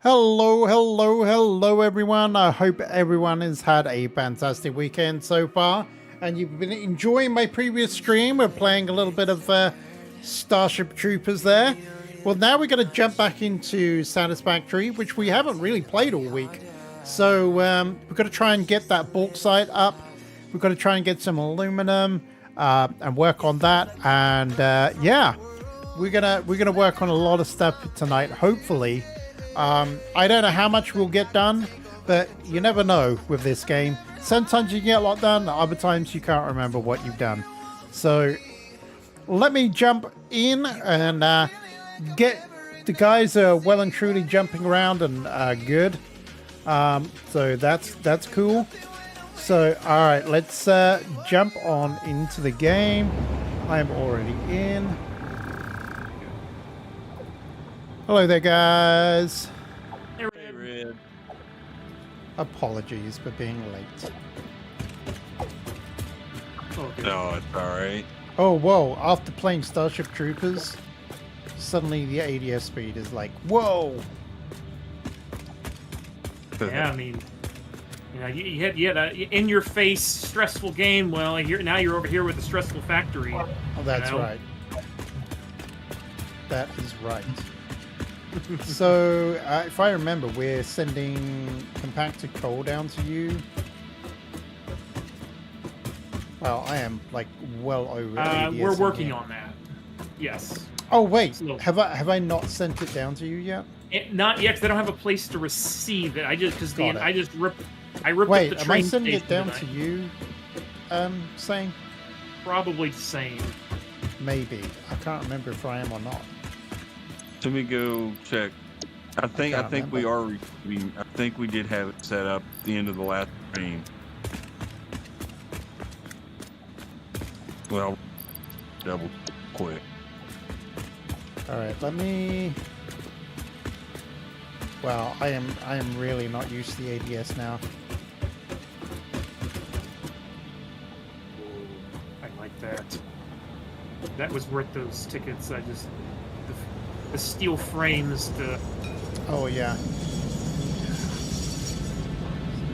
Hello everyone. I hope everyone has had a fantastic weekend so far and you've been enjoying my previous stream. We're playing a little bit of Starship Troopers there. Well, now we're going to jump back into Satisfactory, which we haven't really played all week. So we've got to try and get that bauxite up. We've got to try and get some aluminum and work on that. And yeah, we're gonna work on a lot of stuff tonight, hopefully. I don't know how much we'll get done, but you never know with this game. Sometimes you get a lot done, other times you can't remember what you've done. So let me jump in and get the guys well and truly jumping around and good. So that's cool. So all right, let's jump on into the game. I am already in. Hello there, guys. Hey, Hey, Red. Apologies for being late. Oh, good. No, it's all right. Oh, whoa. After playing Starship Troopers, suddenly the ADS speed is like, whoa. Yeah, I mean, you know, you had a in-your-face stressful game. Well, now you're over here with the stressful factory. Oh, that's you know? right. That is right. So, if I remember, we're sending compacted coal down to you. Well, I am like well over ADS. We're in working here. on that. Yes. Oh wait, Slow. have I not sent it down to you yet? Not yet, because I don't have a place to receive it. I just ripped Wait, up the am I train sending it station down tonight. to you? Saying Probably the same. maybe. I can't remember if I am or not. Let me go check. I think we remember. are receiving. I think we did have it set up at the end of the last stream. Well, double quick. All right, let me. Wow, I am really not used to the ADS now. I like that. That was worth those tickets. The steel frames. Oh yeah.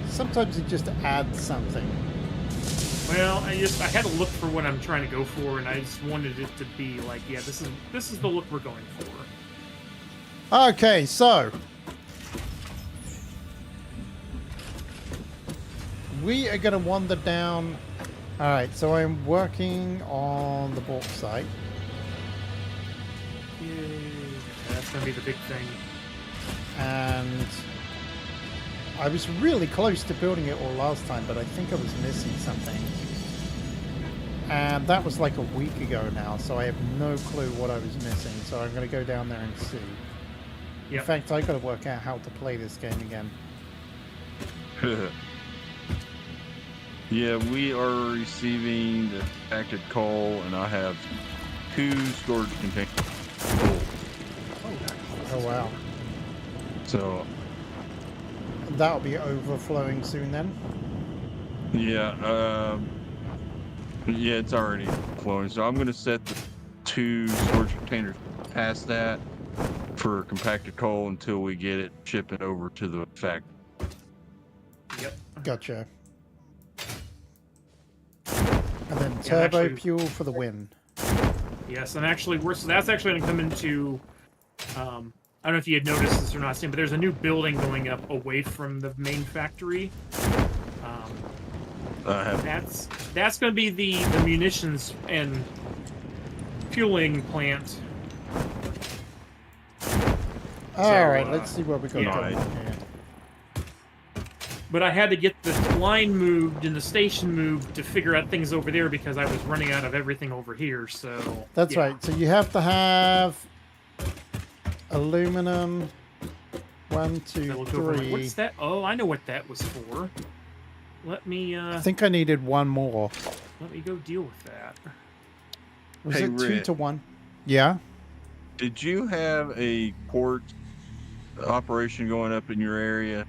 Sometimes it just adds something. Well, I had to look for what I'm trying to go for, and I just wanted it to be like, yeah, this is the look we're going for. Okay, so we are going to wander down. All right, so I'm working on the bauxite. Yay. That's gonna be the big thing. And I was really close to building it all last time, but I think I was missing something. And that was like a week ago now, so I have no clue what I was missing. So I'm going to go down there and see. Yep. In fact, I got to work out how to play this game again. Yeah, we are receiving the active coal, and I have 2 storage containers full. Oh wow. So That'll be overflowing soon then. yeah, yeah, it's already flowing. So I'm going to set the 2 storage containers past that for compacted coal until we get it shipping over to the factory. Yep. Gotcha. And then turbo actually- fuel for the win. Yes, and actually, so that's actually going to come into. I don't know if you had noticed this or not, Sam, but there's a new building going up away from the main factory. That's going to be the munitions and fueling plant. All right, let's see what we got yeah. going on here. But I had to get the line moved and the station moved to figure out things over there because I was running out of everything over here. So That's yeah. right. So you have to have aluminum. 1, 2, Look over, 3. what's that? Oh, I know what that was for. Let me I think I needed one more. let me go deal with that. Was Hey, it 2 Rick. to 1? Yeah. Did you have a port operation going up in your area?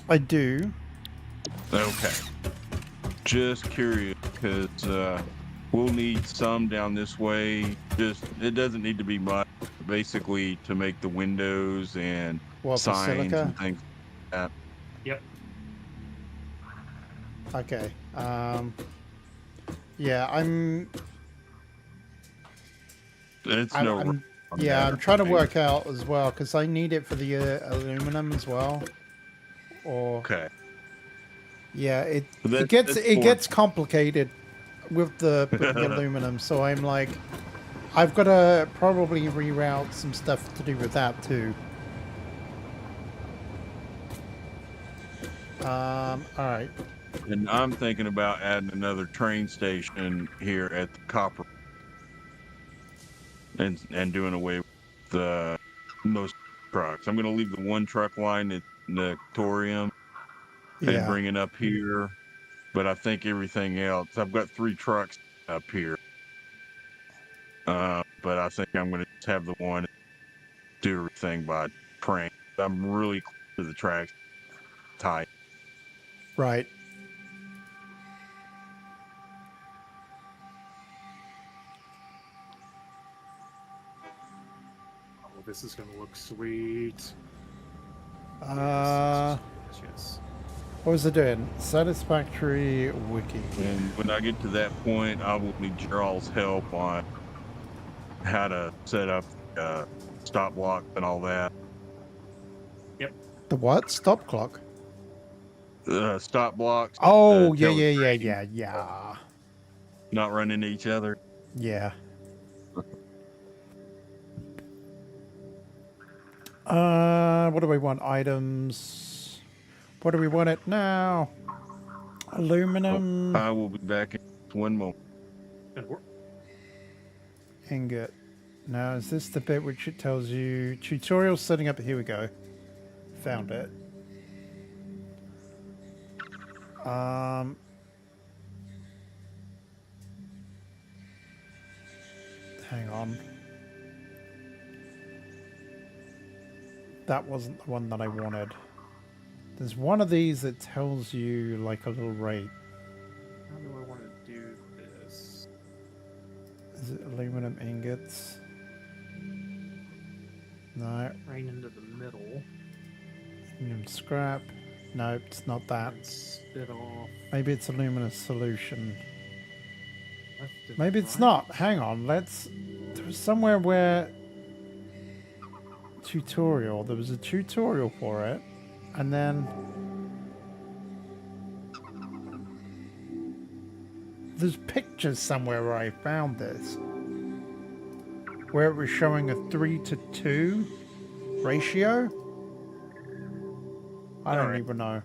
I do. Okay. Just curious, because we'll need some down this way. It doesn't need to be much. Basically, to make the windows and What, for signs silica? and things like that. Yep. Okay. Yeah, I'm It's I'm- no. I'm- on yeah, that. I'm trying to work out as well because I need it for the aluminum as well. Or Okay. yeah, it That- gets that's it for- gets complicated with the aluminum. So I'm like, I've got to probably reroute some stuff to do with that too. All right. And I'm thinking about adding another train station here at the copper, and doing away with the most trucks. I'm going to leave the 1 truck line at the Victorium and Yeah. bring it up here. But I think everything else, I've got 3 trucks up here. But I think I'm going to just have the one do everything by train. I'm really close to the tracks tight. Right. Oh, this is gonna look sweet. Uh, Yes. what was it doing? Satisfactory wiki. And when I get to that point, I will need Jarl's help on how to set up stop block and all that. Yep. The what? Stop clock? Stop blocks. Oh, tell the yeah. train not run into each other. Yeah. What do we want? Items. What do we want it now? Aluminum I will be back in one moment. Good work. ingot. Now, is this the bit which it tells you tutorial setting up? Here we go. Found it. Hang on. That wasn't the one that I wanted. There's one of these that tells you like a little rate. How do I want to do this? Is it aluminum ingots? No. Right into the middle. Aluminum scrap. Nope, it's not that. And spit off. Maybe it's aluminum solution. Left and Maybe it's right. not. Hang on, let's... There was somewhere where... Tutorial. There was a tutorial for it. And then... There's pictures somewhere where I found this. Where it was showing a 3:2 ratio. I don't Alright. even know.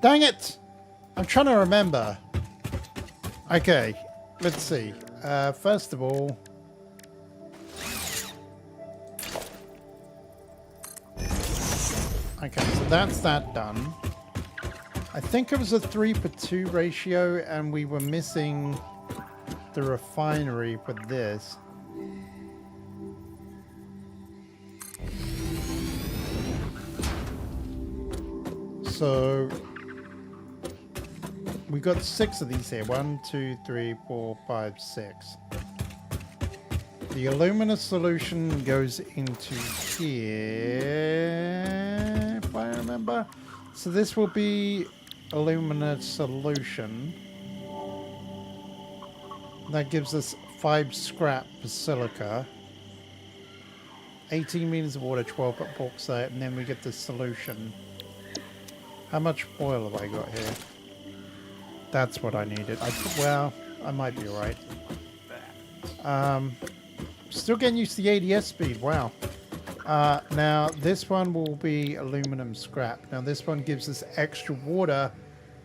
Dang it! I'm trying to remember. Okay, let's see. First of all... Okay, so that's that done. I think it was a 3:2 ratio and we were missing the refinery for this. So we got 6 of these here. 1, 2, 3, 4, 5, 6. The alumina solution goes into here, if I remember. So this will be alumina solution. That gives us 5 scrap per silica. 18 meters of water, 12 at bauxite, and then we get the solution. How much oil have I got here? That's what I needed. Well, I might be alright. Still getting used to the ADS speed. Wow. Now, this one will be aluminum scrap. Now, this one gives us extra water,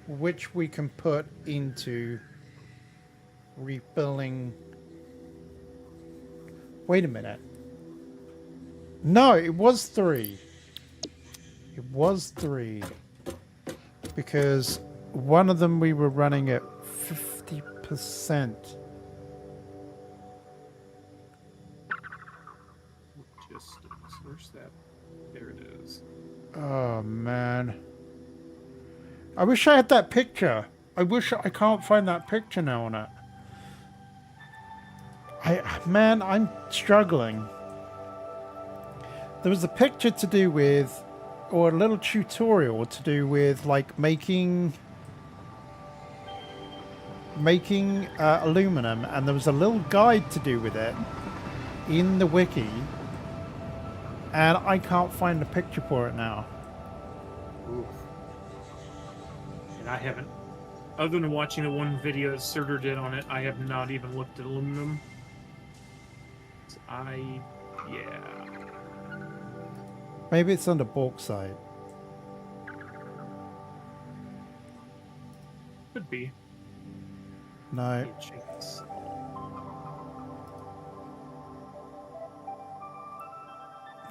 which we can put into refilling. Wait a minute. No, it was 3. It was 3. Because one of them we were running at 50%. Logistics. Where's that? There it is. Oh, man. I wish I had that picture. I can't find that picture now on it. Man, I'm struggling. There was a picture to do with, or a little tutorial to do with, like, making aluminum, and there was a little guide to do with it in the wiki, and I can't find a picture for it now. Oof. And I haven't, other than watching the one video that Surtur did on it, I have not even looked at aluminum. So yeah. Maybe it's under bauxite. Could be. No. Need to check this.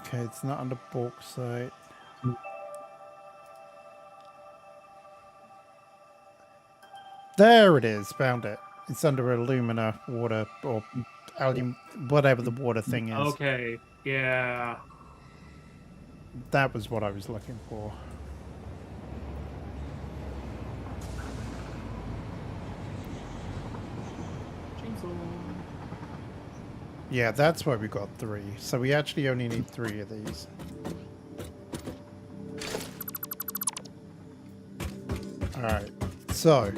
Okay, it's not under bauxite. There it is. Found it. It's under alumina, water, or alum, whatever the water thing is. Okay. Yeah. That was what I was looking for. Chainsaw. Yeah, that's why we got 3. So we actually only need 3 of these. Alright, so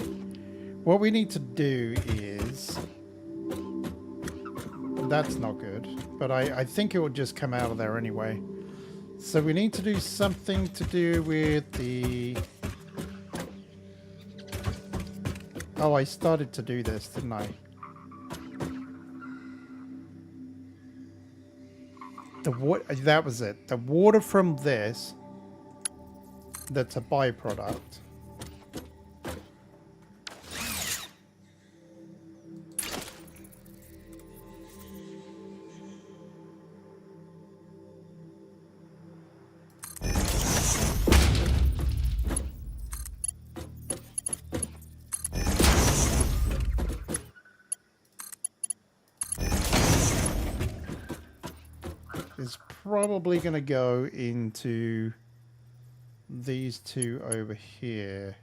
what we need to do is... That's not good, but I think it will just come out of there anyway. So we need to do something to do with the... Oh, I started to do this, didn't I? The water, that was it. The water from this, that's a byproduct. Is probably going to go into these 2 over here.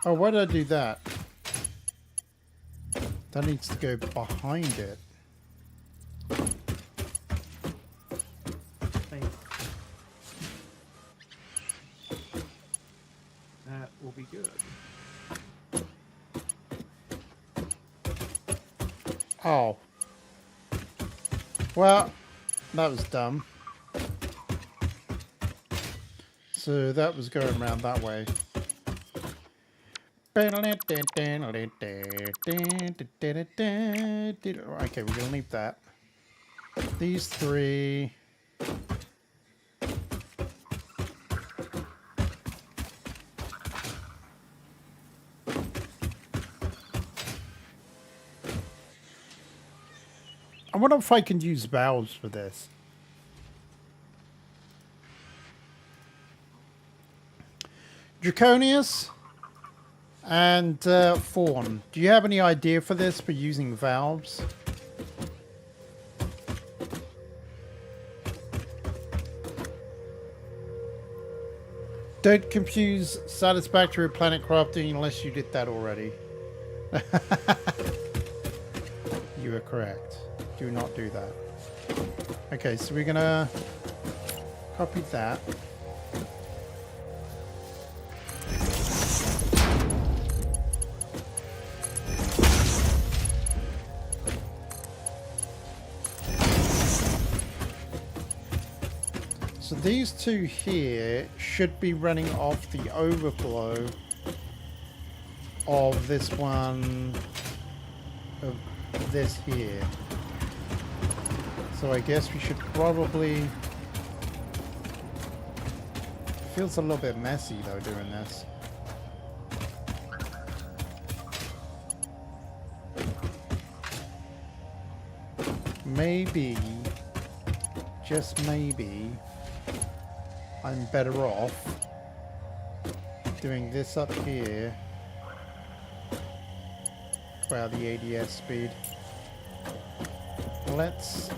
Oh, why did I do that? That needs to go behind it. That will be good. Oh. Well, that was dumb. So that was going around that way. Okay, we're gonna leave that. These 3. I wonder if I can use valves for this. Draconius and Fawn, do you have any idea for this for using valves? Don't confuse Satisfactory with planet crafting unless you did that already. You are correct. Do not do that. Okay, so we're gonna copy that. So these 2 here should be running off the overflow of this one, of this here. So I guess we should probably... It feels a little bit messy though doing this. Maybe, just maybe, I'm better off doing this up here. Wow, the ADS speed. Let's...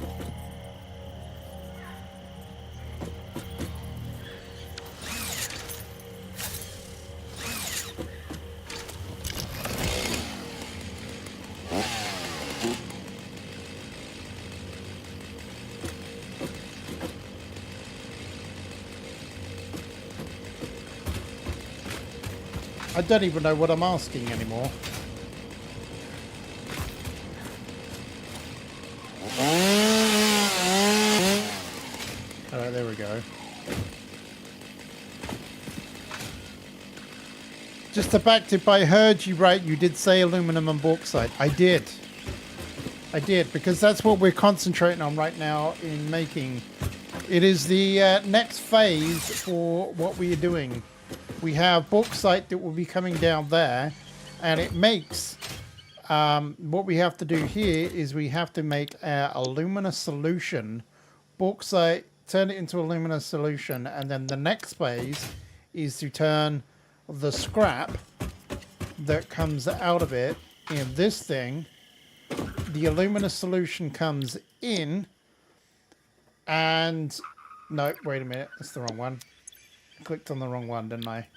I don't even know what I'm asking anymore. Alright, there we go. Just to back if I heard you right, you did say aluminum and bauxite. I did. I did, because that's what we're concentrating on right now in making. It is the next phase for what we are doing. We have bauxite that will be coming down there, and it makes... what we have to do here is we have to make our alumina solution, bauxite, turn it into alumina solution, and then the next phase is to turn the scrap that comes out of it in this thing. The alumina solution comes in, and no, wait a minute, that's the wrong one. I clicked on the wrong one, didn't I?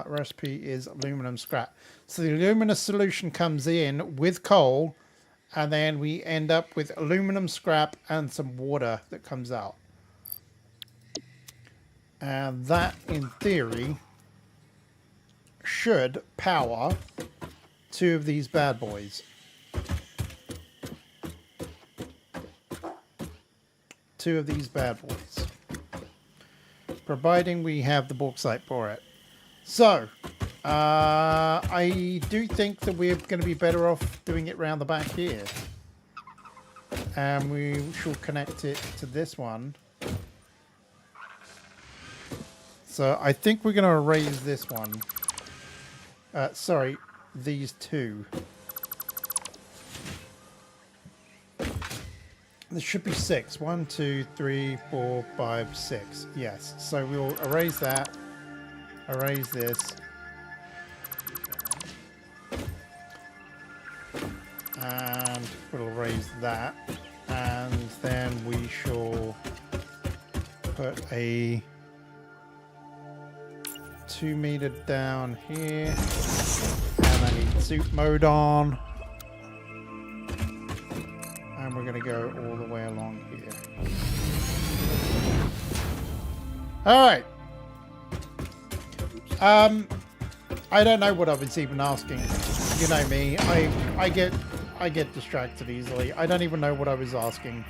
Recipe is aluminum scrap. So the alumina solution comes in with coal, and then we end up with aluminum scrap and some water that comes out. And that, in theory, should power 2 of these bad boys. 2 of these bad boys. Providing we have the bauxite for it. So, I do think that we're going to be better off doing it round the back here. And we shall connect it to this one. So, I think we're going to erase this one. Sorry, these 2. There should be 6. 1, 2, 3, 4, 5, 6. Yes. So we'll erase that. Erase this. And we'll erase that. And then we shall put a 2 meter down here. And I need suit mode on. And we're going to go all the way along here. Alright. I don't know what I was even asking. You know me. I get distracted easily. I don't even know what I was asking.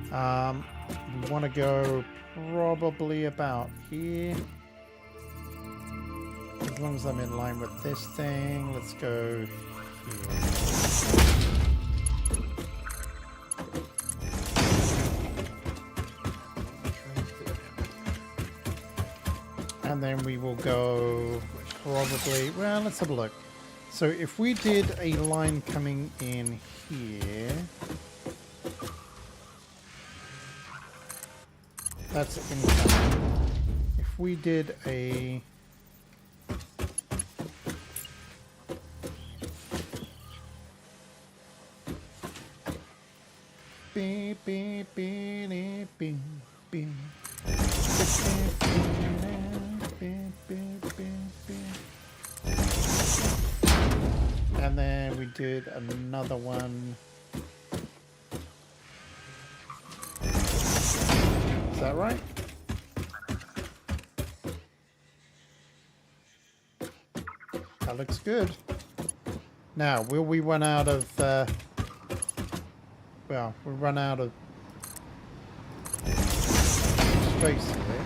We want to go probably about here. As long as I'm in line with this thing, let's go here. And then we will go probably, well, let's have a look. So if we did a line coming in here, that's incoming. If we did a beep, beep, beep, beep, beep, beep. And then we did another one. Is that right? That looks good. Now, will we run out of... well, we'll run out of space here.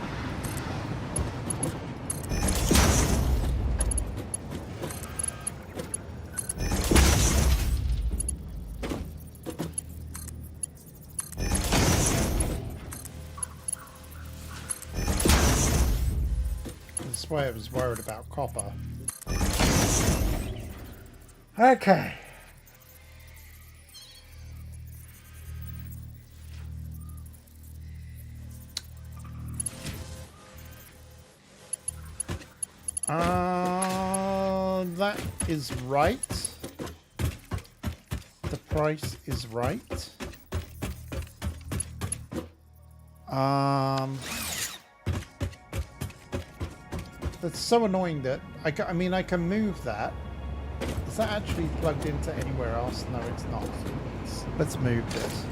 That's why I was worried about copper. Okay. That is right. The price is right. That's so annoying that I mean I can move that. Is that actually plugged into anywhere else? No, it's not. Let's move this.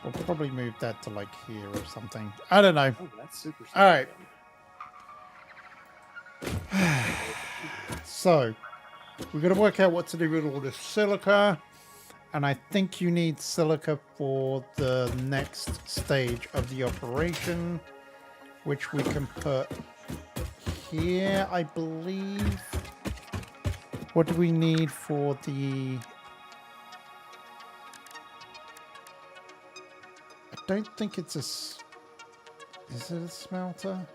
We'll probably move that to like here or something. I don't know. Oh, that's super. All right. So, we're going to work out what to do with all this silica. And I think you need silica for the next stage of the operation. which we can put here, I believe. What do we need for the... I don't think it's a... Is it a smelter?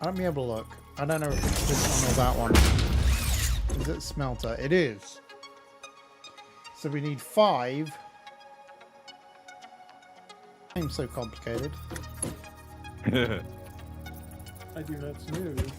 Let me have a look. I don't know if it's this one or that one. Is it a smelter? It is. So we need 5. Seems so complicated. I do not smooth.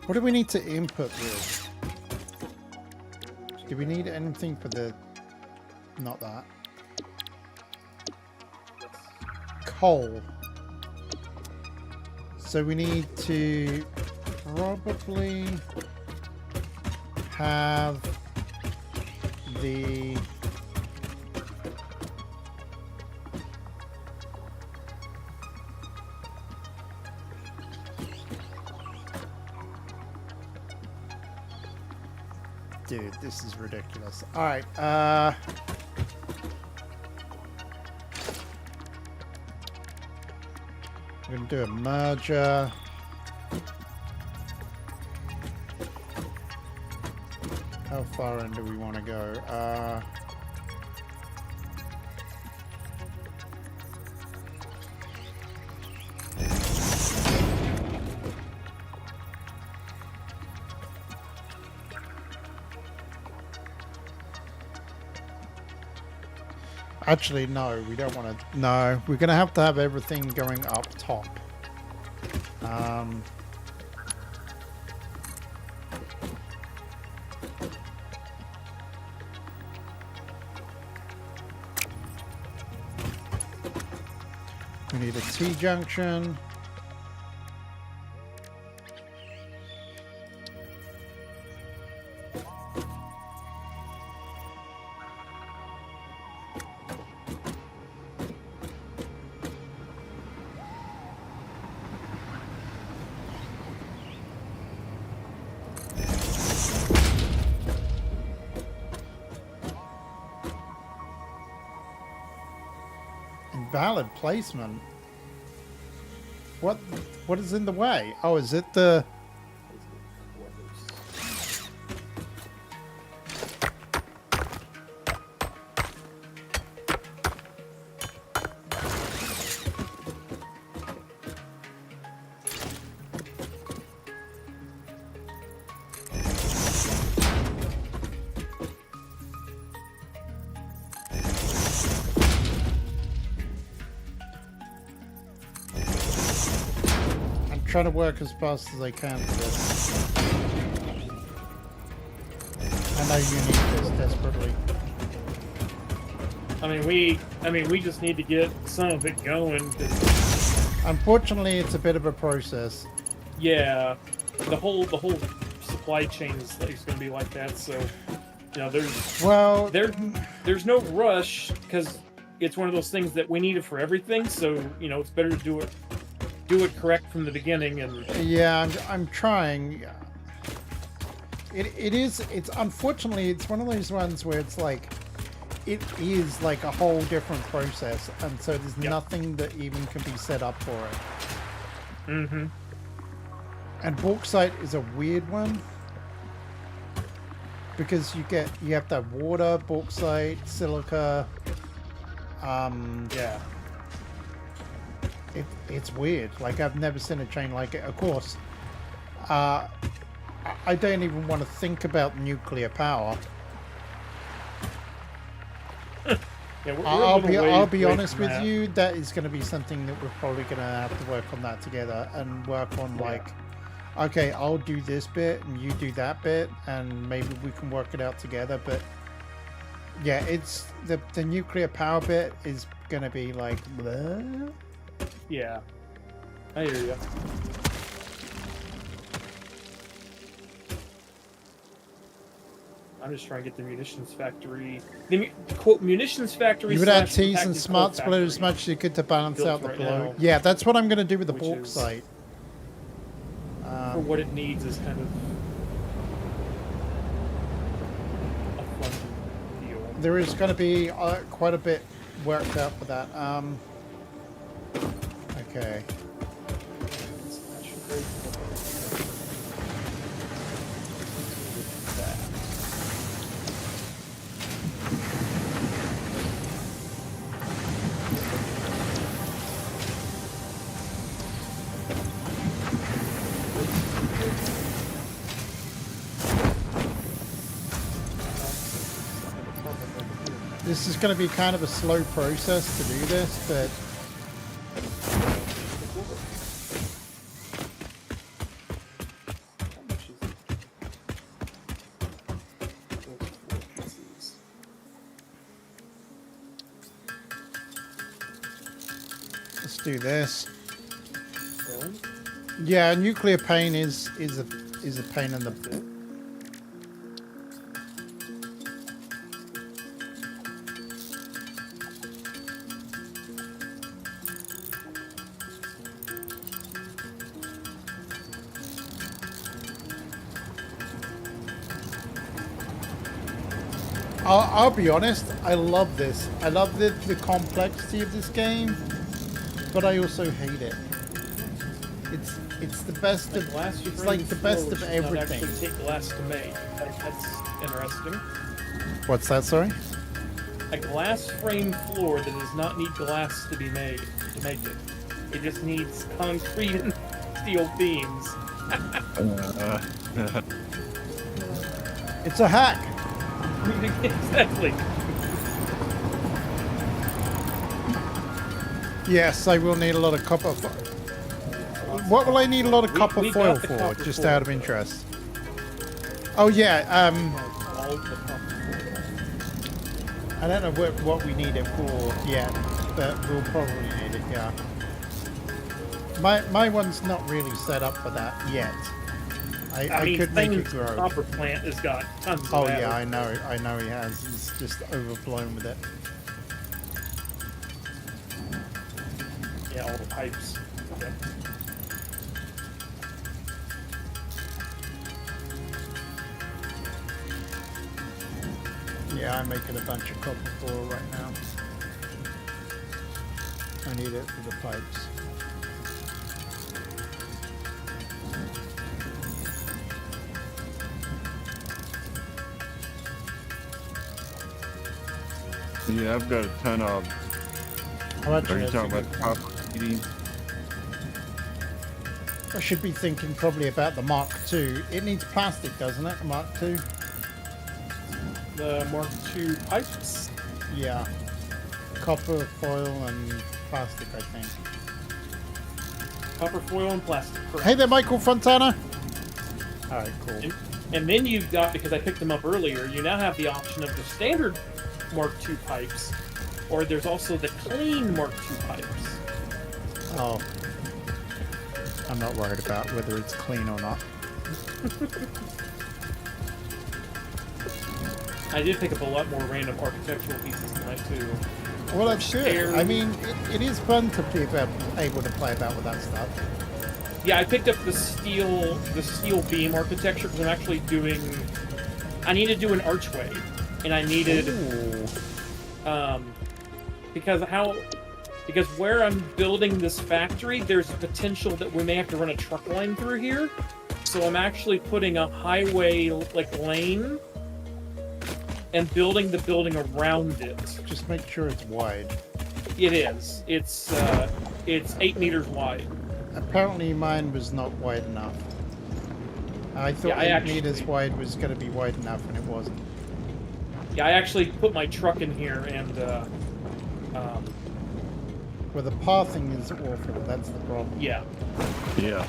What do we need to input with? Do we need anything for the... Not that. Coal. So we need to probably have the... Dude, this is ridiculous. All right, I'm gonna do a merger. How far in do we want to go? Actually, no, we don't want to. No, we're going to have everything going up top. We need a T-junction. Valid placement. What is in the way? Oh, is it the... Trying to work as fast as I can for this. I know you need this desperately. I mean, we just need to get some of it going. Unfortunately, it's a bit of a process. Yeah, the whole supply chain is going to be like that. So, you know, there's no rush because it's one of those things that we need it for everything. So, you know, it's better to do it correct from the beginning. And yeah, I'm trying. It's unfortunately it's one of those ones where it's like it is like a whole different process, and so there's nothing that even can be set up for it. Mm-hmm. And bauxite is a weird one because you have to have water, bauxite, silica. Yeah. It's weird. Like, I've never seen a chain like it. Of course, I don't even want to think about nuclear power. Yeah, I'll be honest with you. That is going to be something that we're probably going to have to work on that together and work on. Like, okay, I'll do this bit and you do that bit, and maybe we can work it out together. But yeah, it's the nuclear power bit is going to be like. Bleh. Yeah, I hear you. I'm just trying to get the munitions factory. The quote munitions factory. You would add T's and smart splitters as much as you could to balance out the blow. Yeah, that's what I'm going to do with the bauxite. For what it needs is kind of a fun deal. There is going to be quite a bit worked out for that. Okay. This is going to be kind of a slow process to do this, but let's do this. Yeah, nuclear pain is a pain in the butt. I'll be honest, I love this. I love the complexity of this game, but I also hate it. It's the best of it's like the best of everything. Actually take glass to make. That's interesting. What's that? Sorry. A glass frame floor that does not need glass to be made to make it. It just needs concrete and steel beams. It's a hack. Exactly. Yes, I will need a lot of copper. What will I need a lot of copper foil for? Just out of interest. Oh yeah. I don't know what we need it for yet, but we'll probably need it. Yeah. My one's not really set up for that yet. I mean, could make it grow. Copper plant has got tons of matter. Yeah, I know he has. He's just overblown with it. Yeah, all the pipes. Okay. Yeah, I'm making a bunch of copper foil right now. I need it for the pipes. Yeah, I've got a ton of. How much are you talking about copper heating? I should be thinking probably about the Mark II. It needs plastic, doesn't it? The Mark II? The Mark II pipes? Yeah. Copper, foil, and plastic, I think. Copper, foil, and plastic. Correct. Hey there, Michael Fontana. Alright, cool. And then you've got, because I picked them up earlier, you now have the option of the standard Mark II pipes, or there's also the clean Mark II pipes. Oh. I'm not worried about whether it's clean or not. I did pick up a lot more random architectural pieces tonight, too. Well, that's good. I mean, it is fun to be able to play about with that stuff. Yeah, I picked up the steel beam architecture because I'm actually doing... I need to do an archway. And I needed, because where I'm building this factory, there's a potential that we may have to run a truck line through here. So I'm actually putting a highway lane and building the building around it. Just make sure it's wide. It is. It's 8 meters wide. Apparently mine was not wide enough. I thought 8 meters wide was going to be wide enough, and it wasn't. Yeah, I actually put my truck in here, and well, the pathing is awful. That's the problem. Yeah. Yeah.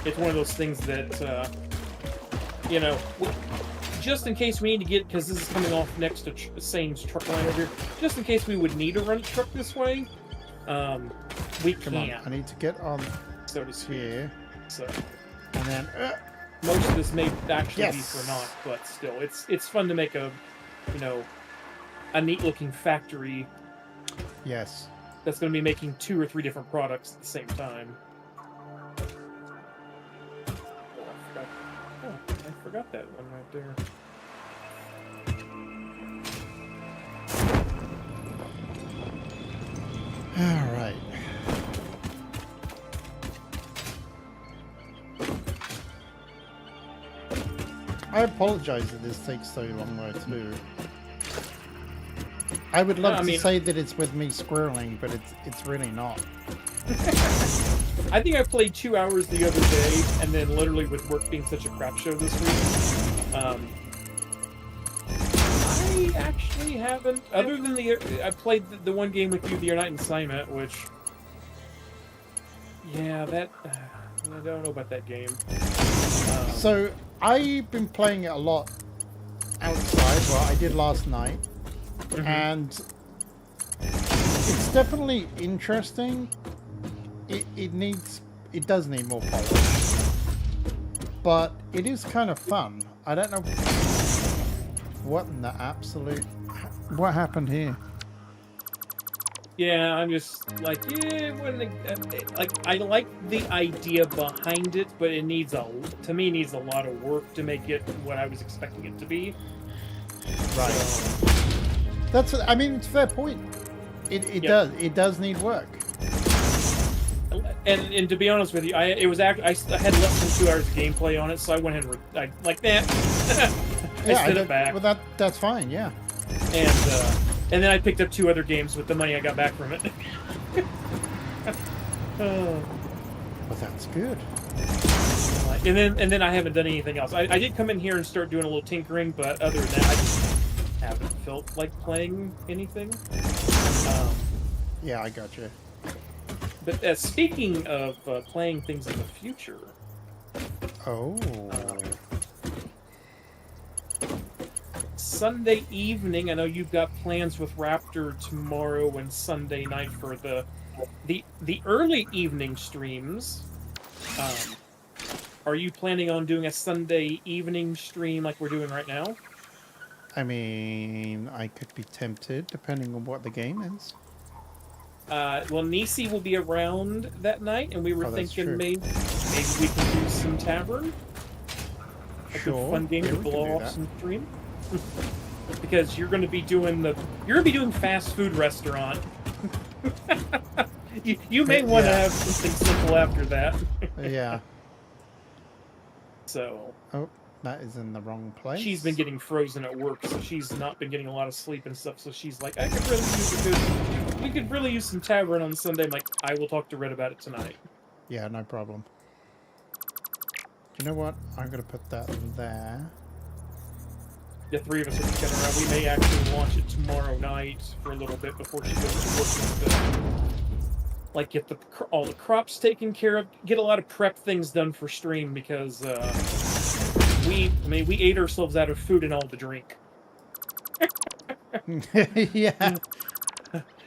It's one of those things that you know, just in case we need to get, because this is coming off next to Sane's truck line over here, just in case we would need to run a truck this way, we Come on, can't. I need to get on so to speak. here. So. And then, most of this may actually be for naught, but still, it's fun to make a, you know, a neat looking factory. Yes. That's going to be making 2 or 3 different products at the same time. I forgot that one right there. All right. I apologize that this takes so long though too. I would love to say that it's with me squirreling, but it's really not. I think I played 2 hours the other day, and then literally with work being such a crap show this week, I actually haven't. Other than I played the one game with you the other night in Simon, which, yeah, that I don't know about that game. So I've been playing it a lot outside. Well, I did last night. And it's definitely interesting. It does need more polish, but it is kind of fun. I don't know what in the what happened here. Yeah, I'm just like, yeah, like I like the idea behind it, but it needs to me needs a lot of work to make it what I was expecting it to be. Right. So, I mean, it's a fair point. It does need work. And to be honest with you, I had less than 2 hours of gameplay on it, so I went ahead and like that. I sent it back. Well, that's fine, yeah. And then I picked up 2 other games with the money I got back from it. Well, that's good. And then I haven't done anything else. I did come in here and start doing a little tinkering, but other than that, I just haven't felt like playing anything. Yeah, I got you. But speaking of playing things in the future... Oh... Sunday evening, I know you've got plans with Raptor tomorrow and Sunday night for the early evening streams. Are you planning on doing a Sunday evening stream like we're doing right now? I mean, I could be tempted, depending on what the game is. Well, Nisi will be around that night, and we were thinking maybe we can do some Tavern. A good fun game to blow off some stream. Because you're going to be doing fast food restaurant. you may want to have something simple after that. Yeah. So. Oh, that is in the wrong place. She's been getting frozen at work, so she's not been getting a lot of sleep and stuff. So she's like, we could really use some Tavern on Sunday. I'm like, I will talk to Red about it tonight. Yeah, no problem. You know what? I'm going to put that there. The 3 of us are together around. We may actually launch it tomorrow night for a little bit before she goes to work. Like, get all the crops taken care of. Get a lot of prep things done for stream because we ate ourselves out of food and all the drink. Yeah.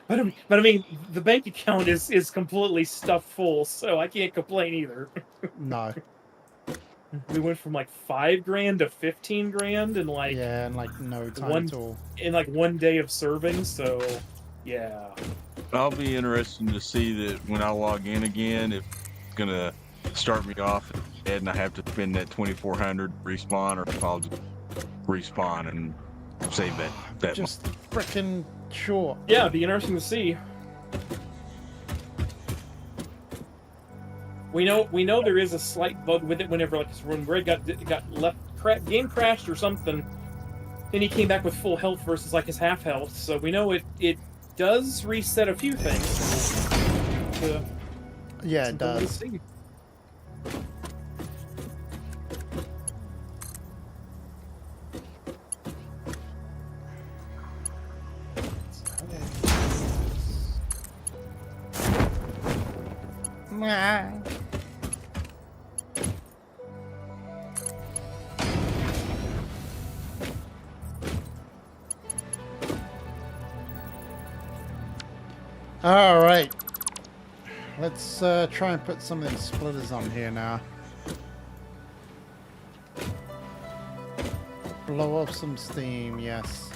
But I mean, the bank account is completely stuffed full, so I can't complain either. No. We went from like $5,000 to $15,000 in like no time at all. In like 1 day of serving, so yeah. I'll be interested to see that when I log in again, if it's gonna start me off and I have to spend that 2,400 respawn, or if I'll just respawn and save that. Just frickin' sure. Yeah, it'd be interesting to see. We know there is a slight bug with it whenever, like, when Red got left, game crashed or something, then he came back with full health versus like his half health. So we know it does reset a few things. Yeah, it does. All right, let's try and put some of these splitters on here now. Blow off some steam, yes.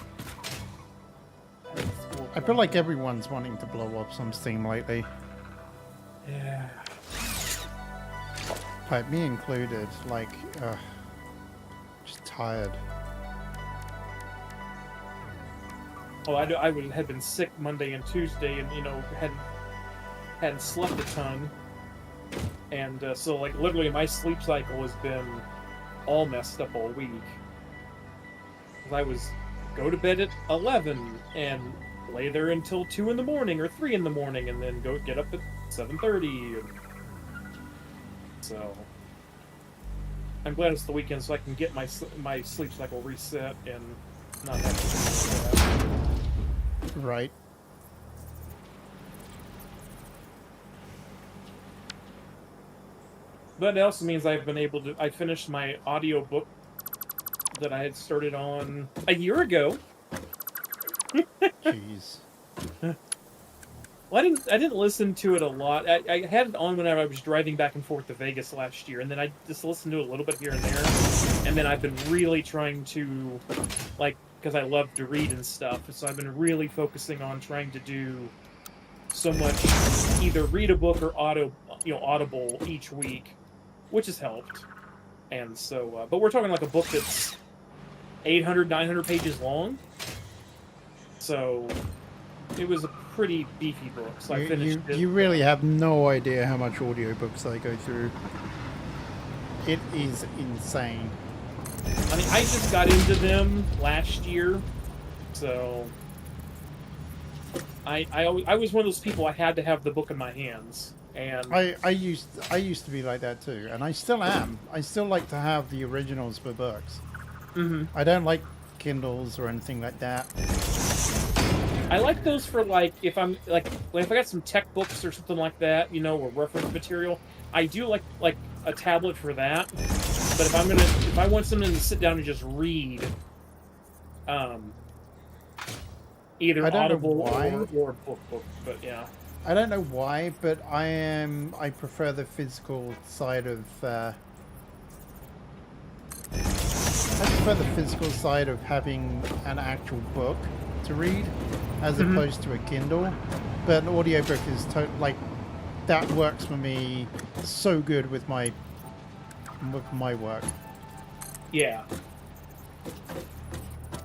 I feel like everyone's wanting to blow off some steam lately. Yeah. Like me included, like, just tired. Oh, I had been sick Monday and Tuesday, and hadn't slept a ton, and so like literally my sleep cycle has been all messed up all week. I was go to bed at 11 and lay there until 2 in the morning or 3 in the morning, and then go get up at 7:30. So I'm glad it's the weekend so I can get my sleep cycle reset and not have to do that. Right. But it also means I've been able to. I finished my audiobook that I had started on a year ago. Jeez. Well, I didn't listen to it a lot. I had it on whenever I was driving back and forth to Vegas last year, and then I just listened to it a little bit here and there. And then I've been really trying to, like, because I love to read and stuff, so I've been really focusing on trying to do so much, either read a book or Audible each week, which has helped. And so, but we're talking like a book that's 800, 900 pages long. So it was a pretty beefy book. So I finished it. You really have no idea how much audiobooks I go through. It is insane. I mean, I just got into them last year, so I was one of those people. I had to have the book in my hands, and I used to be like that too, and I still am. I still like to have the originals for books. Mm-hmm. I don't like Kindles or anything like that. I like those for like if I'm like if I got some tech books or something like that, or reference material. I do like a tablet for that. But if I want something to sit down and just read, either Audible or book, but yeah. I don't know why, but I prefer the physical side of having an actual book to read as opposed to a Kindle. But an audiobook is like that works for me so good with my work. Yeah.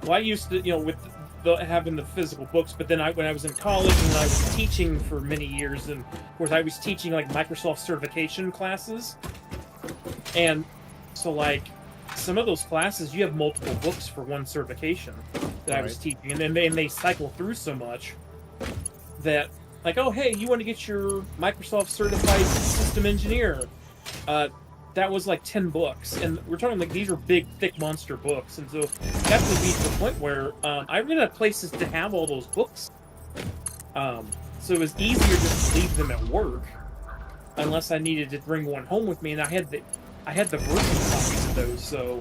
Well, I used to, with having the physical books, but then when I was in college and I was teaching for many years, and of course I was teaching like Microsoft certification classes, and so like some of those classes you have multiple books for one certification that I was teaching, and then they cycle through so much that like, oh hey, you want to get your Microsoft certified system engineer, that was like 10 books, and we're talking like these are big, thick monster books, and so that would be to the point where I ran out of places to have all those books. So it was easier just to leave them at work, unless I needed to bring one home with me, and I had the virtual copies of those. So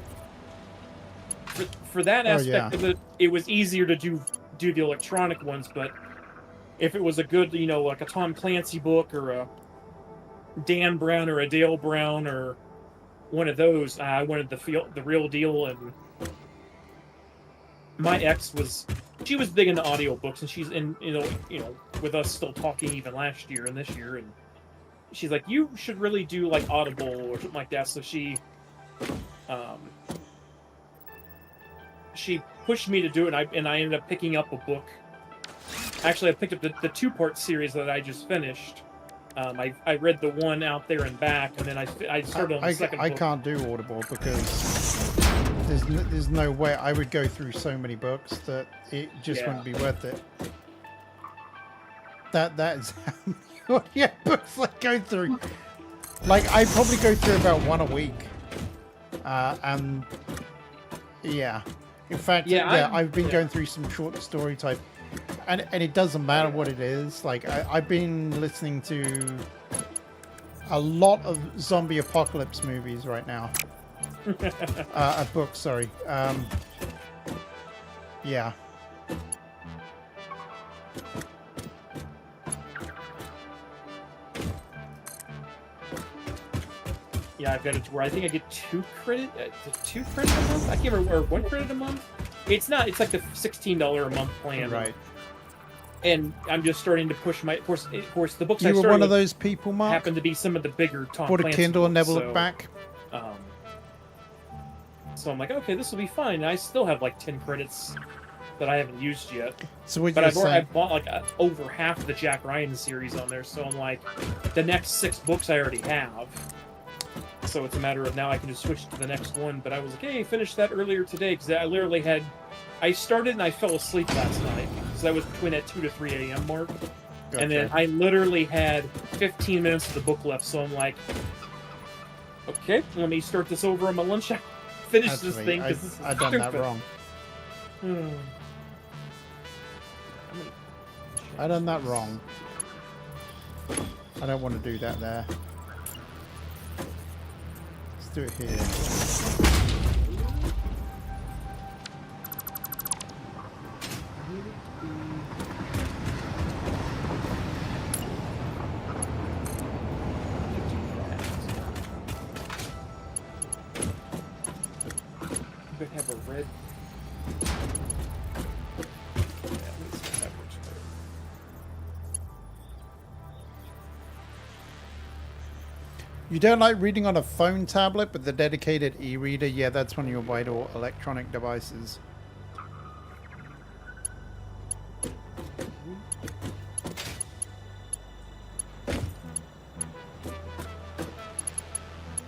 for that aspect of it, it was easier to do the electronic ones. But if it was a good, like a Tom Clancy book or a Dan Brown or a Dale Brown or one of those, I wanted the real deal. And my ex was big into audiobooks, and she's in with us still talking even last year and this year, and she's like, you should really do like Audible or something like that. So she pushed me to do it, and I ended up picking up a book. Actually, I picked up the 2-part series that I just finished. I read the one out there and back, and then I started on the second book. I can't do Audible because there's no way I would go through so many books that it just wouldn't be worth it. That is how many books I go through. Like, I probably go through about one a week. And yeah. In fact, I've been going through some short story type. And it doesn't matter what it is. Like, I've been listening to a lot of zombie apocalypse movies right now. Books, sorry. Yeah. Yeah, I've got it to where I think I get 2 credit a month. I can't remember, or 1 credit a month. It's not. It's like the $16 a month plan. Right. And I'm just starting to push my. Of course, the books I You were started one of with those people, Mark. happen to be some of the bigger Tom Bought a Clancy Kindle and books, never so, looked back. So I'm like, okay, this will be fine. And I still have like 10 credits that I haven't used yet. So what But you're saying? I've bought like over half the Jack Ryan series on there. So I'm like, the next 6 books I already have. So it's a matter of now I can just switch to the next one. But I was like, hey, finish that earlier today because I literally had. I started and I fell asleep last night because I was between that 2 to 3 a.m. mark. Gotcha. And then I literally had 15 minutes of the book left. So I'm like, okay, let me start this over on my lunch hour. Finish this thing because this is I done that stupid. wrong. I done that wrong. I don't want to do that there. Let's do it here. You could have a red. Yeah, let me see if that works better. You don't like reading on a phone tablet, but the dedicated e-reader, yeah, that's one of your vital electronic devices.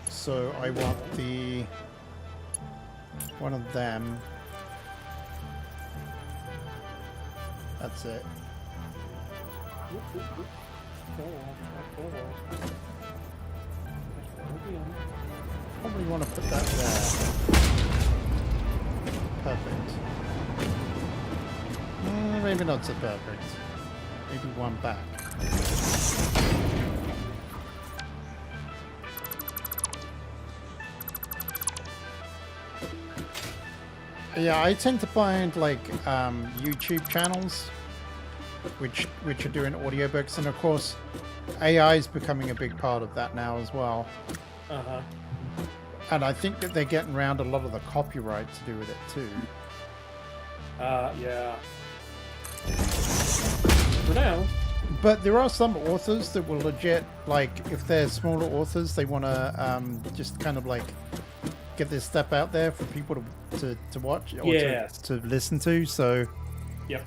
So I want one of them. That's it. Probably want to put that there. Perfect. Maybe not so perfect. Maybe one back. Yeah, I tend to find like YouTube channels which are doing audiobooks, and of course AI is becoming a big part of that now as well. Uh-huh. And I think that they're getting around a lot of the copyright to do with it too. Yeah. For now. But there are some authors that will legit, like, if they're smaller authors, they want to just kind of like get this stuff out there for people to watch or to listen to. So, yep.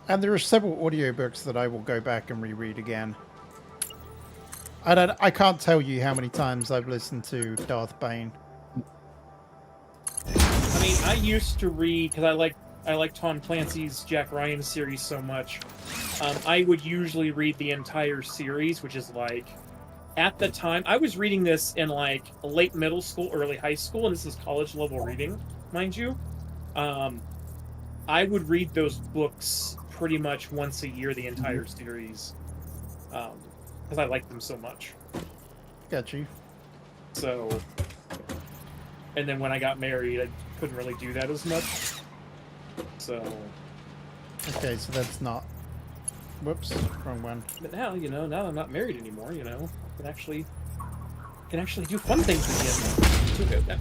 And there are several audiobooks that I will go back and reread again. I can't tell you how many times I've listened to Darth Bane. I mean, I used to read because I like Tom Clancy's Jack Ryan series so much. I would usually read the entire series, which is like, at the time, I was reading this in like late middle school, early high school, and this is college level reading, mind you. I would read those books pretty much once a year, the entire series, because I like them so much. Got you. So, and then when I got married, I couldn't really do that as much. So. Okay, so that's not. Whoops, wrong one. But now, now that I'm not married anymore, I can actually do fun things again.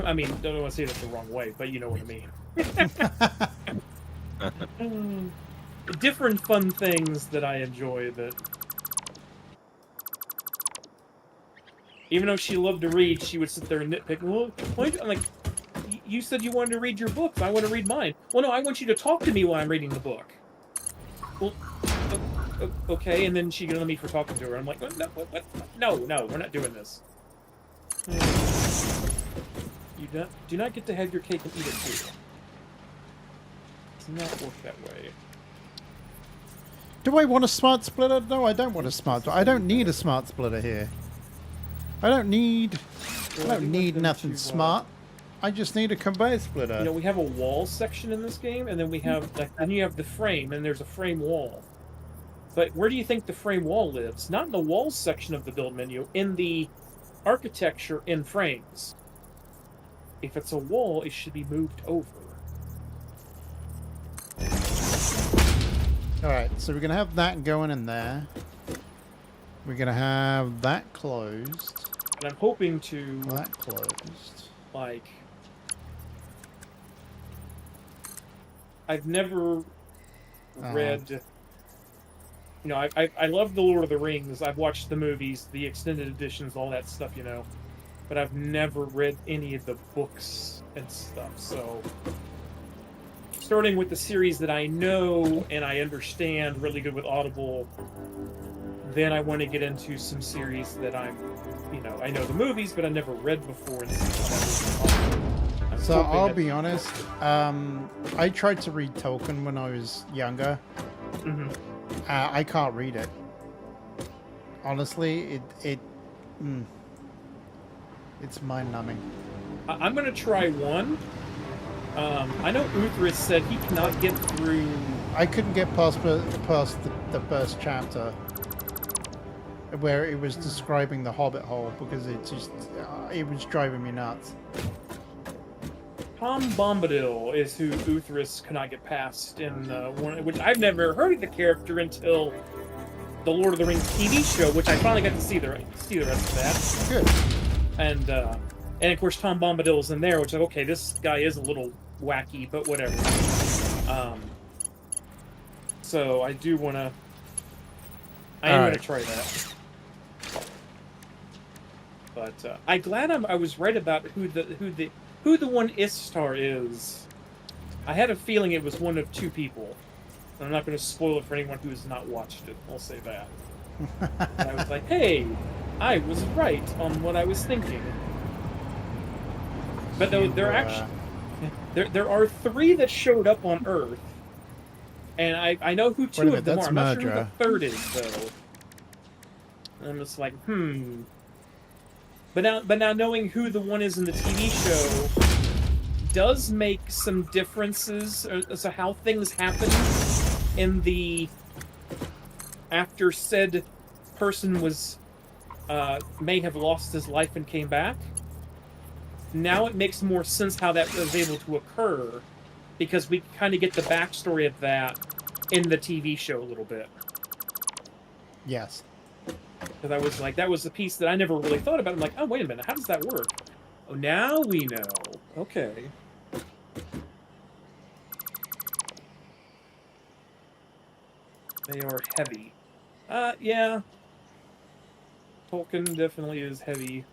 I mean, don't want to say that the wrong way, but you know what I mean. Different fun things that I enjoy that. Even though she loved to read, she would sit there and nitpick. Well, I'm like, you said you wanted to read your book. I want to read mine. Well, no, I want you to talk to me while I'm reading the book. Well, okay, and then she yelled at me for talking to her. I'm like, no, we're not doing this. You do not get to have your cake and eat it too. It's not work that way. Do I want a smart splitter? No, I don't want a smart splitter. I don't need a smart splitter here. I don't need nothing smart. I just need a conveyor splitter. We have a wall section in this game, and then we have then you have the frame, and there's a frame wall. But where do you think the frame wall lives? Not in the walls section of the build menu, in the architecture in frames. If it's a wall, it should be moved over. Alright, so we're going to have that going in there. We're going to have that closed. And I'm hoping to... That closed. Like... I've never read... You know, I love The Lord of the Rings. I've watched the movies, the extended editions, all that stuff, you know. But I've never read any of the books and stuff, so... Starting with the series that I know and I understand really good with Audible, then I want to get into some series that I'm, you know, I know the movies, but I never read before. And so I'll be honest, I tried to read Tolkien when I was younger. Mm-hmm. I can't read it. Honestly, it's mind-numbing. I'm going to try one. I know Uthris said he cannot get through... I couldn't get past the first chapter where it was describing the Hobbit hole because it was driving me nuts. Tom Bombadil is who Uthris cannot get past in one, which I've never heard of the character until the Lord of the Rings TV show, which I finally got to see the rest of that. Good. And of course Tom Bombadil's in there, which is like, okay, this guy is a little wacky, but whatever. So I do want to. I am going to try that. But I'm glad I was right about who the one Istar is. I had a feeling it was one of two people. I'm not going to spoil it for anyone who has not watched it. I'll say that. And I was like, hey, I was right on what I was thinking. But there actually there are 3 that showed up on Earth, and I know who 2 of them are. I'm not sure who the third is though. And I'm just like, But now knowing who the one is in the TV show does make some differences as to how things happen in the after said person was may have lost his life and came back. Now it makes more sense how that was able to occur, because we kind of get the backstory of that in the TV show a little bit. Yes. Because I was like, that was a piece that I never really thought about. I'm like, oh, wait a minute, how does that work? Oh, now we know. Okay. They are heavy. Yeah. Tolkien definitely is heavy.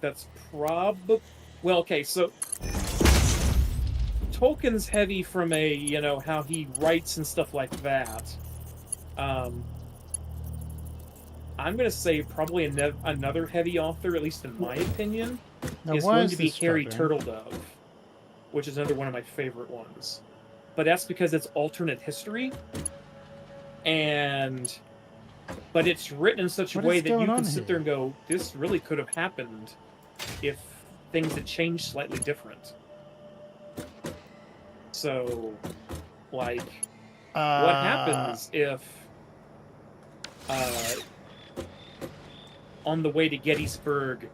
That's well, okay, so Tolkien's heavy from a, you know, how he writes and stuff like that. I'm gonna say probably another heavy author, at least in my opinion, is going to be Harry Turtledove, which is another one of my favorite ones. But that's because it's alternate history, but it's written in such a way that you can sit there and go, this really could have happened if things had changed slightly different. So, like, what happens if on the way to Gettysburg,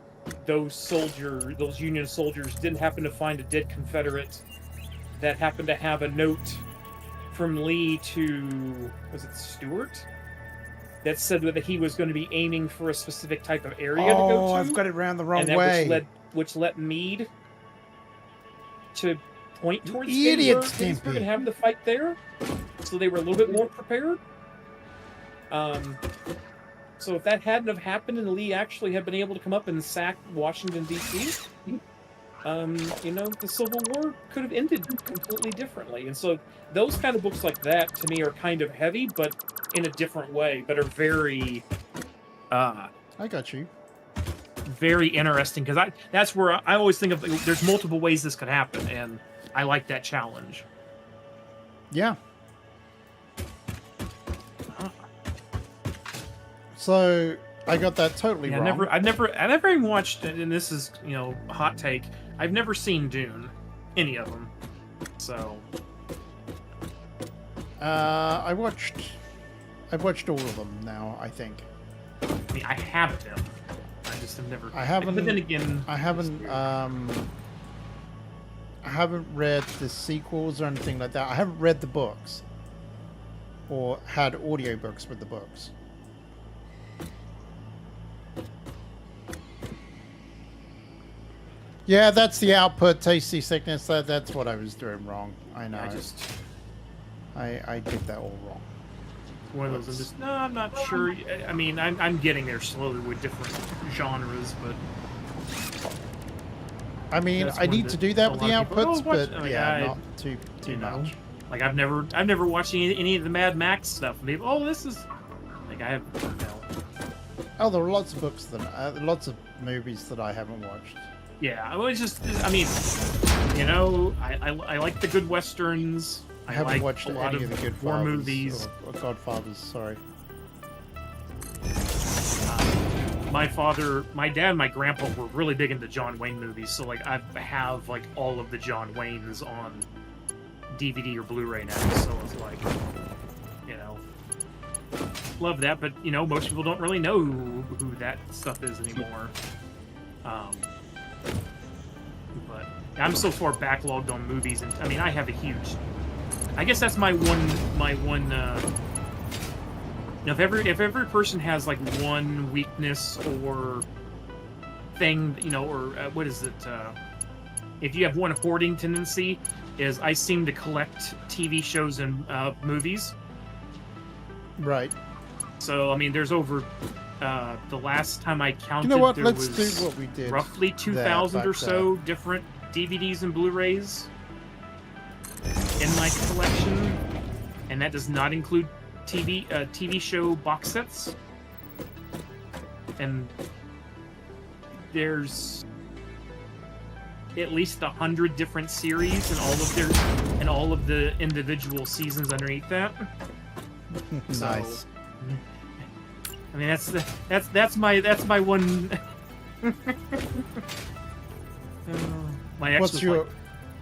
those Union soldiers didn't happen to find a dead Confederate that happened to have a note from Lee to, was it Stewart? That said that he was going to be aiming for a specific type of area to go to. Oh, I've got it round the wrong way. Which led Meade to point towards Gettysburg and have the fight there. So they were a little bit more prepared. So if that hadn't have happened and Lee actually had been able to come up and sack Washington, D.C., you know, the Civil War could have ended completely differently. And so those kind of books like that, to me, are kind of heavy, but in a different way, but are very... I got you. Very interesting, because that's where I always think of, there's multiple ways this could happen, and I like that challenge. Yeah. So I got that totally wrong. I've never even watched, and this is, you know, a hot take, I've never seen Dune, any of them. So I've watched all of them now, I think. I mean, I have them. I just have never. I haven't. But then again, I haven't. haven't read the sequels or anything like that. I haven't read the books or had audiobooks with the books. Yeah, that's the output. Tasty sickness. That's what I was doing wrong. I know. I did that all wrong. One of those. I'm just no. I'm not sure. I mean, I'm getting there slowly with different genres, but. I mean, I need to do that with the outputs, but yeah, not too much. Like I've never watched any of the Mad Max stuff. Maybe, this is like I have. Oh, there are lots of books that, lots of movies that I haven't watched. Yeah, well, it's just, I mean, you know, I like the good westerns. I haven't like watched a lot any of the good war fathers, movies. Or Godfathers, sorry. My dad and my grandpa were really big into John Wayne movies, so like I have like all of the John Waynes on DVD or Blu-ray now. So it's like, you know, love that. But you know, most people don't really know who that stuff is anymore. But I'm so far backlogged on movies, and I mean, I have a huge. I guess that's my one. You know, if every person has like one weakness or thing, you know, or what is it? If you have one hoarding tendency, is I seem to collect TV shows and movies. Right. So I mean, there's over. The last time I counted, you know what? there Let's was do what we did. Roughly 2,000 or so different DVDs and Blu-rays in my collection, and that does not include TV show box sets. And there's at least 100 different series and all of the individual seasons underneath that. Nice. I mean, that's my one. My ex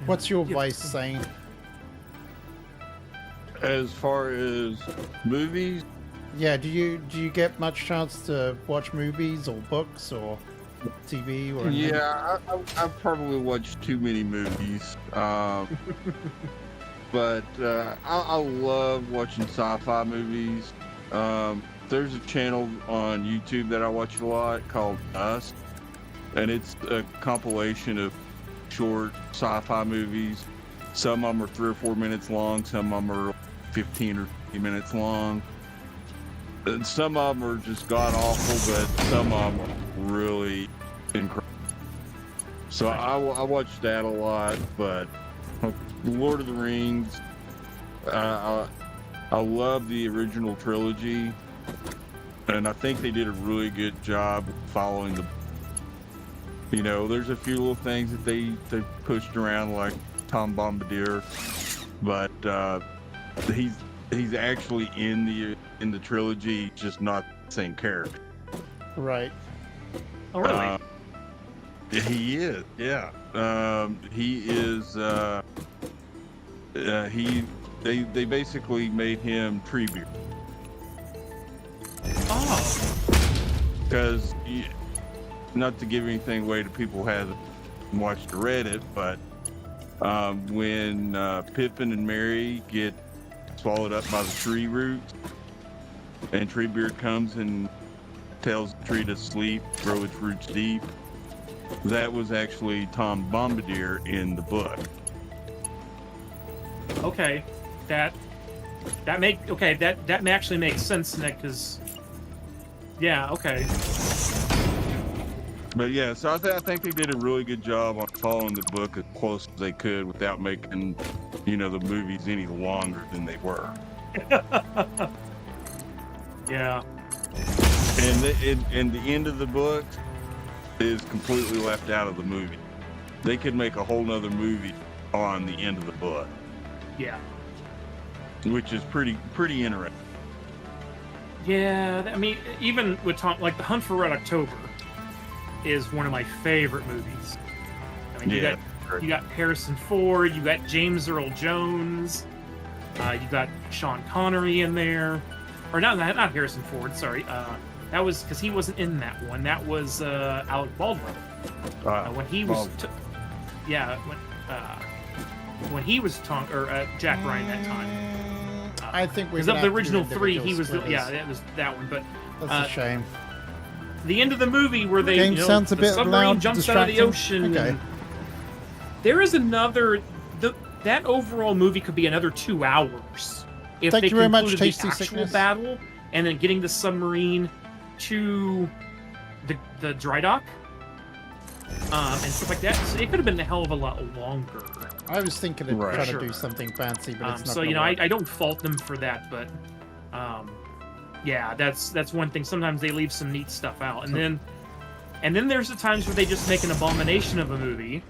what's your vice saying? As far as movies, yeah, do you get much chance to watch movies or books or TV or anything? Yeah, I probably watched too many movies, but I love watching sci-fi movies. There's a channel on YouTube that I watch a lot called Us, and it's a compilation of short sci-fi movies. Some of them are 3 or 4 minutes long, some of them are 15 or 20 minutes long. And some of them are just god-awful, but some of them are really incredible. So I watch that a lot, but Lord of the Rings, I love the original trilogy. And I think they did a really good job following the. You know, there's a few little things that they pushed around, like Tom Bombadil, but he's actually in the trilogy, just not the same character. Right. Oh, really? He is. Yeah. He is. They basically made him Treebeard. Oh. Because, not to give anything away to people who haven't watched or read it, but when Pippin and Merry get swallowed up by the tree roots, and Treebeard comes and tells the tree to sleep, grow its roots deep, that was actually Tom Bombadil in the book. Okay, that actually makes sense, Nick, because. Yeah, okay. But yeah, so I think they did a really good job on following the book as close as they could without making, the movies any longer than they were. Yeah. And the end of the book is completely left out of the movie. They could make a whole nother movie on the end of the book. Yeah. Which is pretty interesting. Yeah, I mean, even with Tom, like The Hunt for Red October is one of my favorite movies. I mean, you got Harrison Ford, you got James Earl Jones, you got Sean Connery in there, or not Harrison Ford. Sorry, that was because he wasn't in that one. That was Alec Baldwin when he was. when he was Jack Ryan that time. I think we. Because of the original 3, he was that was that one. But that's a shame. The end of the movie where they Game sounds a bit submarine loud, jumps out of the ocean. Okay. And there is another. That overall movie could be another 2 hours if Thank they you very much, concluded Tasty the actual Sickness. battle and then getting the submarine to the dry dock and stuff like that. So it could have been a hell of a lot longer. I was thinking of trying to do something fancy, but it's not. So I don't fault them for that, but yeah, that's one thing. Sometimes they leave some neat stuff out, and then there's the times where they just make an abomination of a movie.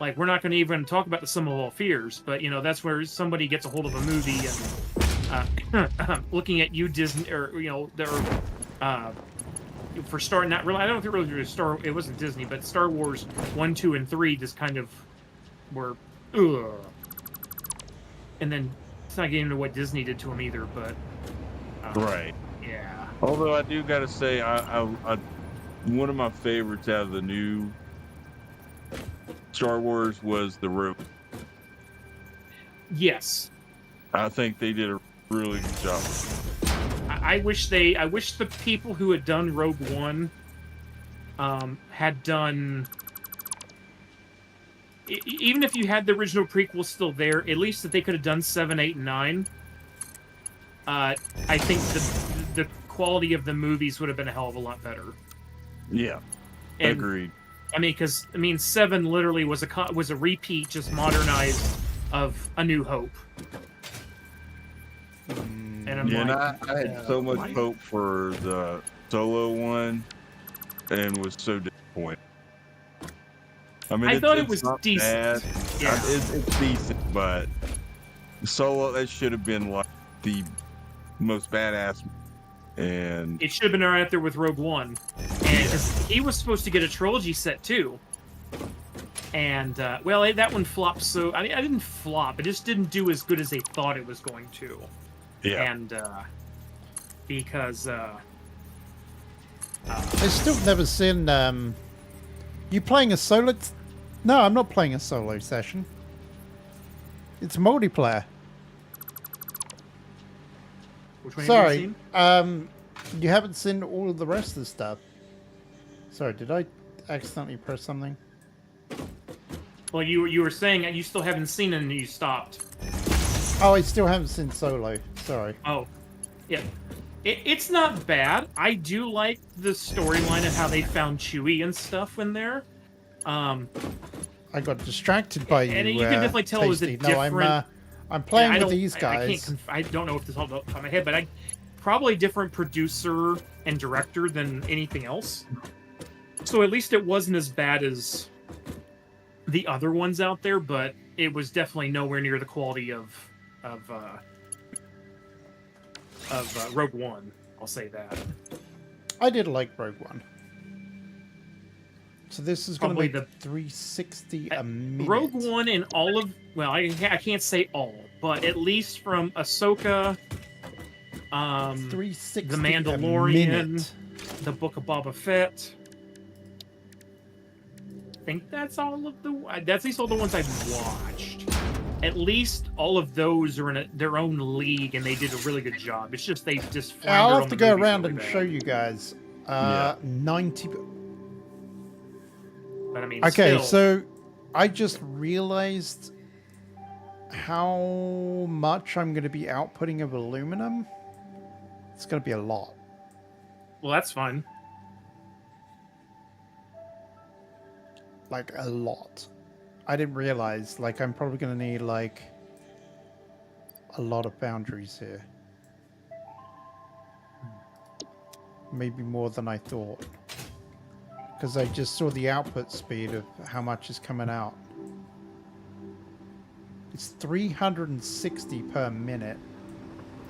Like, we're not going to even talk about the Sum of All Fears, but that's where somebody gets a hold of a movie and looking at you, Disney, or for Star. Not really. I don't think it really was Star. It wasn't Disney, but Star Wars 1, 2, and 3 just kind of were, ugh. And then it's not getting into what Disney did to them either, but right. Yeah. Although I do gotta say, I one of my favorites out of the new Star Wars was the Rogue. Yes. I think they did a really good job. I wish the people who had done Rogue One had done. Even if you had the original prequel still there, at least that they could have done 7, 8, and 9. I think the quality of the movies would have been a hell of a lot better. Yeah, and, agreed. I mean, 7 literally was a repeat, just modernized, of A New Hope. And I'm I had so much hope for the Solo one, and was so disappointed. I mean, I thought it was decent. Bad. Yeah, it's decent, but Solo, that should have been like the most badass, and it should have been right there with Rogue One, and cause he was supposed to get a trilogy set too. And well, that one flopped. So I mean, I didn't flop. It just didn't do as good as they thought it was going to. Yeah. And because I still never seen you playing a solo. No, I'm not playing a solo session. It's multiplayer. which one Sorry, have you seen? you haven't seen all of the rest of the stuff. Sorry, did I accidentally press something? Well, you were saying you still haven't seen it and you stopped. Oh, I still haven't seen Solo. Sorry. Oh, yeah. It's not bad. I do like the storyline of how they found Chewie and stuff in there. I got distracted by you. And you can definitely tell it was a Tasty. different. No, I'm playing with these guys. I don't know if this is all off the top of my head, but probably a different producer and director than anything else. So at least it wasn't as bad as the other ones out there, but it was definitely nowhere near the quality of Rogue One. I'll say that. I did like Rogue One. So this is going to be the 360 a minute. Rogue One and all of, well, I can't say all, but at least from Ahsoka, 360 The a Mandalorian, minute. The Book of Boba Fett. I think that's all of that's at least all the ones I've watched. At least all of those are in their own league, and they did a really good job. It's just they just. I'll have to go around and show you guys. 90. But I mean, okay, still, so I just realized how much I'm going to be outputting of aluminum. It's going to be a lot. well, that's fine. Like a lot. I didn't realize. Like I'm probably going to need like a lot of boundaries here. Maybe more than I thought. Because I just saw the output speed of how much is coming out. It's 360 per minute.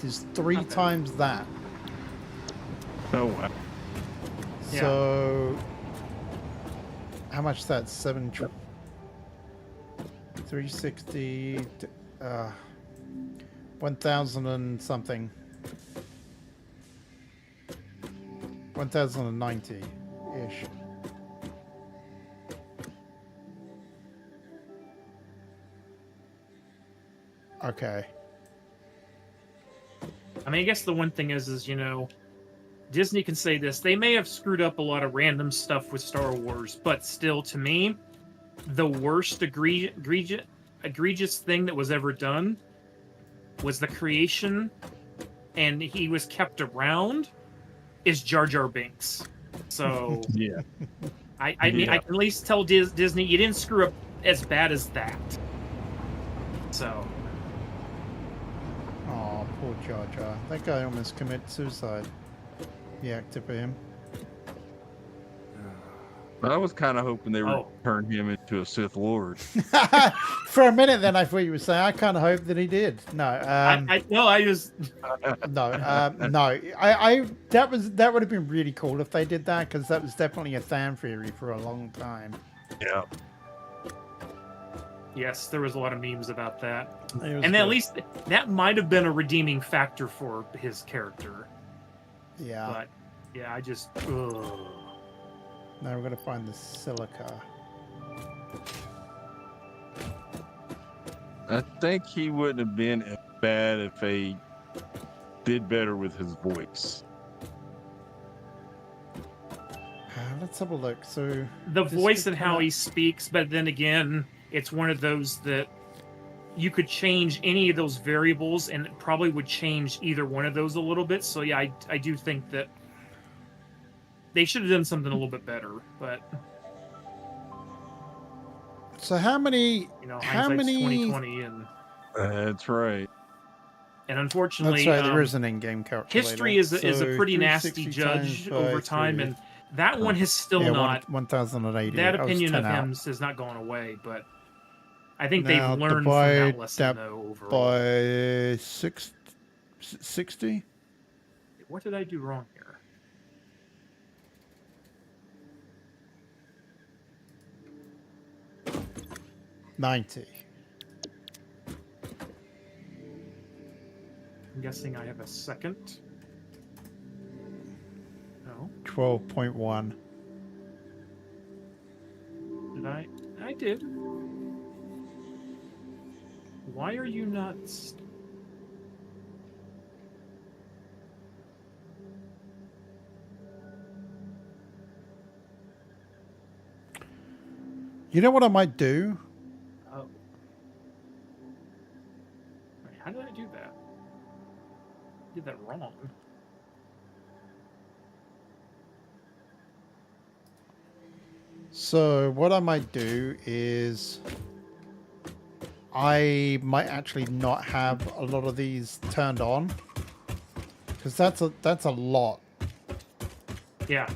It's 3 times that. Oh wow. Yeah. So how much is that? 360 1000 and something. 1090 ish. . Okay. I mean, I guess the one thing is you know, Disney can say this. They may have screwed up a lot of random stuff with Star Wars, but still, to me, the worst egregious thing that was ever done was the creation, and he was kept around, is Jar Jar Binks. So Yeah. I mean, I can at least tell Disney you didn't screw up as bad as that. So. Oh, poor Jar Jar. That guy almost committed suicide. You acted for him. I was kind of hoping they would turn him into a Sith Lord. For a minute, then I thought you were saying. I kind of hoped that he did. No, I just no. That would have been really cool if they did that, because that was definitely a fan theory for a long time. Yeah. Yes, there was a lot of memes about that, and good. at least that might have been a redeeming factor for his character. Yeah. But yeah, I just. Ugh. Now we're gonna find the silica. I think he wouldn't have been as bad if they did better with his voice. Let's have a look. So The voice and how he speaks, but then again, it's one of those that you could change any of those variables, and it probably would change either one of those a little bit. So yeah, I do think that they should have done something a little bit better. But so how many? you know, How hindsight's many? 2020, and That's right. unfortunately, That's right. There is an in-game calculator. history is a pretty nasty 360 judge times over by time, 3. and that one has still not. 1080. That I was opinion 10 of out. him has not gone away, but I think Now they've learned from that divide lesson, that though, overall. by 60. What did I do wrong here? $90. I'm guessing I have a second. No. 12.1. Did I? I did. Why are you not... You know what I might do? Oh. Wait, how did I do that? I did that wrong. So what I might do is I might actually not have a lot of these turned on, because that's a lot. Yeah.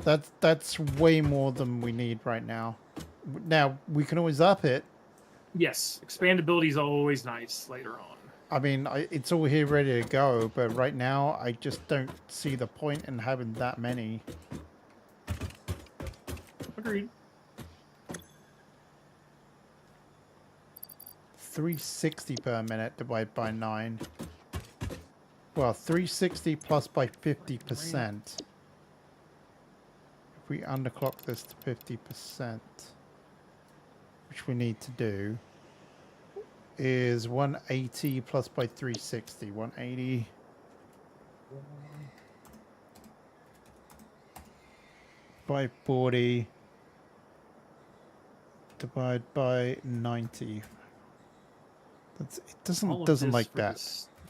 That's way more than we need right now. Now we can always up it. Yes. Expandability is always nice later on. I mean, it's all here ready to go, but right now I just don't see the point in having that many. Agreed. 360 per minute divided by 9. Well, 360 plus by 50%. If we underclock this to 50%, which we need to do, is 180 plus by 360. 180 by 40 divided by 90. That's, it doesn't like that.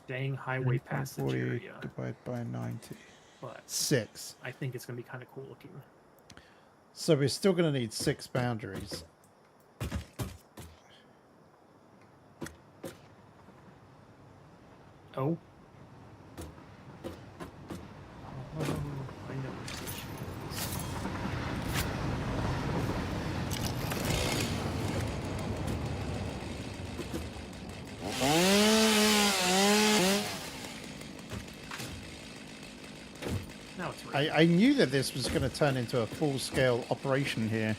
Dang highway passage 40 area. divided by 90. But 6. I think it's going to be kind of cool looking. So we're still going to need 6 boundaries. Oh. Oh, I know what the issue is. Now it's right. I knew that this was going to turn into a full-scale operation here.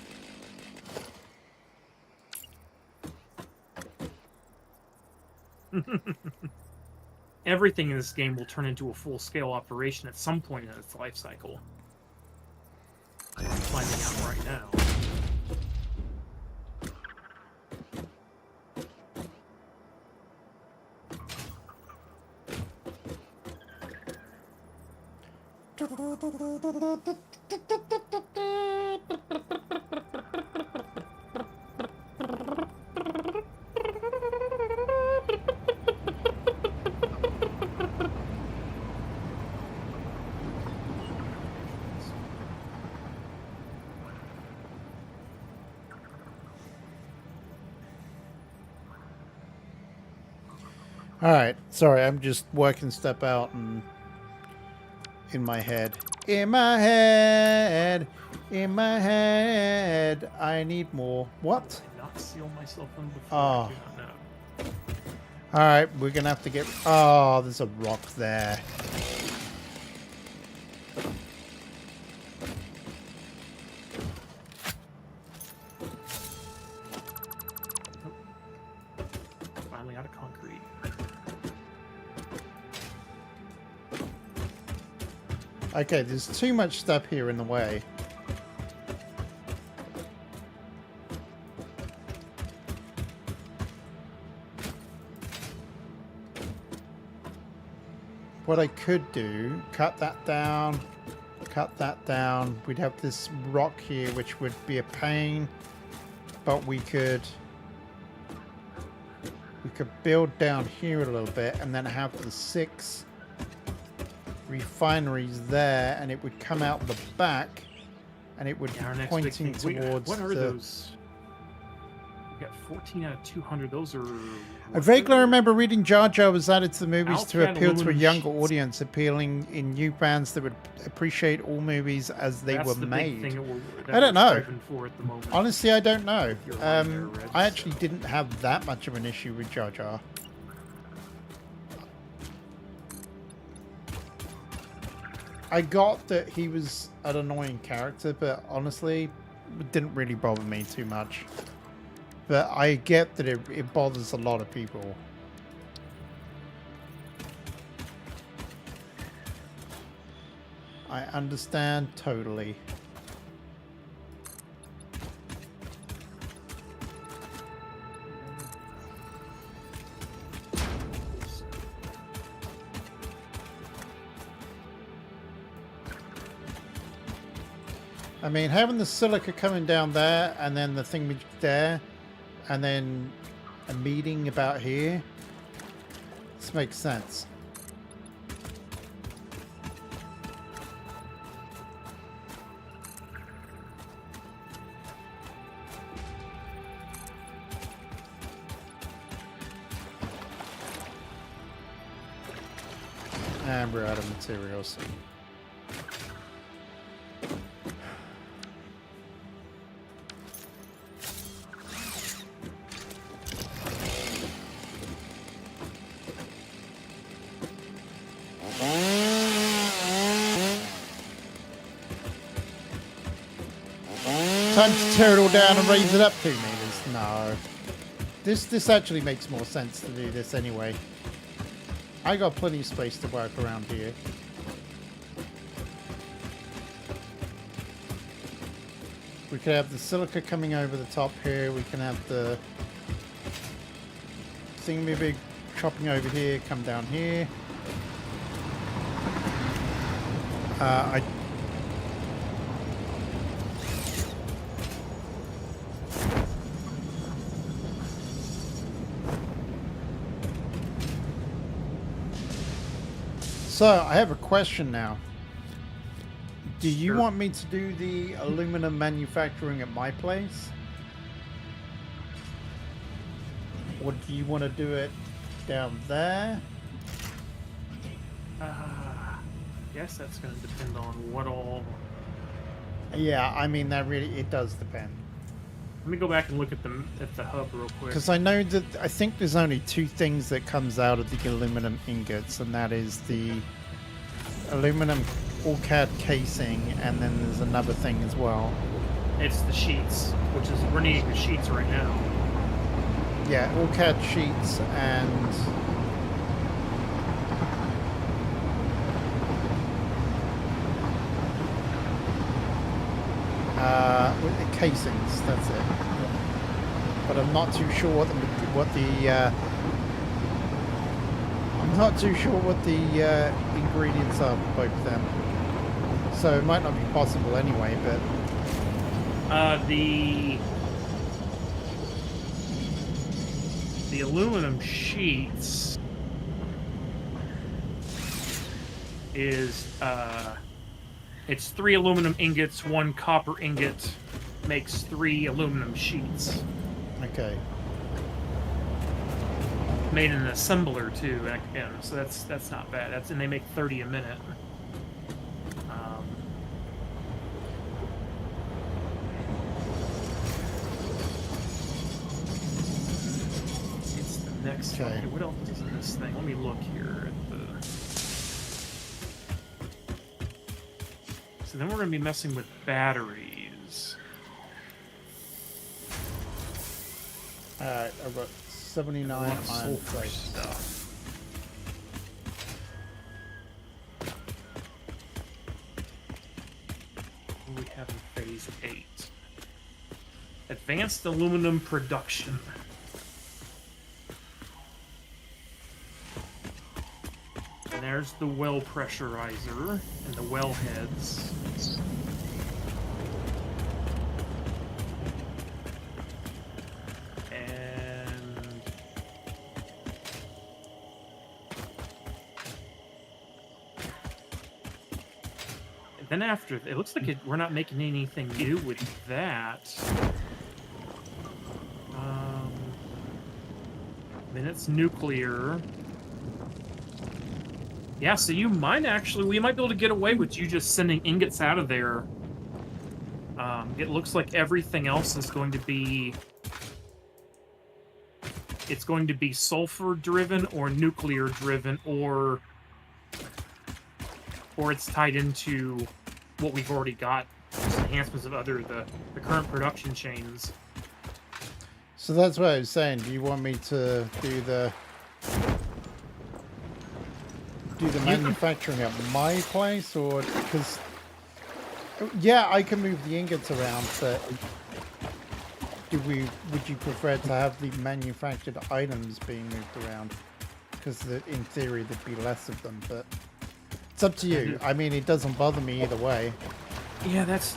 Everything in this game will turn into a full-scale operation at some point in its life cycle. I'm finding out right now. All right, sorry, I'm just working stuff out and in my head. In my head, I need more. What? Did I not seal myself in before? Oh. I do not know. All right, we're gonna have to get. Oh, there's a rock there. Finally out of concrete. Okay, there's too much stuff here in the way. What I could do, cut that down, cut that down. We'd have this rock here, which would be a pain, but we could build down here a little bit and then have the 6 refineries there, and it would come out the back, and it would be pointing towards what are the... those? We got 14 out of 200. Those are... I vaguely remember reading Jar Jar was added to the movies to Alcan appeal to a aluminum younger sheets. audience, appealing in new fans that would appreciate all movies as they That's were the big made. thing that I don't we're know. striving for at the moment. Honestly, I don't know. You're right there, Reds. I actually didn't have that much of an issue with Jar Jar. I got that he was an annoying character, but honestly, it didn't really bother me too much. But I get that it bothers a lot of people. I understand totally. I mean, having the silica coming down there, and then the thing there, and then a meeting about here. This makes sense. And we're out of materials. Time to tear it all down and raise it up 2 meters. No. This actually makes more sense to do this anyway. I got plenty of space to work around here. We could have the silica coming over the top here. We can have the thingamabig chopping over here, come down here. So, I have a question now. Do you want me to do the aluminum manufacturing at my place? Or do you want to do it down there? Guess that's going to depend on what all... Yeah, I mean, that really, it does depend. Let me go back and look at the hub real quick. Because I know that, I think there's only 2 things that comes out of the aluminum ingots, and that is the aluminum OrCAD casing, and then there's another thing as well. It's the sheets, which is, we're needing the sheets right now. Yeah, OrCAD sheets and... casings, that's it. But I'm not too sure what the ingredients are for both of them. So it might not be possible anyway, but... The aluminum sheets is, it's 3 aluminum ingots, 1 copper ingot makes 3 aluminum sheets. Okay. Made in an assembler too, so that's not bad. And they make 30 a minute. It's the next. Okay. What else is in this thing? Let me look here at the. So then we're going to be messing with batteries. Alright, I've got 79 iron plate stuff. What do we have in phase 8? Advanced aluminum production. And there's the well pressurizer and the well heads. Then after, it looks like we're not making anything new with that. Then it's nuclear. Yeah, so we might be able to get away with you just sending ingots out of there. It looks like everything else is going to be... It's going to be sulfur-driven or nuclear-driven, or it's tied into what we've already got, just enhancements of the current production chains. So that's what I was saying. Do you want me to do the manufacturing at my place, or because yeah, I can move the ingots around, but would you prefer to have the manufactured items being moved around? Because in theory there'd be less of them, but it's up to you. I mean, it doesn't bother me either way. Yeah, that's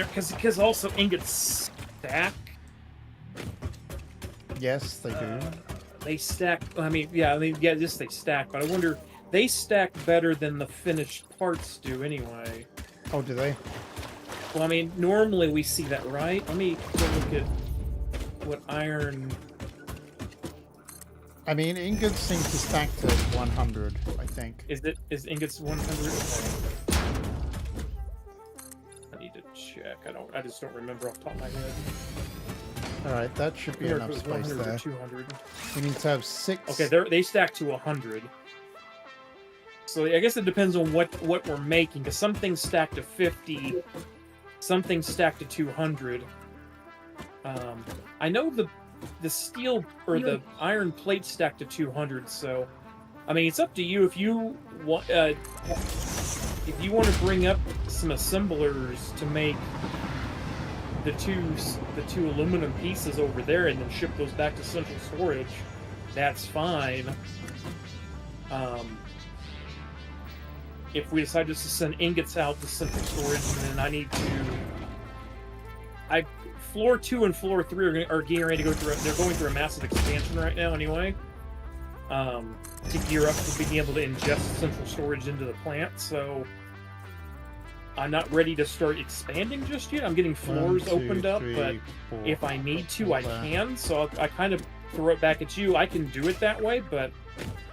because also ingots stack. Yes, they do. They stack. Yes, they stack. But I wonder, they stack better than the finished parts do anyway. Oh, do they? Well, I mean, normally we see that, right? Let me go look at what iron. I mean, ingots seem to stack to 100, I think. Is ingots 100? I need to check. I just don't remember off the top of my head. Alright, that should be enough space there. 200. We need to have 6. Okay, they stack to 100. So I guess it depends on what we're making, because some things stack to 50, some things stack to 200. I know the steel or the iron plate stack to 200, so I mean, it's up to you if you want to bring up some assemblers to make the two aluminum pieces over there and then ship those back to central storage. That's fine. If we decide just to send ingots out to central storage, and then floor 2 and floor 3 are getting ready to go through. They're going through a massive expansion right now, anyway. To gear up for being able to ingest central storage into the plant. So I'm not ready to start expanding just yet. I'm getting floors opened up, but if I need to, I can. So I kind of throw it back at you. I can do it that way, but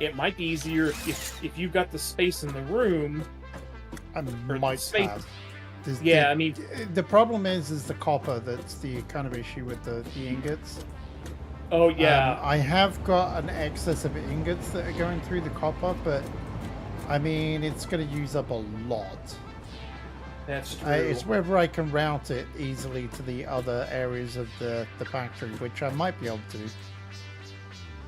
it might be easier if you've got the space in the room. I might have. Yeah, I mean, the problem is the copper. That's the kind of issue with the ingots. Oh yeah, I have got an excess of ingots that are going through the copper, but I mean, it's going to use up a lot. That's true. It's whether I can route it easily to the other areas of the factory, which I might be able to.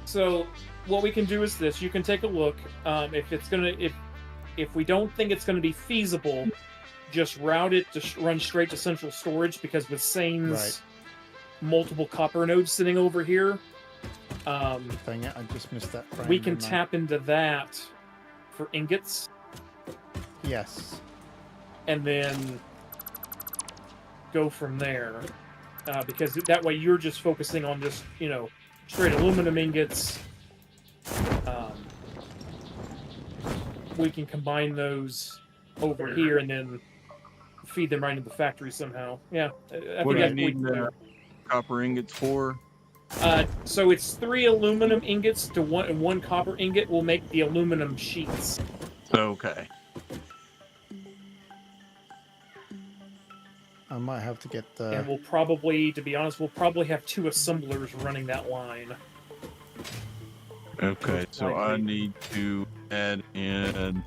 So what we can do is this: you can take a look. If we don't think it's going to be feasible, just route it to run straight to central storage, because with Sane's multiple copper nodes sitting over here, dang it, I just missed that frame. We can tap into that for ingots. Yes. and then go from there. Because that way you're just focusing on just, straight aluminum ingots. We can combine those over here and then feed them right into the factory somehow. Yeah, I What do think you need copper ingots for? So it's 3 aluminum ingots to one copper ingot will make the aluminum sheets. Okay. I might have to get the... And we'll probably, to be honest, have 2 assemblers running that line. Okay, so I need to add in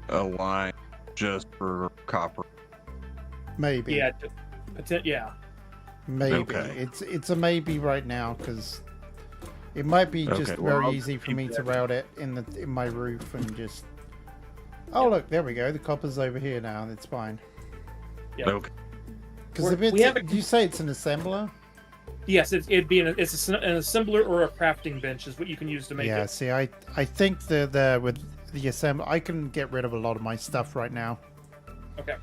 a line just for copper. Maybe. Yeah. Yeah. Maybe. Okay. It's a maybe right now, because it might be just very easy for me to route it in my roof and just... Oh, look, there we go. The copper's over here now. It's fine. Yep. Okay. Because if it's... Did you say it's an assembler? Yes, it'd be an assembler or a crafting bench is what you can use to make it. Yeah, see, I think with the assembler, I can get rid of a lot of my stuff right now. Okay.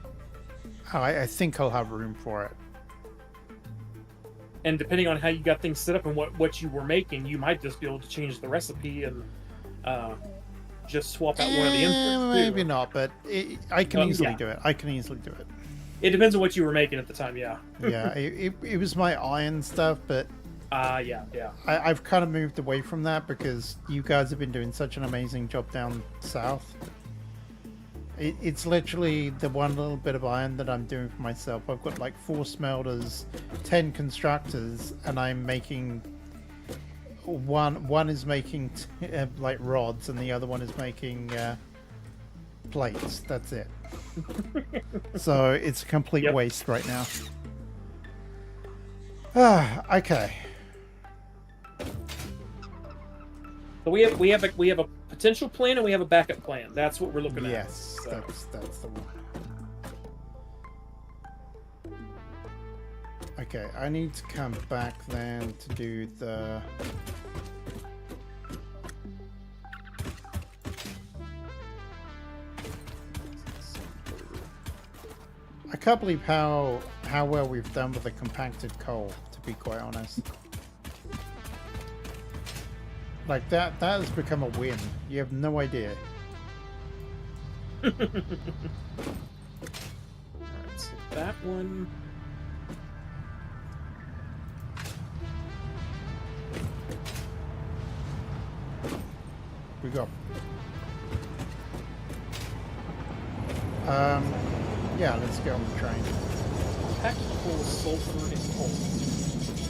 I think I'll have room for it. And depending on how you got things set up and what you were making, you might just be able to change the recipe and just swap out one of the inputs. Maybe not, but I can easily do it. I can easily do it. It depends on what you were making at the time, yeah. Yeah, it was my iron stuff, but yeah. I've kind of moved away from that because you guys have been doing such an amazing job down south. It's literally the one little bit of iron that I'm doing for myself. I've got like 4 smelters, 10 constructors, and I'm making one is making like rods, and the other one is making plates. That's it. So it's a complete waste right now. Okay. So we have a potential plan and we have a backup plan. That's what we're looking at. Yes, so. That's the one. Okay, I need to come back then to do the... I can't believe how well we've done with the compacted coal, to be quite honest. Like that has become a win. You have no idea. Alright, so that one. We go. Yeah, let's get on the train. Tactical sulfur and coal.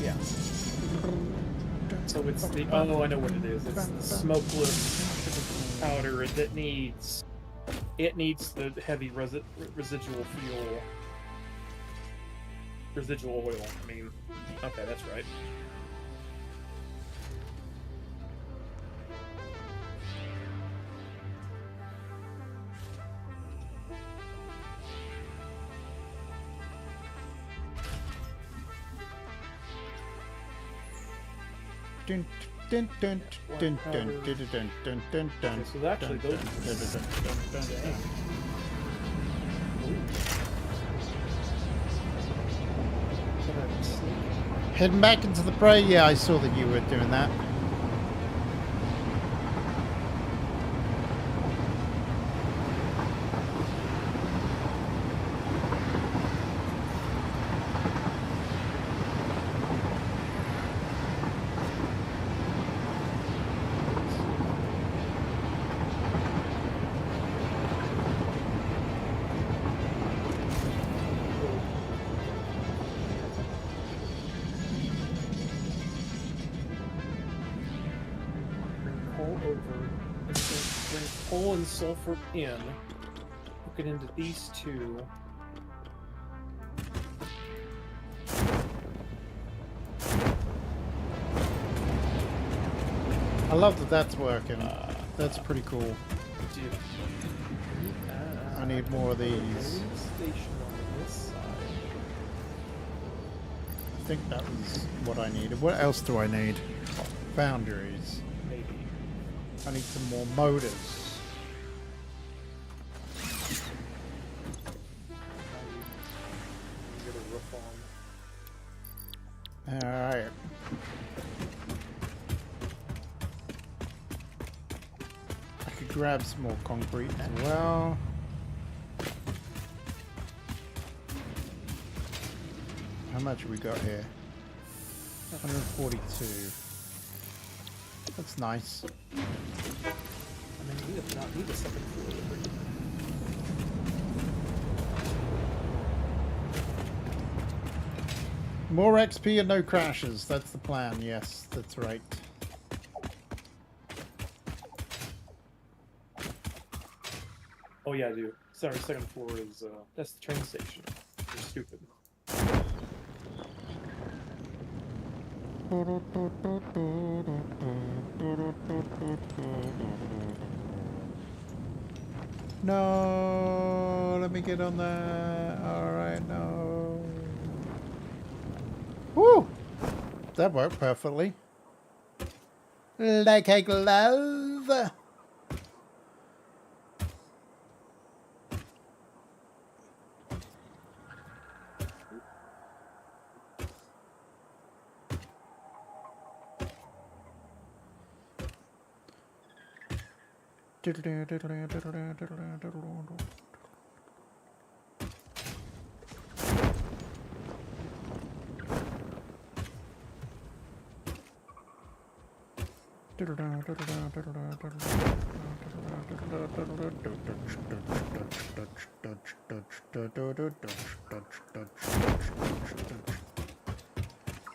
Yeah. So it's the I know what it is. It's the smokeless powder that needs the heavy residual fuel. Residual oil. I mean, okay, that's right. Dun, dun, dun, dun, dun, dun, dun, dun, dun, dun, dun. So actually, those. Heading back into the prey. Yeah, I saw that you were doing that. Coal and sulfur in. Hook it into these two. I love that that's working. That's pretty cool. I need more of these. Station on this side. I think that was what I needed. What else do I need? Foundries. Maybe. I need some more motors. grab some more concrete as well. How much have we got here? 142. That's nice. I mean, we do not need a second floor. More XP and no crashes. That's the plan. Yes, that's right. Oh yeah, dude. Sorry, second floor is that's the train station. You're stupid. No, let me get on there. All right, no. Woo! That worked perfectly. Like a glove.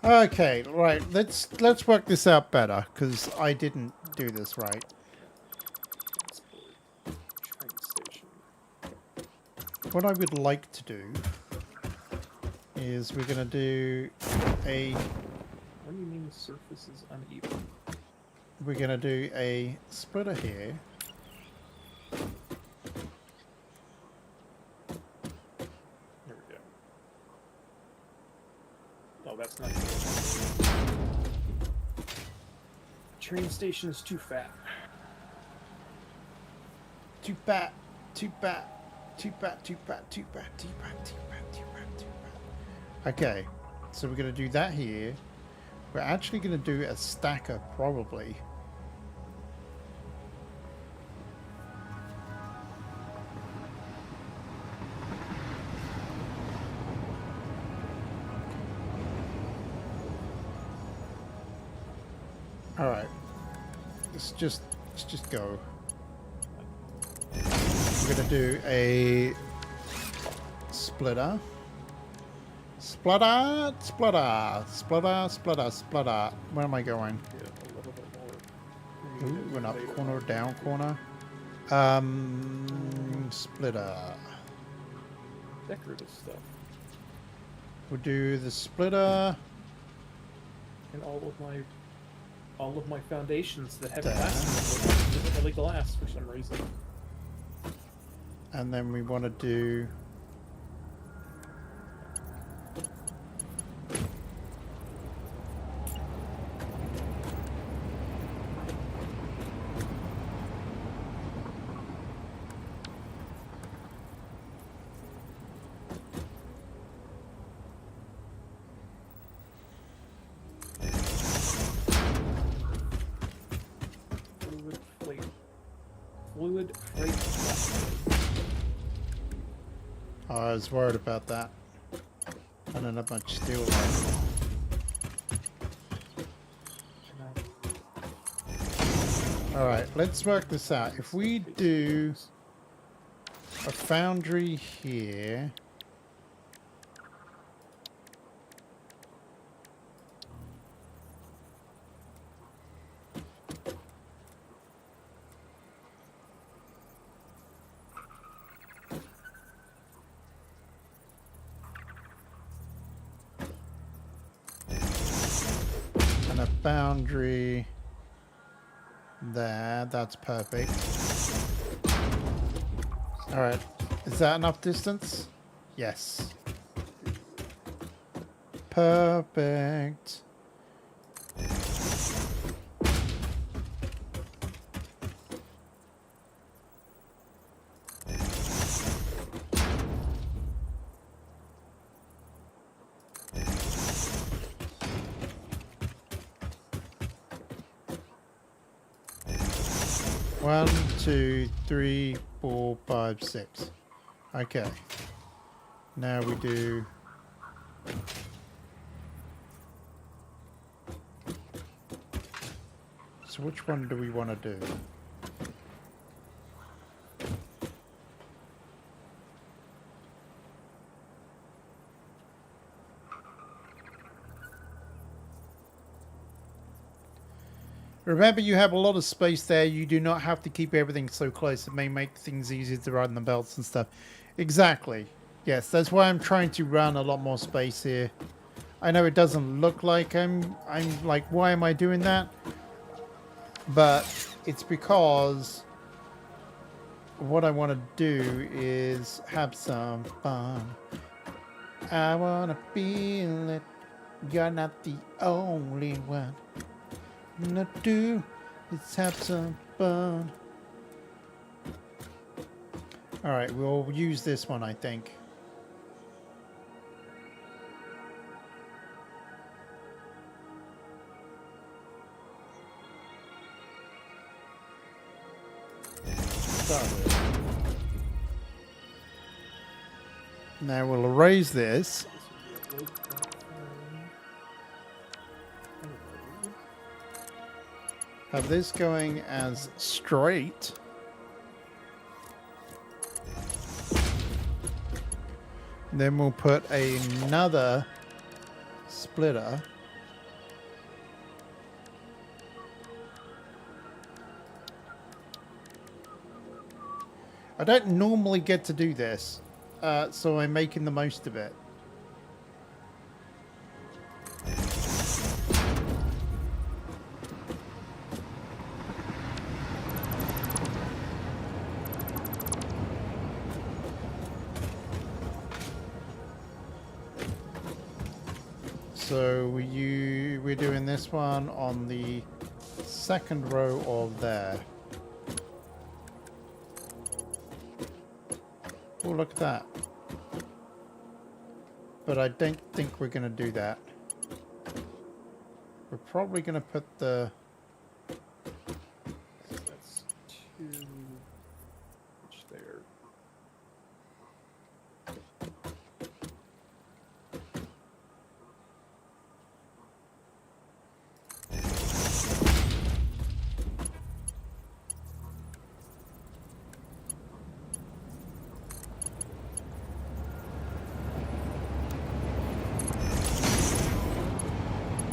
Okay, right. Let's work this out better because I didn't do this right. Train station. What I would like to do is we're gonna do a. What do you mean the surface is uneven? We're gonna do a splitter here. There we go. Oh, that's not. Train station is too fat. Too fat, too fat, too fat, too fat, too fat, too fat, too fat, too fat, too fat. Okay, so we're gonna do that here. We're actually gonna do a stacker probably. All right, let's just go. We're gonna do a splitter. Splitter, splitter, splitter, splitter, splitter. Where am I going? Yeah, a little bit more. Ooh, we're up corner, down corner. Splitter. Decorative stuff. We'll do the splitter. And all of my foundations that have There. glass in them don't really glass for some reason. And then we want to do fluid freight plastic. I was worried about that. I don't have much steel left. Alright, let's work this out. If we do a foundry here. And a foundry there, that's perfect. Alright, is that enough distance? Yes. Perfect. 1, 2, 3, 4, 5, 6. Okay. Now we do... So which one do we want to do? Remember, you have a lot of space there. You do not have to keep everything so close. It may make things easier to run the belts and stuff. Exactly. Yes, that's why I'm trying to run a lot more space here. I know it doesn't look like I'm like, why am I doing that? But it's because what I want to do is have some fun. I want to feel it. You're not the only one. Not do, let's have some fun. Alright, we'll use this one, I think. Now we'll erase this. Have this going as straight. Then we'll put another splitter. I don't normally get to do this, so I'm making the most of it. So we're doing this one on the second row of there. Oh, look at that. But I don't think we're going to do that. We're probably going to put the... That's 2 inch there.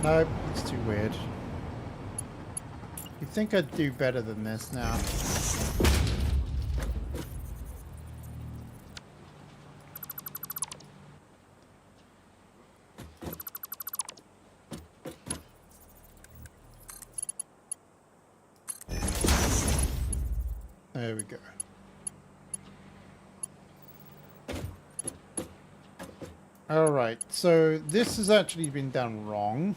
Nope, it's too weird. You think I'd do better than this now? There we go. Alright, so this has actually been done wrong.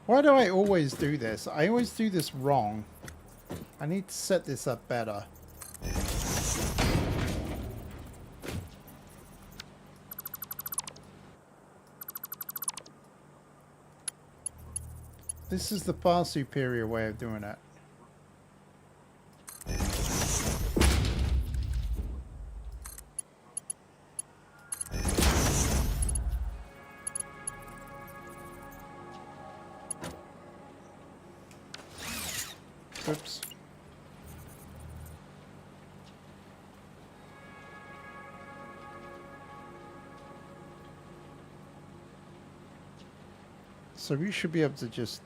Why do I always do this? I always do this wrong. I need to set this up better. This is the far superior way of doing it. Oops. So we should be able to just...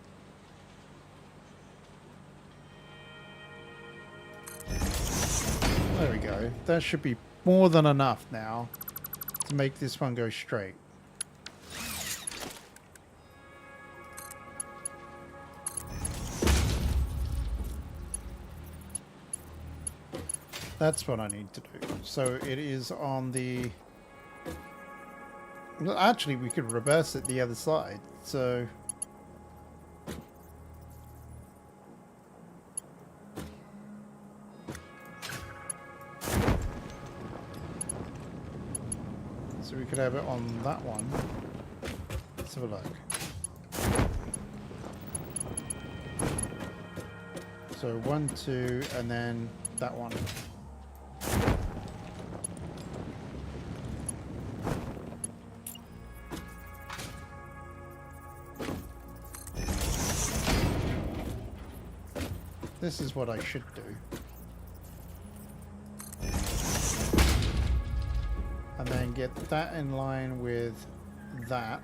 There we go. That should be more than enough now to make this one go straight. That's what I need to do. So it is on the... Well, actually, we could reverse it the other side. So... So we could have it on that one. Let's have a look. So 1, 2, and then that one. This is what I should do. And then get that in line with that.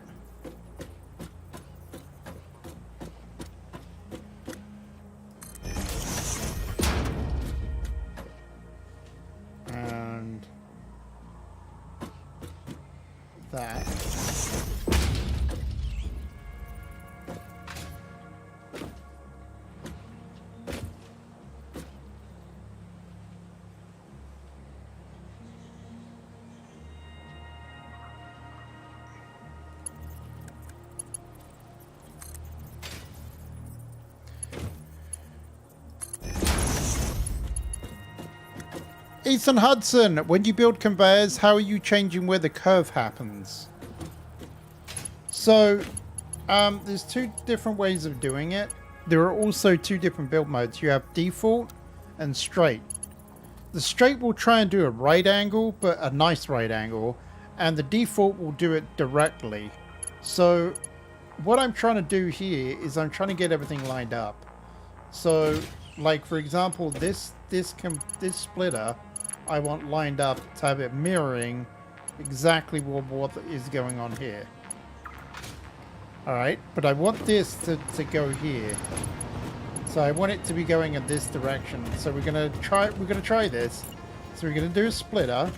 And that. Ethan Hudson, when you build conveyors, how are you changing where the curve happens? So, there's two different ways of doing it. There are also two different build modes. You have default and straight. The straight will try and do a right angle, but a nice right angle, and the default will do it directly. So, what I'm trying to do here is I'm trying to get everything lined up. So, like for example, this splitter, I want lined up to have it mirroring exactly what is going on here. Alright, but I want this to go here. So I want it to be going in this direction. So we're gonna try this. So we're gonna do a splitter,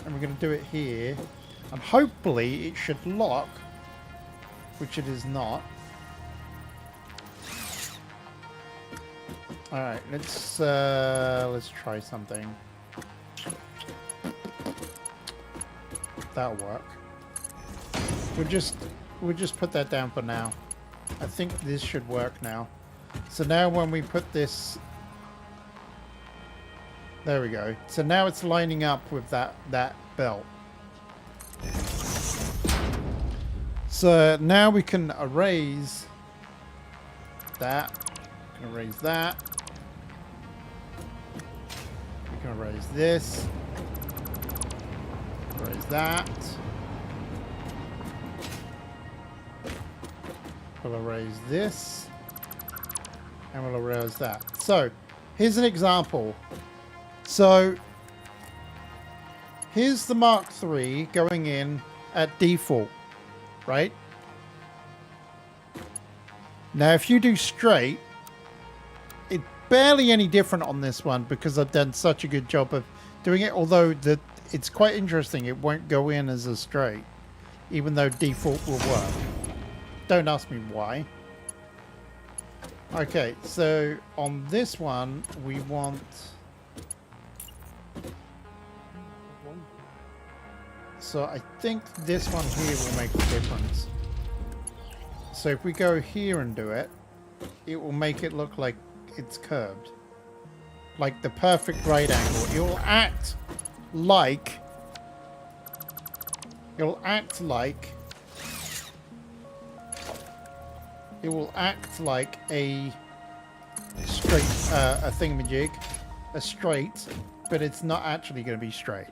and we're gonna do it here. And hopefully it should lock, which it is not. Alright, let's try something. That'll work. We'll just put that down for now. I think this should work now. So now when we put this, there we go. So now it's lining up with that belt. So now we can erase that. We can erase that. We can erase this. Erase that. We'll erase this. And we'll erase that. So, here's an example. So, here's the Mark III going in at default, right? Now, if you do straight, it's barely any different on this one because I've done such a good job of doing it, although it's quite interesting. It won't go in as a straight, even though default will work. Don't ask me why. Okay, so on this one, we want... So I think this one here will make a difference. So if we go here and do it, it will make it look like it's curved. Like the perfect right angle. It will act like... It will act like a straight, a thingamajig, a straight, but it's not actually going to be straight.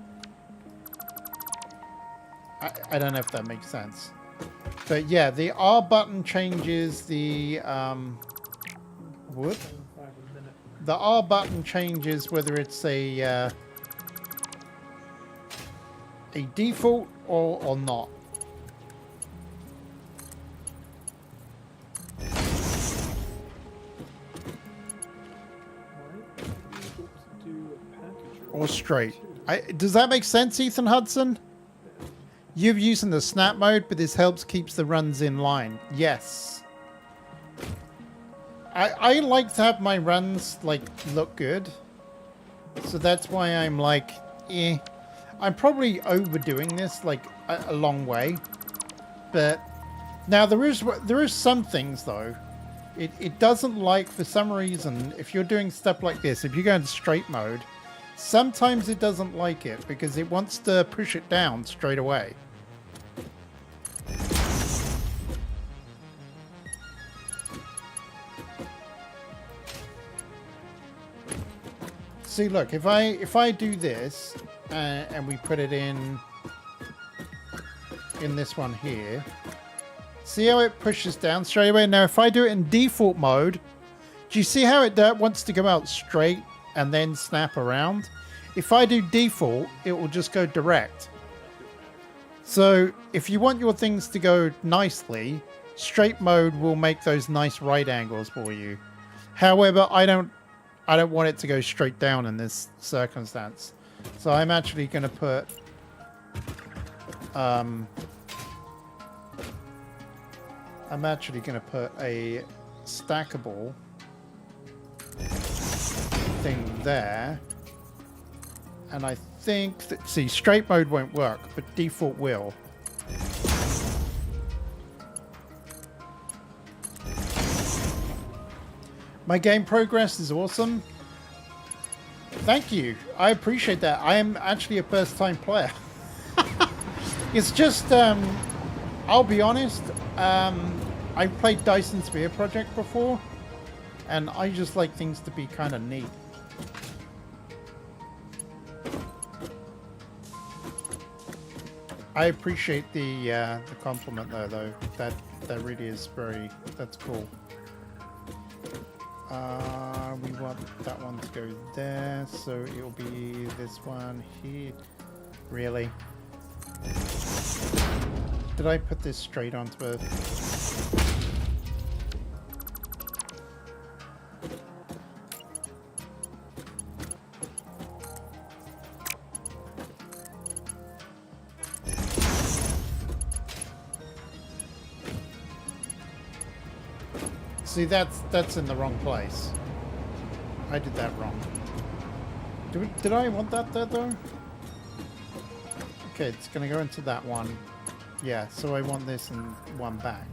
I don't know if that makes sense. But yeah, the R button changes the, whoop. The R button changes whether it's a default or not. Or straight. Does that make sense, Ethan Hudson? You're using the snap mode, but this helps keeps the runs in line. Yes. I like to have my runs like look good. So that's why I'm like, eh. I'm probably overdoing this like a long way. But now there is some things though. It doesn't like, for some reason, if you're doing stuff like this, if you go into straight mode, sometimes it doesn't like it because it wants to push it down straight away. See, look, if I do this and we put it in this one here, see how it pushes down straight away? Now, if I do it in default mode, do you see how it wants to go out straight and then snap around? If I do default, it will just go direct. So if you want your things to go nicely, straight mode will make those nice right angles for you. However, I don't want it to go straight down in this circumstance. So I'm actually going to put a stackable thing there. And I think that, see, straight mode won't work, but default will. My game progress is awesome. Thank you. I appreciate that. I am actually a first-time player. It's just, I'll be honest, I've played Dyson Sphere Project before, and I just like things to be kind of neat. I appreciate the compliment though. That really is that's cool. We want that one to go there, so it'll be this one here. Really? Did I put this straight onto it? See, that's in the wrong place. I did that wrong. Did I want that there, though? Okay, it's going to go into that one. Yeah, so I want this in one back.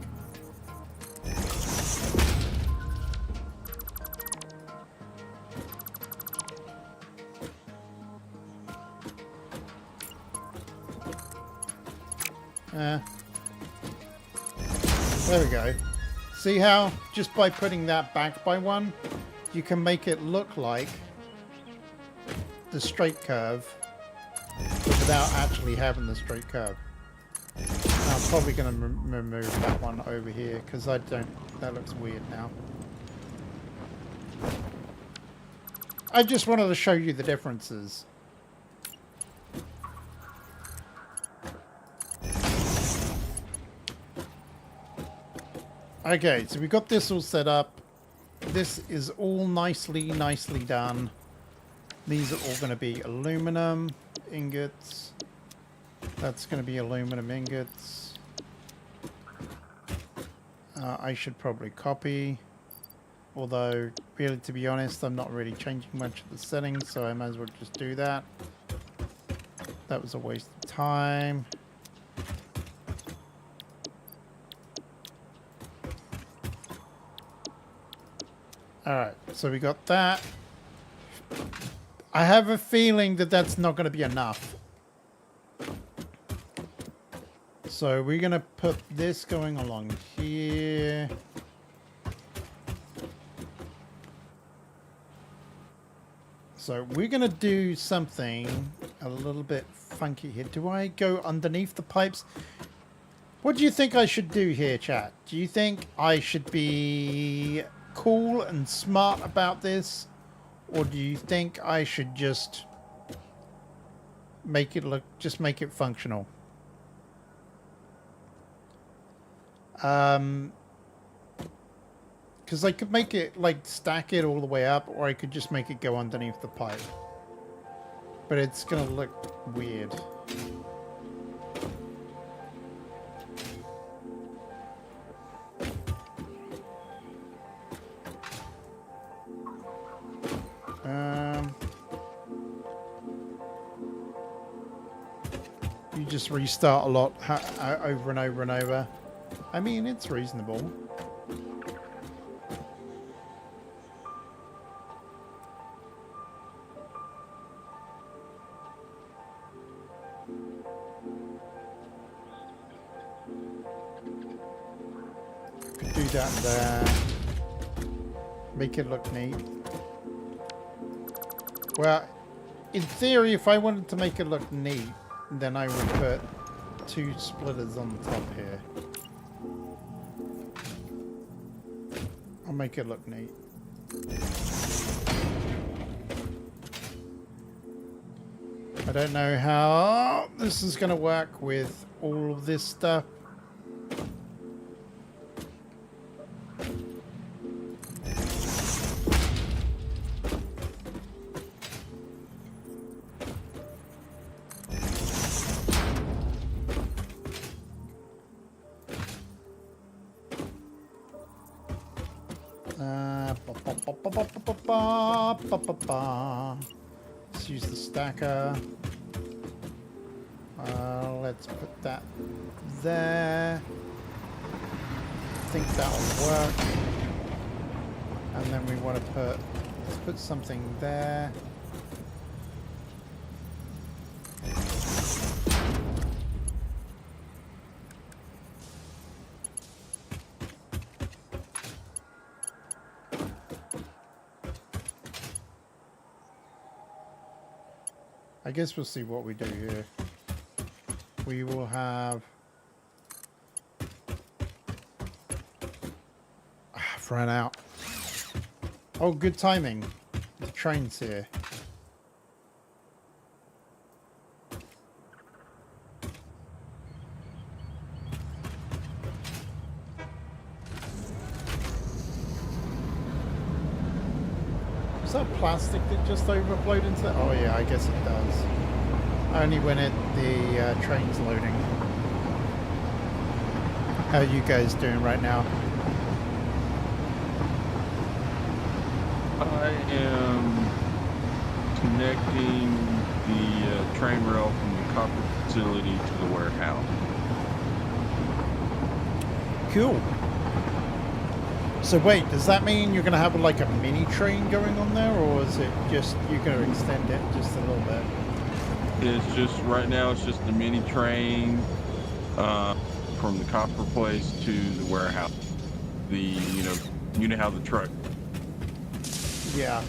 There we go. See how just by putting that back by one, you can make it look like the straight curve without actually having the straight curve. I'm probably going to remove that one over here because that looks weird now. I just wanted to show you the differences. Okay, so we got this all set up. This is all nicely done. These are all going to be aluminum ingots. That's going to be aluminum ingots. I should probably copy. Although, really, to be honest, I'm not really changing much of the settings, so I might as well just do that. That was a waste of time. Alright, so we got that. I have a feeling that that's not going to be enough. So we're going to put this going along here. So we're going to do something a little bit funky here. Do I go underneath the pipes? What do you think I should do here, chat? Do you think I should be cool and smart about this, or do you think I should just make it functional? Because I could make it like stack it all the way up, or I could just make it go underneath the pipe, but it's gonna look weird. You just restart a lot over and over and over. I mean, it's reasonable. Could do that there. Make it look neat. Well, in theory, if I wanted to make it look neat, then I would put 2 splitters on the top here. I'll make it look neat. I don't know how this is going to work with all of this stuff. Let's use the stacker. Let's put that there. I think that'll work. And then we want to let's put something there. I guess we'll see what we do here. We will have... I've run out. Oh, good timing. The train's here. Is that plastic that just overflowed into it? Oh yeah, I guess it does. Only when the train's loading. How are you guys doing right now? I am connecting the train rail from the copper facility to the warehouse. Cool. So wait, does that mean you're going to have like a mini train going on there, or is it just you're going to extend it just a little bit? It's just right now. It's just the mini train from the copper place to the warehouse. You know how the truck. Yeah.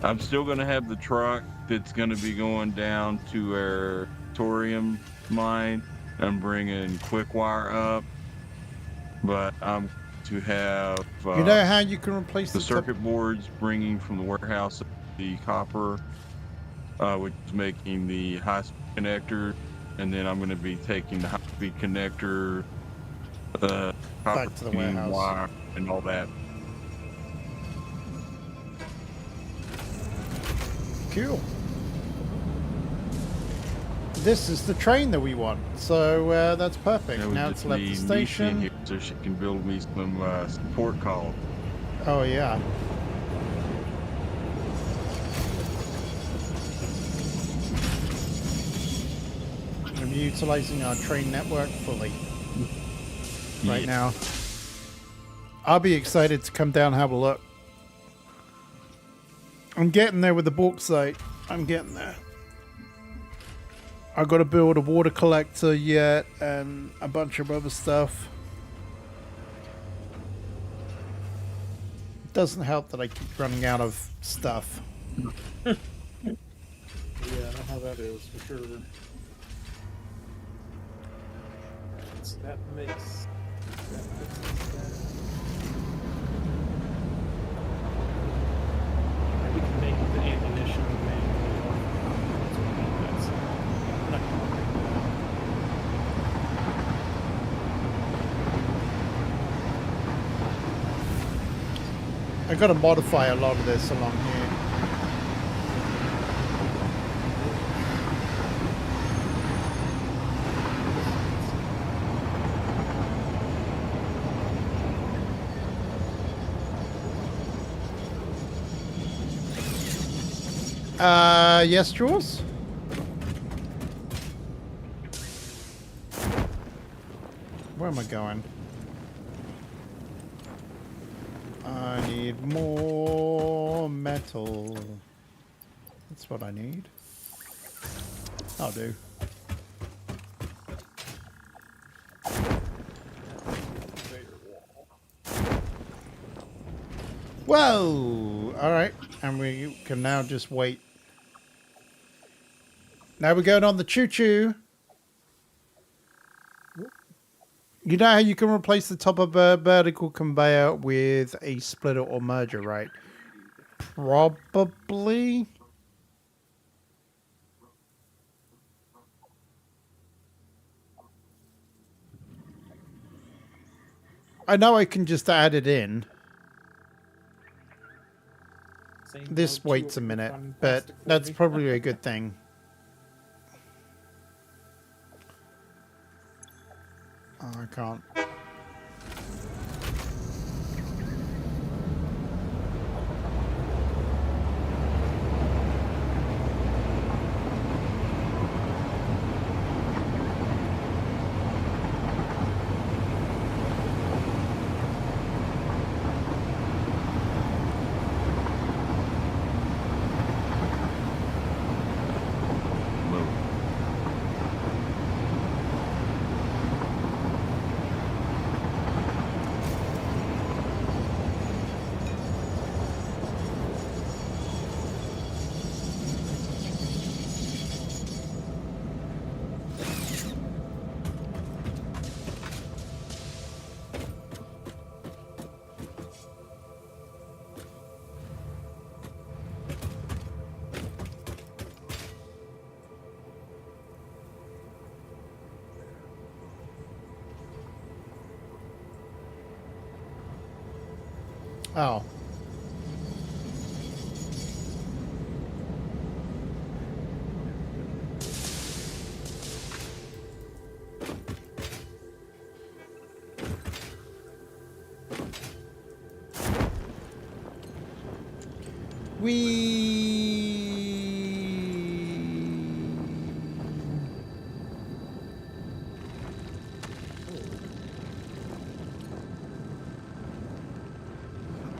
I'm still going to have the truck that's going to be going down to our thorium mine. I'm bringing quick wire up, but I'm to have you know how you can replace the circuit boards bringing from the warehouse the copper, which is making the high-speed connector, and then I'm going to be taking the high-speed connector, copper back to the warehouse wire, and all that. Cool. This is the train that we want, so that's perfect. Now it's left the station. Here so she can build me some support calls. Oh yeah. I'm utilizing our train network fully right now. I'll be excited to come down and have a look. I'm getting there with the bauxite. I'm getting there. I've got to build a water collector yet and a bunch of other stuff. It doesn't help that I keep running out of stuff. Yeah, I know how that is for sure. So that makes that. And we can make the ammunition I got to modify a lot of this along here. Yes, Jules? Where am I going? I need more metal. That's what I need. I'll do. Whoa! all right. And we can now just wait. Now we're going on the choo-choo. You know how you can replace the top of a vertical conveyor with a splitter or merger, right? Probably. I know I can just add it in. This waits a minute, but that's probably a good thing. Oh, I can't. Oh.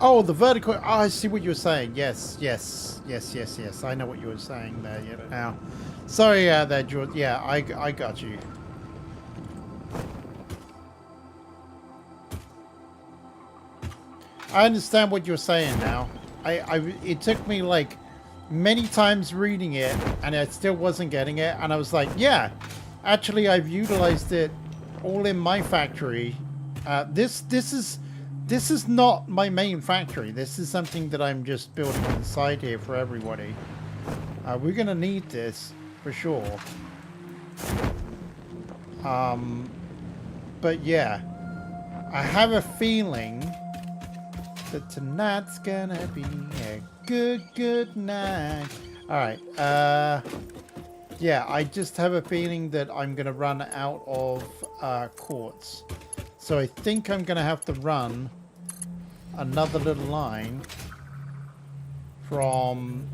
Oh, the vertical. Oh, I see what you were saying. Yes. I know what you were saying there. Yeah. Now, sorry, there, George. Yeah, I got you. I understand what you're saying now. It took me like many times reading it, and I still wasn't getting it. And I was like, yeah, actually, I've utilized it all in my factory. This is not my main factory. This is something that I'm just building on the side here for everybody. We're gonna need this for sure. But yeah, I have a feeling that tonight's gonna be a good night. All right. Yeah, I just have a feeling that I'm gonna run out of quartz. So I think I'm gonna have to run another little line from,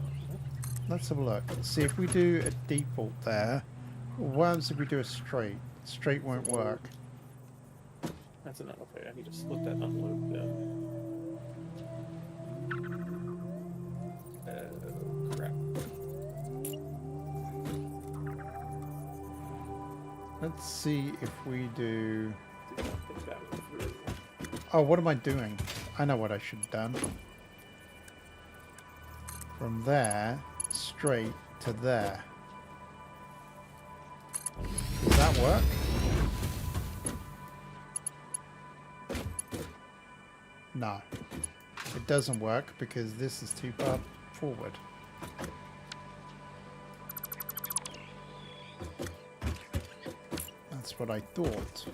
let's have a look. Let's see if we do a default there. What happens if we do a straight? Straight won't work. That's an elevator. I need to split that unload bin. Oh, crap. Let's see if we do... Oh, what am I doing? I know what I should have done. From there, straight to there. Does that work? No. It doesn't work because this is too far forward. That's what I thought.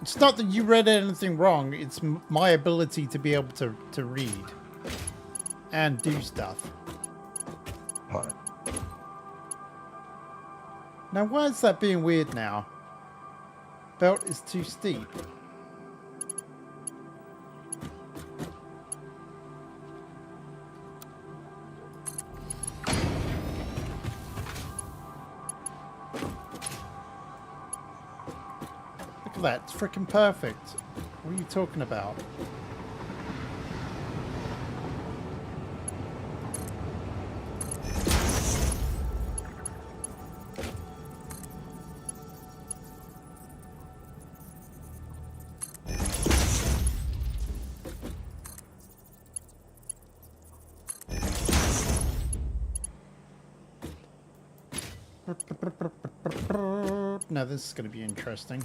It's not that you read anything wrong, it's my ability to be able to read and do stuff. Hi. Now, why is that being weird now? Belt is too steep. at that. It's freaking perfect. What are you talking about? Now this is going to be interesting.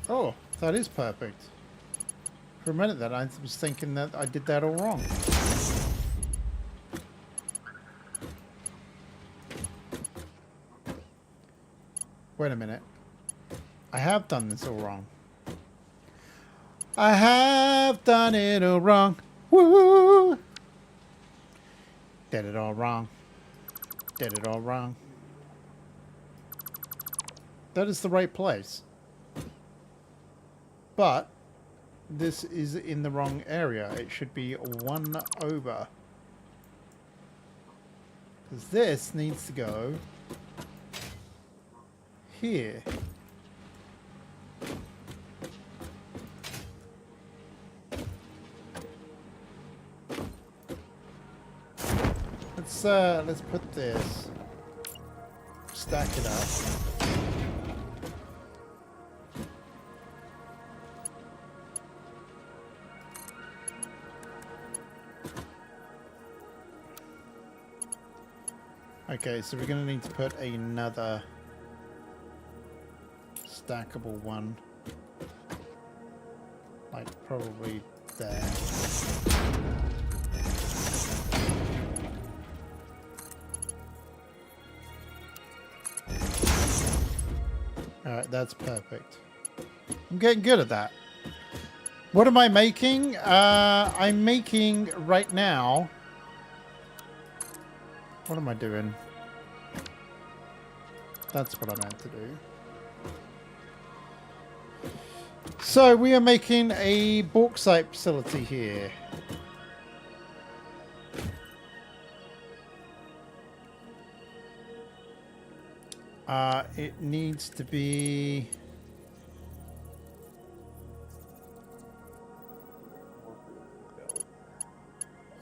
Oh, that is perfect. For a minute then, I was thinking that I did that all wrong. Wait a minute. I have done this all wrong. I have done it all wrong. Woo! Did it all wrong. Did it all wrong. That is the right place. But this is in the wrong area. It should be 1 over. Because this needs to go here. Let's put this. Stack it up. Okay, so we're going to need to put another stackable one, like probably there. Alright, that's perfect. I'm getting good at that. What am I making? I'm making right now... What am I doing? That's what I meant to do. So we are making a bauxite facility here. It needs to be...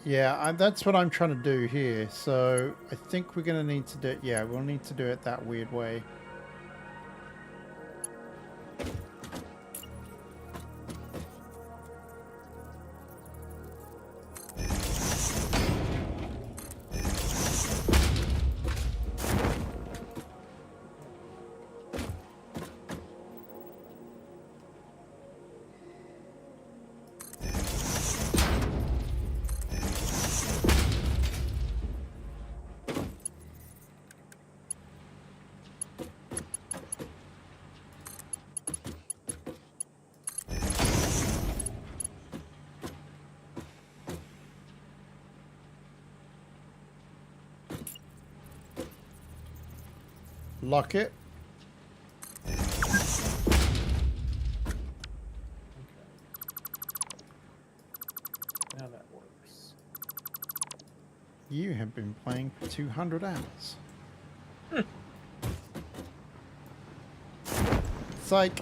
Yeah, that's what I'm trying to do here. So I think we're going to need to do it. Yeah, we'll need to do it that weird way. Lock it. Okay. Now that works. You have been playing for 200 hours. Psych.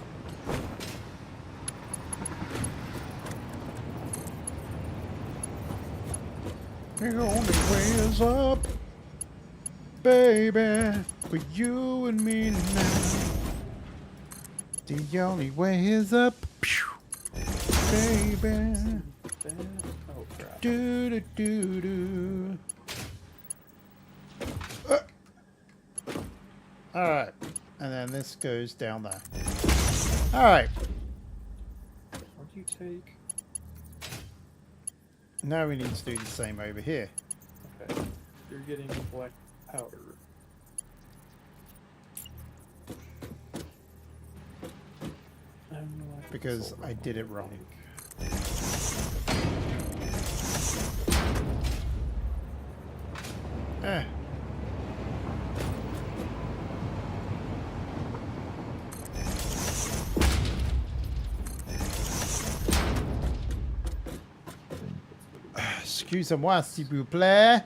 The only way is up, baby, for you and me now. The only way is up, baby. Oh crap. Do do do do. All right, and then this goes down there. All right. What'd you take? Now we need to do the same over here. Okay. You're getting black powder. Because I did it wrong. Eh. Excusez-moi, s'il vous plaît.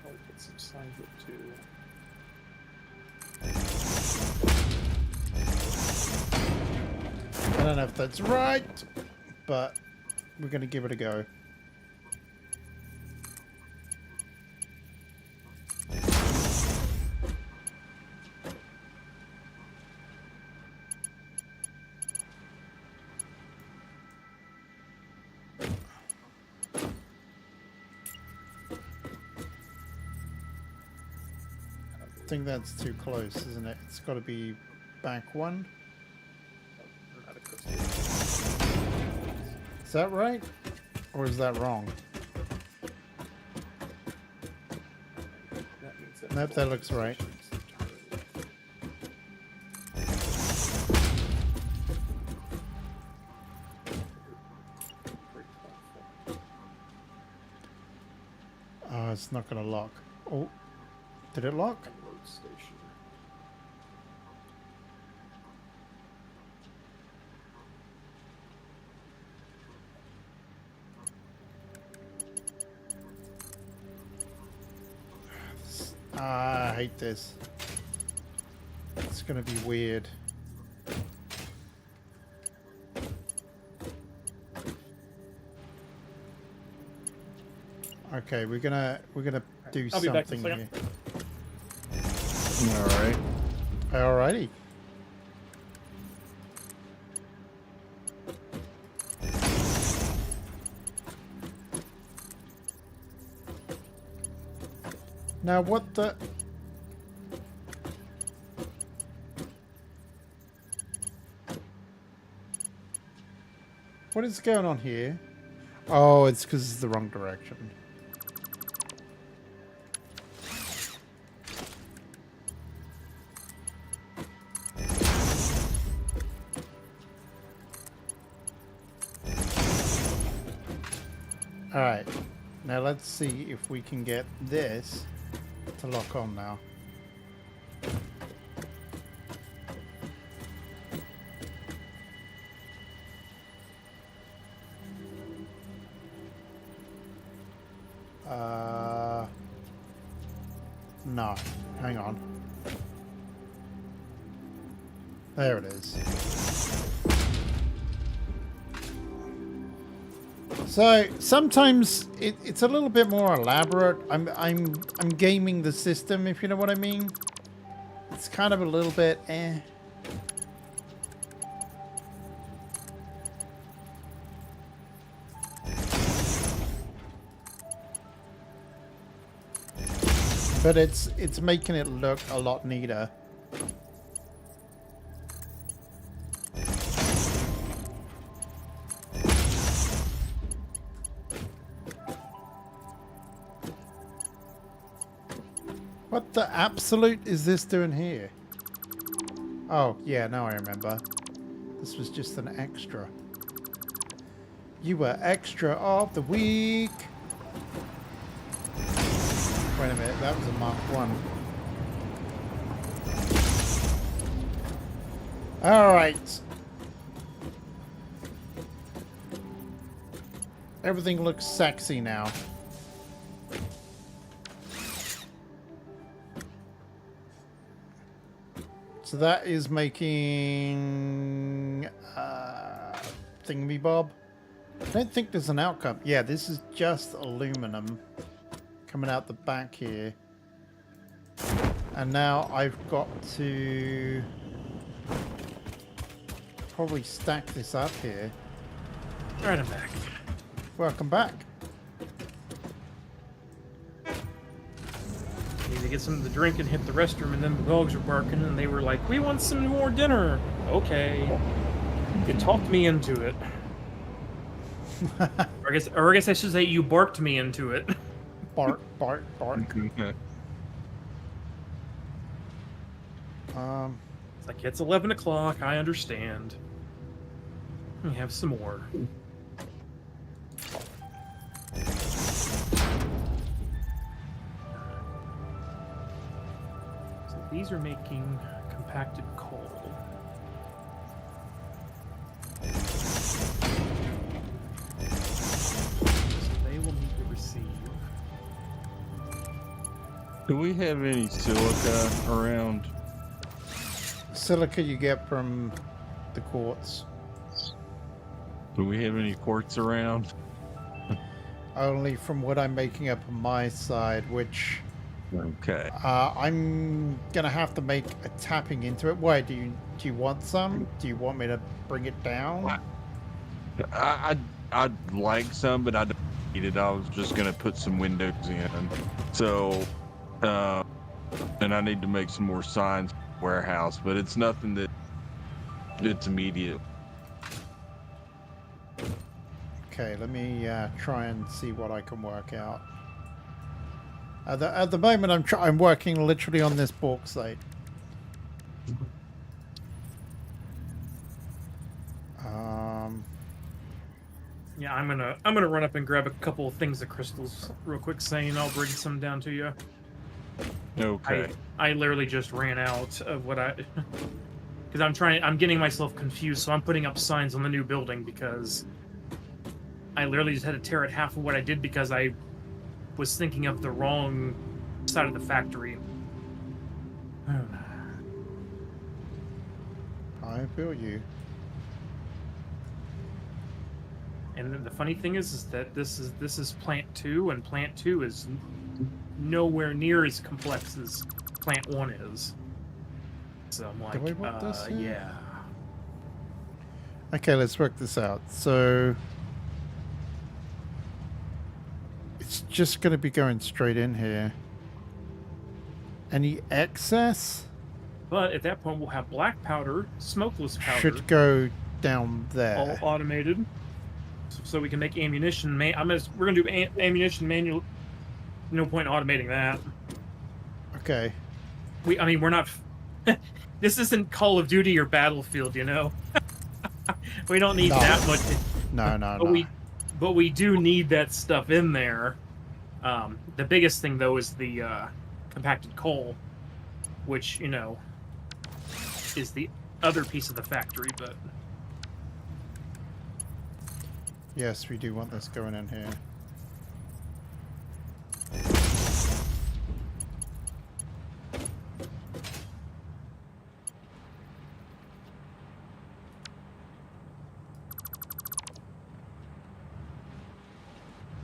I'll put some signs up too. I don't know if that's right, but we're going to give it a go. I think that's too close, isn't it? It's got to be back one. Is that right? Or is that wrong? Nope, that looks right. Oh, it's not going to lock. Oh, did it lock? Station. I hate this. It's gonna be weird. Okay, we're gonna do I'll be back in a something second. here. All right. Alrighty. Now what the... What is going on here? Oh, it's because it's the wrong direction. Alright, now let's see if we can get this to lock on now. No, hang on. There it is. So sometimes it's a little bit more elaborate. I'm gaming the system, if you know what I mean. It's kind of a little bit eh. But it's making it look a lot neater. What the absolute is this doing here? Oh, yeah, now I remember. This was just an extra. You were extra of the week. Wait a minute, that was a Mark 1. Alright. Everything looks sexy now. So that is making thingy-bob. I don't think there's an outcome. Yeah, this is just aluminum coming out the back here. And now I've got to probably stack this up here. Alright, I'm back. Welcome back. get something to drink and hit the restroom, and then the dogs were barking, and they were like, "We want some more dinner." Okay, you talked me into it. or I guess I should say you barked me into it. Bark, bark, bark. It's like, it's 11 o'clock, I understand. We have some more. So these are making compacted coal. So they will need to receive. Do we have any silica around? Silica you get from the quartz. Do we have any quartz around? Only from what I'm making up on my side, which Okay. I'm gonna have to make a tapping into it. Why do you want some? Do you want me to bring it down? I'd like some, but I don't need it. I was just gonna put some windows in. So, and I need to make some more signs for the warehouse, but it's nothing that it's immediate. Okay, let me try and see what I can work out. At the moment, I'm working literally on this bauxite. Yeah, I'm gonna run up and grab a couple of things of crystals real quick, saying I'll bring some down to you. Okay. I literally just ran out of what I because I'm getting myself confused, so I'm putting up signs on the new building because I literally just had to tear it half of what I did because I was thinking of the wrong side of the factory. I feel you. And then the funny thing is that this is Plant 2, and Plant 2 is nowhere near as complex as Plant 1 is. So I'm like, Do I want this here? yeah. Okay, let's work this out. So it's just going to be going straight in here. Any excess But at that point, we'll have black powder, smokeless powder, should go down there. all automated, so we can make ammunition. We're gonna do ammunition manual. No point in automating that. Okay. We're not. This isn't Call of Duty or Battlefield, you know. We don't need that much. No. But we do need that stuff in there. The biggest thing though is the compacted coal, which is the other piece of the factory. But Yes, we do want this going in here.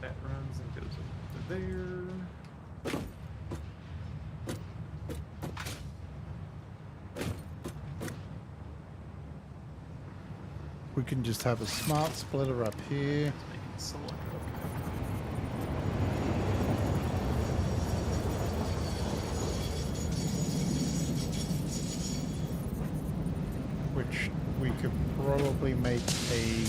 that runs and goes over to there. We can just have a smart splitter up here. Make it select. Which we could probably make a...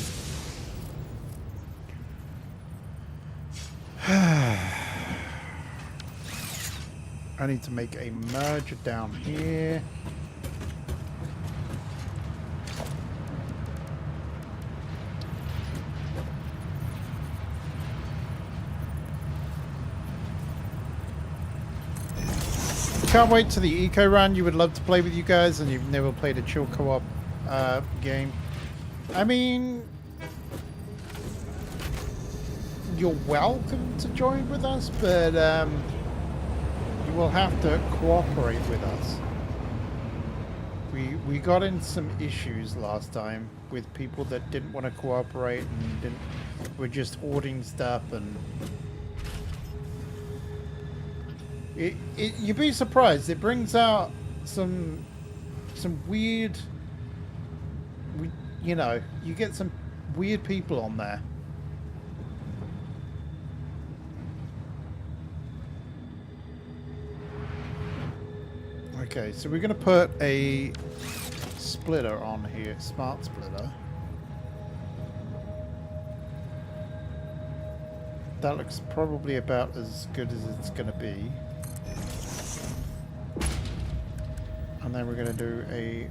I need to make a merger down here. Can't wait to the eco run. You would love to play with you guys, and you've never played a chill co-op game. I mean, you're welcome to join with us, but you will have to cooperate with us. We got in some issues last time with people that didn't want to cooperate and were just hoarding stuff, and you'd be surprised. It brings out some weird, you get some weird people on there. Okay, so we're going to put a splitter on here, smart splitter. That looks probably about as good as it's going to be. And then we're going to do a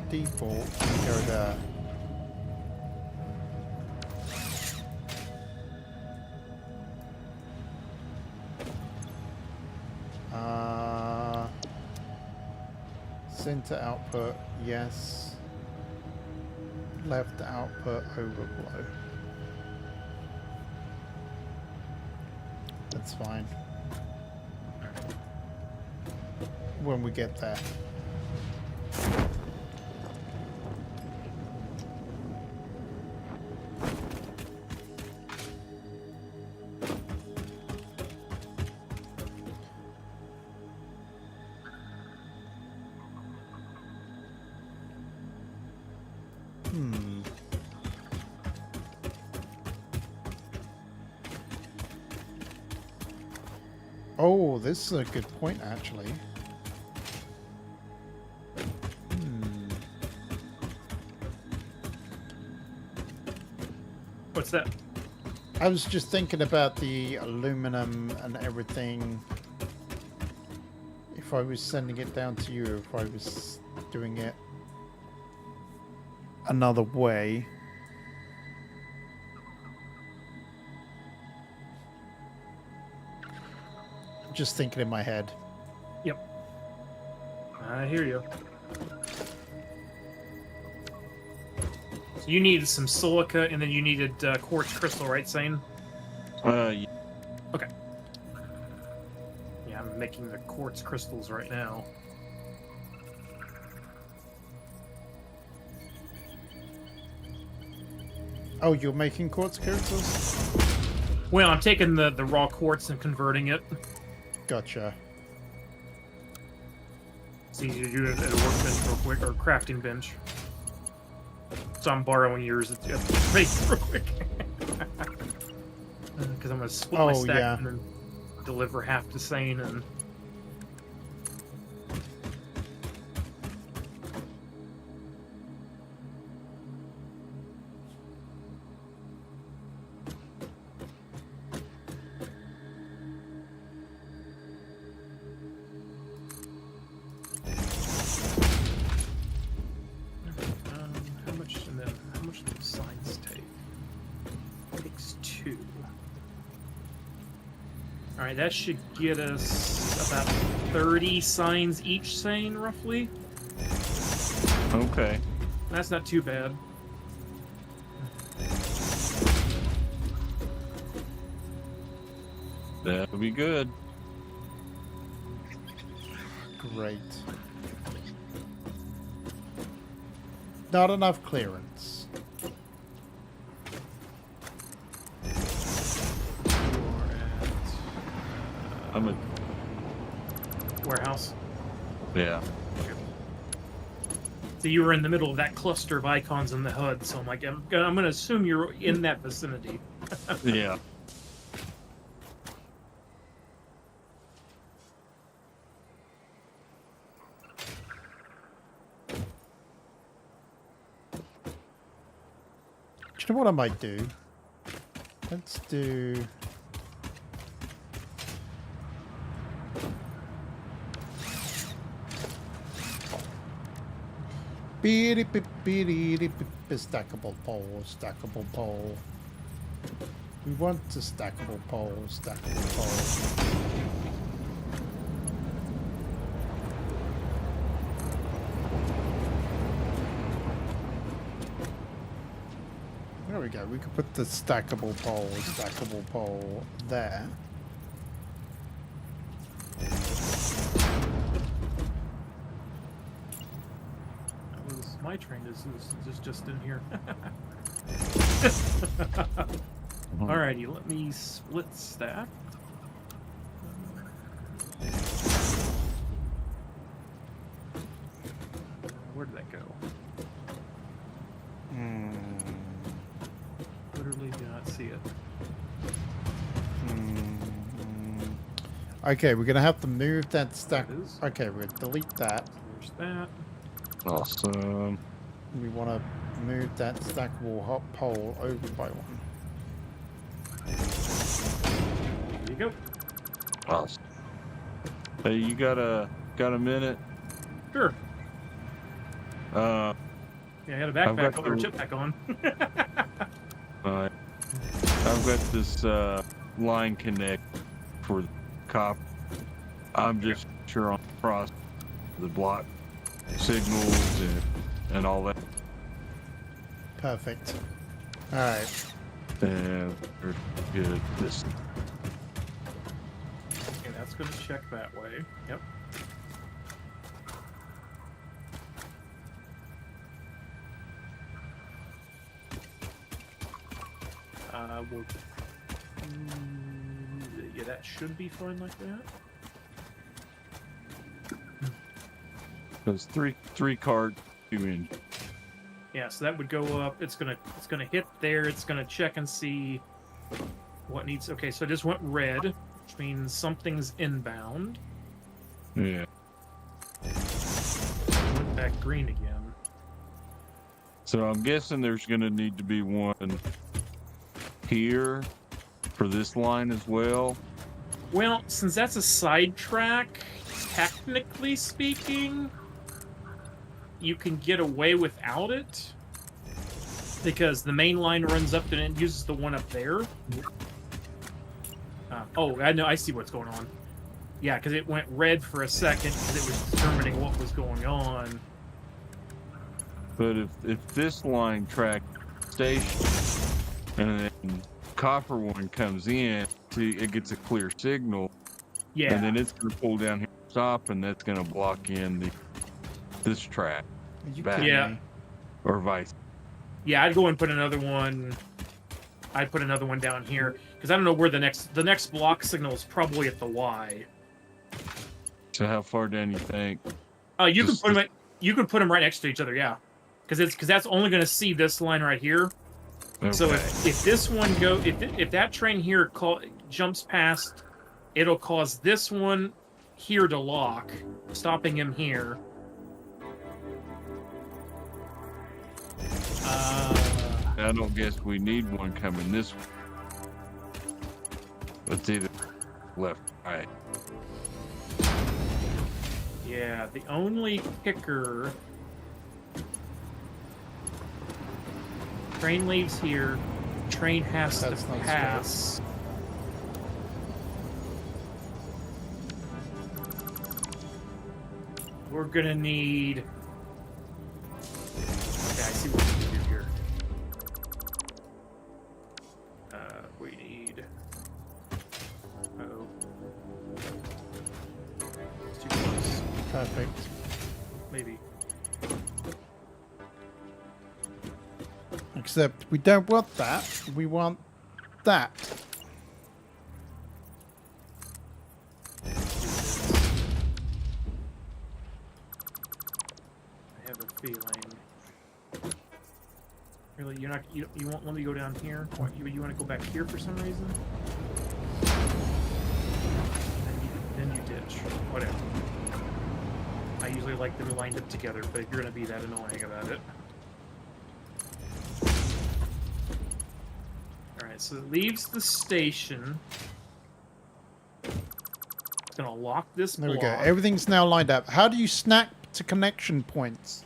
default and go there. Center output, yes. Left output, overflow. That's fine. When we get there. Oh, this is a good point, actually. What's that? I was just thinking about the aluminum and everything. If I was sending it down to you, if I was doing it another way. Just thinking in my head. Yep. I hear you. So you needed some silica, and then you needed quartz crystal, right, Sane? Yeah. Okay. Yeah, I'm making the quartz crystals right now. Oh, you're making quartz crystals? Well, I'm taking the raw quartz and converting it. Gotcha. It's easy to do it at a workbench real quick, or crafting bench. So I'm borrowing yours at the base real quick. Because I'm going to split my stack and then deliver half to Sane and... Alright, that should get us about 30 signs each, Sane, roughly. Okay. That's not too bad. That would be good. Great. Not enough clearance. I'm a warehouse. Yeah. So you were in the middle of that cluster of icons in the HUD, so I'm like, I'm gonna assume you're in that vicinity. Yeah. Do you know what I might do? Let's do... Stackable pole, stackable pole. We want a stackable pole, stackable pole. There we go. We could put the stackable pole there. My train is just in here. Alrighty, let me split stack. Where did that go? Literally do not see it. Okay, we're gonna have to move that stack. It is. Okay, we're gonna delete that. There's that. Awesome. We want to move that stackable hot pole over by one. There you go. Awesome. Hey, you got a minute? Sure. Uh, Yeah, I had a I've backpack got or the- chip pack on. I've got this line connect for the cop. I'm just sure on cross the block signals and all that. Perfect. All right. And we're good. This Okay, that's going to check that way. Yep. We'll, yeah, that should be fine like that. there's three card, 2 inch. Yeah, so that would go up. It's gonna hit there. It's gonna check and see what needs. Okay, so it just went red, which means something's inbound. Yeah. Went back green again. So I'm guessing there's gonna need to be one here for this line as well. Well, since that's a sidetrack, technically speaking, you can get away without it because the main line runs up and it uses the one up there. Oh, I know. I see what's going on. Yeah, because it went red for a second because it was determining what was going on. But if this line track station and then copper one comes in, see, it gets a clear signal. Yeah. And then it's gonna pull down here, stop, and that's gonna block in this track. Are you Back. kidding Yeah. me? Or vice. Yeah, I'd go and put another one. I'd put another one down here because I don't know where the next block signal is. Probably at the Y. So how far down you think? You can Just- put them. You can put them right next to each other. Yeah, because that's only going to see this line right here. Okay. So if this one if that train here jumps past, it'll cause this one here to lock, stopping him here. I don't guess we need one coming this way. It's either left, right. Yeah, the only kicker. Train leaves here. Train has That's to not pass. We're gonna need. Okay, I see what we can do here. We need. Oh. It's too close. Perfect. Maybe. Except we don't want that. We want that. I have a feeling. Really, you're not. You won't let me go down here. What, you want to go back here for some reason? Then you ditch. Whatever. I usually like them lined up together, but if you're gonna be that annoying about it. Alright, so it leaves the station. It's gonna lock this There block. we go. Everything's now lined up. How do you snap to connection points?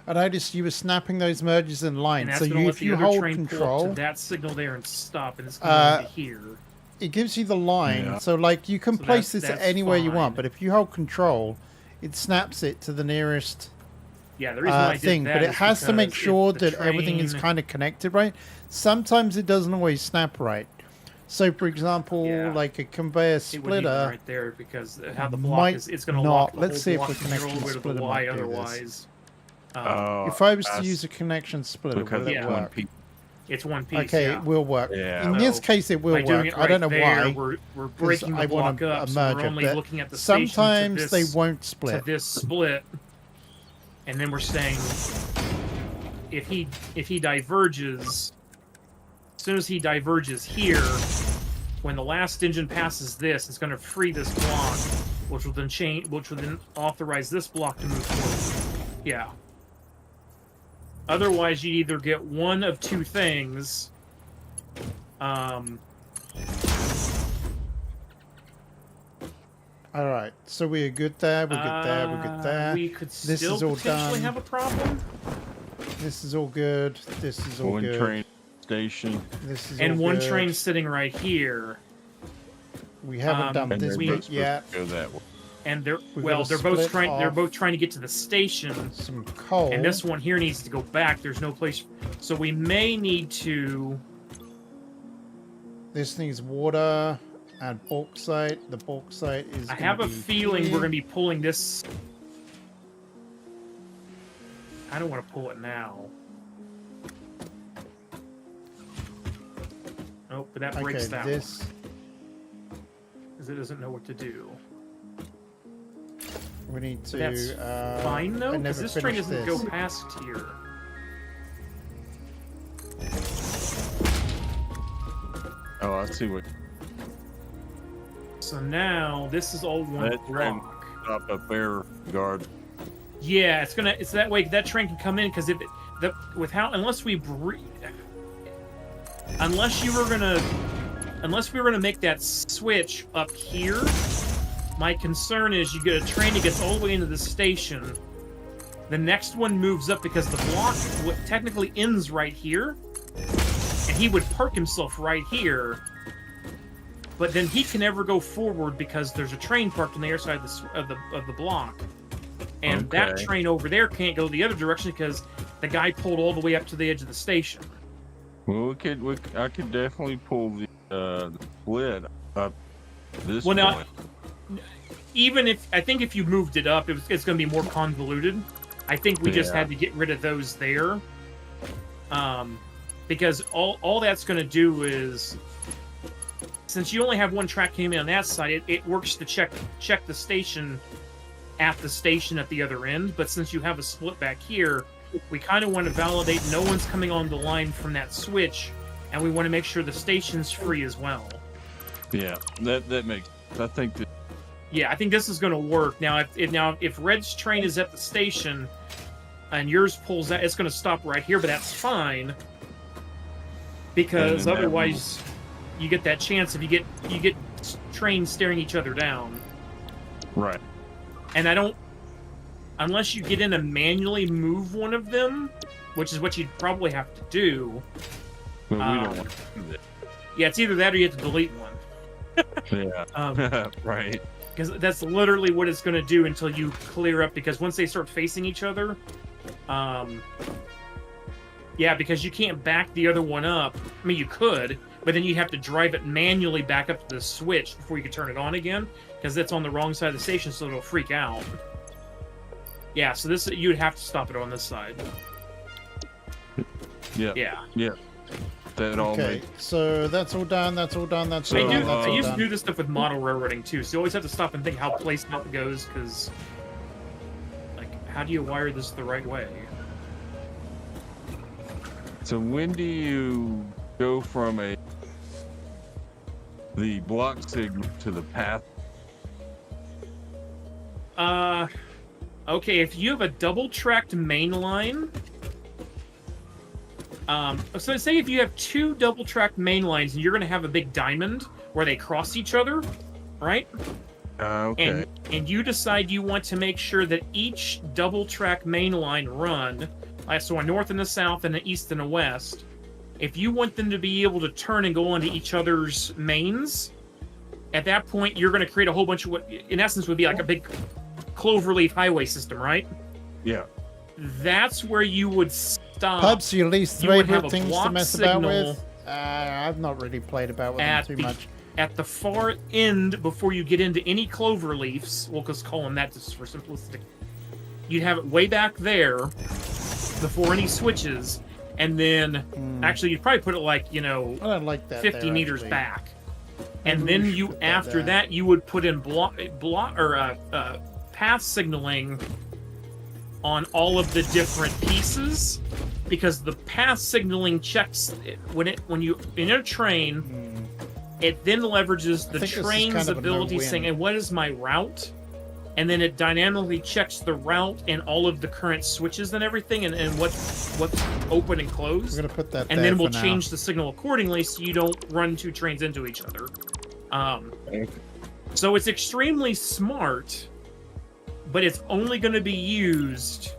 I noticed you were snapping those merges in line. And that's So gonna you, let if the you other hold train pull up control, to that signal there and stop, and it's going to here. it gives you the line. Yeah. So like you can So place that's this anywhere you want, fine. but if you hold control, it snaps it to the nearest Yeah, the reason why I did thing. that But it is has to make because sure if the that everything is train- kind of connected right. Sometimes it doesn't always snap right. So for example, Yeah. like a conveyor it would need splitter. one right there because how the block might is, it's going to not. lock the Let's whole see if block the from here all connection the way to the splitter Y might do this. otherwise. Oh, If I was to that's use a connection splitter, because will it yeah. one work? piece. It's one piece. Okay, yeah. it will work. Yeah. In this So, case, it will By doing work. it I don't know right there, why. We're breaking I the want block a up, so merger, we're only but looking at the station sometimes to this, they won't to split. this split, and then we're saying if he diverges, as soon as he diverges here, when the last engine passes this, it's going to free this block, which will then authorize this block to move forward. Yeah. Otherwise, you'd either get one of two things. All right, so we're good there. We're good there. We're good there. We could This still is all potentially done. have a problem. This is all good. This is all One good. train station. This is And all one good. train sitting right here. We haven't done And this they're both bit supposed yet. to go that way. And they're We've well, gotta they're both split trying. They're off. both trying to get to the station. Some coal. And this one here needs to go back. There's no place. So we may need to. This needs water and bauxite. The bauxite is. I gonna have a be feeling here. we're going to be pulling this. I don't want to pull it now. Oh, but that breaks Okay, that this. one. Because it doesn't know what to do. We need But to. that's fine, though? I Because never this train finished doesn't this. go past here. Oh, I see what. So now, this is all one That train block. stop up there, guard. Yeah, it's that way that train can come in because if unless we were gonna make that switch up here, my concern is you get a train that gets all the way into the station. The next one moves up because the block technically ends right here, and he would park himself right here. But then he can never go forward because there's a train parked on the other side of the block. And that Okay. train over there can't go the other direction because the guy pulled all the way up to the edge of the station. Well, I could definitely pull the split up this Well, now, point. even if you moved it up, it's going to be more convoluted. I think we just Yeah. had to get rid of those there. Because all that's going to do is, since you only have one track coming in on that side, it works to check the station at the other end. But since you have a split back here, we kind of want to validate no one's coming on the line from that switch, and we want to make sure the station's free as well. Yeah, that makes. I think that. Yeah, I think this is going to work. Now, if Red's train is at the station and yours pulls out, it's going to stop right here, but that's fine because And then otherwise you get that chance if you get trains staring each other down. Right. And I don't, unless you get in and manually move one of them, which is what you'd probably have to do. But we don't want to do that. Yeah, it's either that or you have to delete one. Yeah. Right. Because that's literally what it's going to do until you clear up. Because once they start facing each other, yeah, because you can't back the other one up. I mean, you could, but then you have to drive it manually back up to the switch before you can turn it on again. Because that's on the wrong side of the station, so it'll freak out. Yeah, so this you'd have to stop it on this side. Yeah. Yeah. Yeah. That all Okay, makes. so that's all done. That's all done. That's all I done. do. That's I all used to done. do this stuff with model railroading too, so you always have to stop and think how placement goes, because, like, how do you wire this the right way? So when do you go from the block signal to the path? Okay, if you have a double-tracked main line, so say if you have two double-tracked main lines and you're going to have a big diamond where they cross each other, right? Okay. And you decide you want to make sure that each double-track main line run, so a north and a south and an east and a west, if you want them to be able to turn and go onto each other's mains, at that point you're going to create a whole bunch of what, in essence, would be like a big cloverleaf highway system, right? Yeah. That's where you would stop. Pubs, your least You would have favorite a things to block mess about signal with? I've not really played about with them at too the much. at the far end before you get into any clover leaves. We'll just call them that just for simplicity. You'd have it way back there before any switches, and then actually you'd probably put it like, I don't like that. 50 there, meters actually. back, Maybe and we then should you put that after there. that you would put in path signaling on all of the different pieces, because the path signaling checks when you're in a train It then leverages the think this is train's kind of a ability, no-win. saying, "And what is my route?" And then it dynamically checks the route and all of the current switches and everything, and what's open and closed. We're gonna put that And there then we'll for now. change the signal accordingly, so you don't run two trains into each other. So it's extremely smart, but it's only going to be used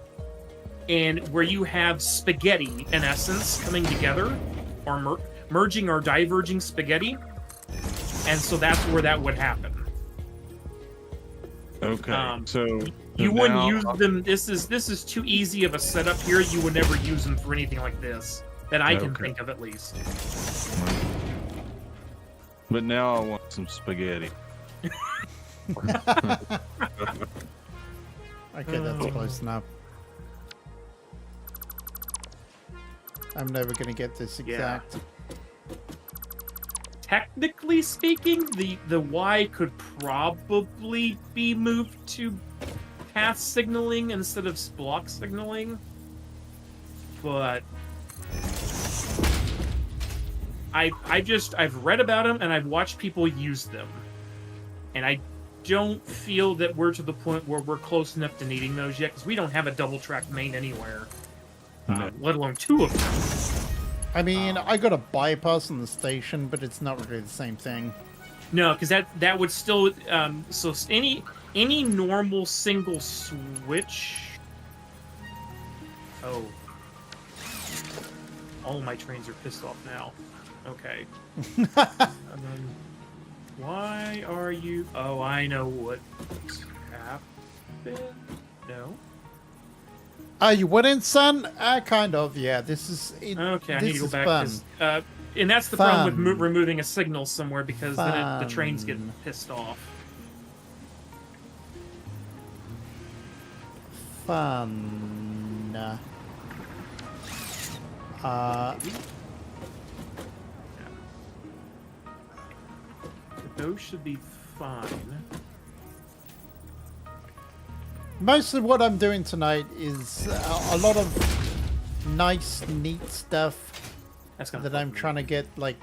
in where you have spaghetti, in essence, coming together, or merging or diverging spaghetti, and so that's where that would happen. Okay, so You wouldn't now- use them. This is too easy of a setup here. You would never use them for anything like this that I can Okay. think of, at least. But now I want some spaghetti. Okay, that's close enough. I'm never gonna get this Yeah. exact. Technically speaking, the Y could probably be moved to path signaling instead of block signaling, but I've read about them and I've watched people use them, and I don't feel that we're to the point where we're close enough to needing those yet, because we don't have a double track main anywhere, let alone two of them. I mean, I got a bypass on the station, but it's not really the same thing. No, because that would still so any normal single switch. Oh, all of my trains are pissed off now. Okay. Why are you? Oh, I know what happened. No. You wouldn't, son? Kind of. Yeah, this is. Okay, I this need to go is back. fun. 'Cause, and that's the problem with Fun. removing a signal somewhere, because then the trains get Fun. pissed off. Fun. Those should be fine. Most of what I'm doing tonight is a lot of nice, neat stuff That's gonna that I'm trying to get, like,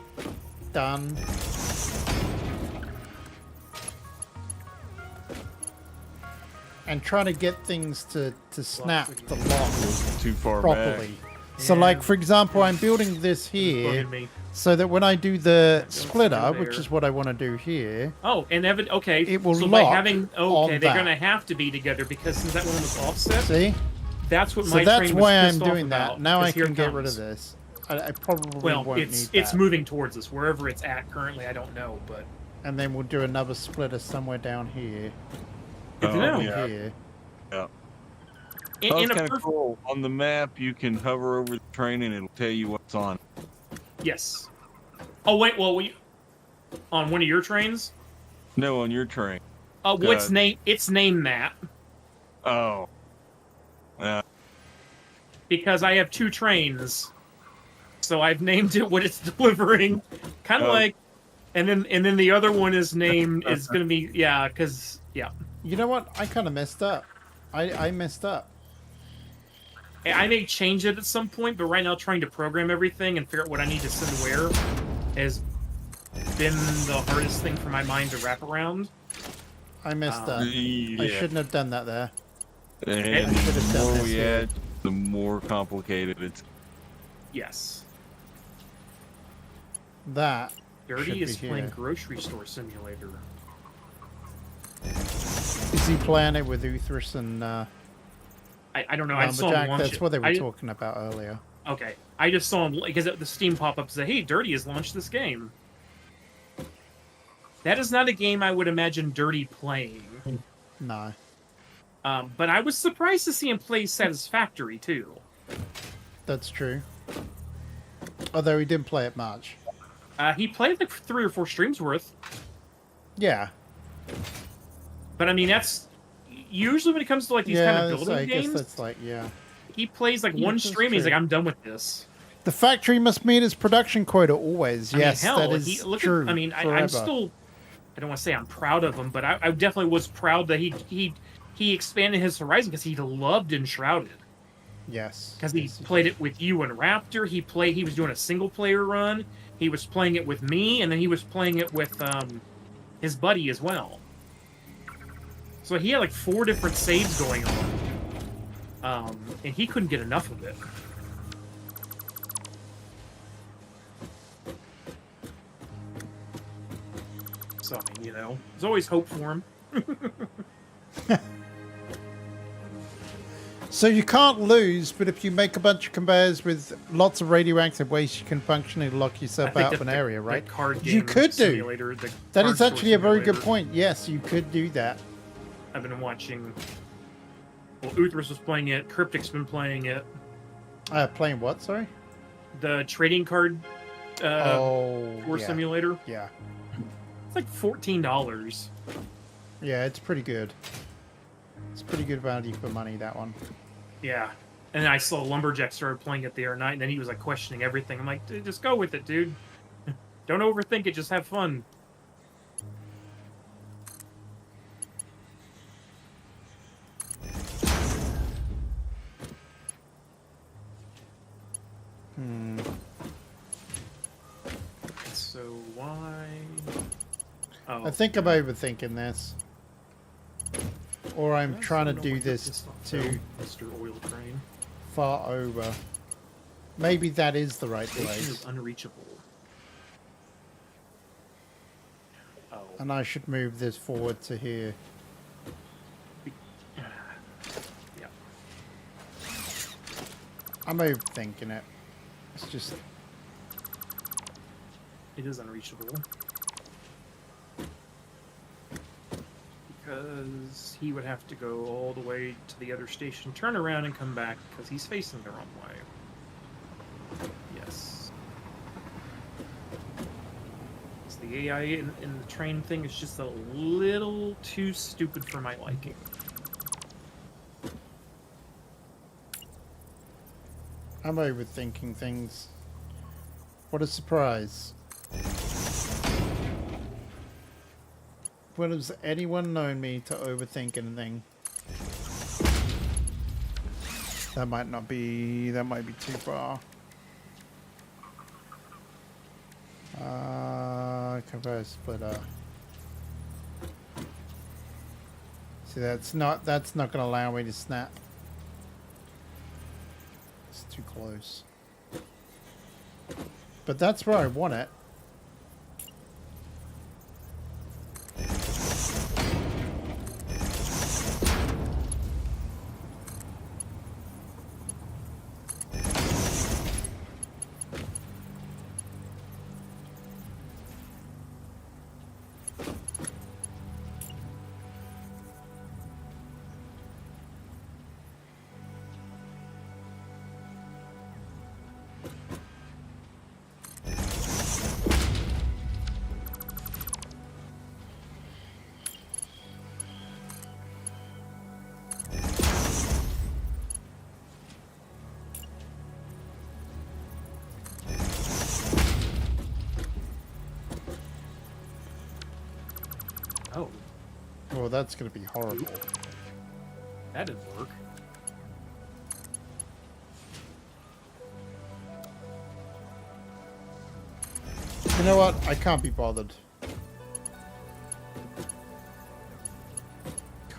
done. And trying to get things to snap the lock Too far properly. back. So, Yeah. like, for example, I'm building this here Bugging me. so that when I do the Don't splitter, go which there. is what I want to do here, Oh, and okay. It will so by lock having on they're that. gonna have to be together, because since that one was offset, see? that's what So my that's train was why I'm pissed off doing that. about, Now 'cause I here can it get rid of comes. this. I probably Well, won't it's need that. moving towards us, wherever it's at currently. I don't know, but And then we'll do another splitter somewhere down here. good to know. yeah. Here. Yeah. In, Oh, in it's a kind of perfect, cool. On the map, you can hover over the train and it'll tell you what's on. yes. Oh wait, well, on one of your trains? No, on your train. What's God. name? It's named that Oh. because I have two trains, so I've named it what it's delivering. Kind of Oh. like, and then the other one is named is gonna be because You know what? I kind of messed up. I messed up. I may change it at some point, but right now trying to program everything and figure out what I need to send where has been the hardest thing for my mind to wrap around. I messed up. Yeah. I shouldn't have done that there. And I should have the done more this we here. add, the more complicated it's. Yes. That. Dirty Should is be playing here. Grocery Store Simulator. Is he playing it with Uthris and I don't know. I saw him Lumberjack? launch That's it. what they were talking about earlier. Okay. I just saw him because the Steam pop-up said, "Hey, Dirty has launched this game." That is not a game I would imagine Dirty playing. No. But I was surprised to see him play Satisfactory too. That's true. Although he didn't play it much. He played like 3 or 4 streams worth. Yeah. But I mean, that's usually when it comes to like these kind of building I guess games. that's like, yeah. He plays like Yeah, one that's stream. He's true. like, "I'm done with this." The factory must meet its production quota always. I mean, Yes, hell, that is true. I mean, forever. I'm still. I don't want to say I'm proud of him, but I definitely was proud that he expanded his horizon because he loved Enshrouded. Yes. Because he Yes, played it with you and Raptor. He was doing a single player run. He was playing it with me, and then he was playing it with his buddy as well. So he had like 4 different saves going on, and he couldn't get enough of it. So, I mean, you know, there's always hope for him. So you can't lose, but if you make a bunch of conveyors with lots of radioactive waste, you can functionally lock yourself out of an area, right? Card game You could do. simulator, That is actually a very good simulator. point. Yes, you could do that. I've been watching. Well, Uthras was playing it. Cryptic's been playing it. Playing what? Sorry. The trading card war yeah. simulator. Yeah. It's like $14. Yeah, it's pretty good. It's pretty good value for money, that one. Yeah. And I saw Lumberjack started playing it the other night, and then he was like questioning everything. I'm like, "Dude, just go with it, dude. Don't overthink it. Just have fun." So why? Oh, I think I'm overthinking this. Or I'm yes, trying I to don't do like this this too Mr. Oil Train. far over. Maybe that is the right Station place. is unreachable. Oh. And I should move this forward to here. Yeah. I'm overthinking it. It's just... It is unreachable. Because he would have to go all the way to the other station, turn around, and come back, because he's facing the wrong way. Yes. So the AI in the train thing is just a little too stupid for my liking. I'm overthinking things. What a surprise. When has anyone known me to overthink anything? That might be too far. Conveyor splitter. See, that's not gonna allow me to snap. It's too close. But that's where I want it. Oh, Oh, that's gonna be horrible. that didn't work. You know what? I can't be bothered.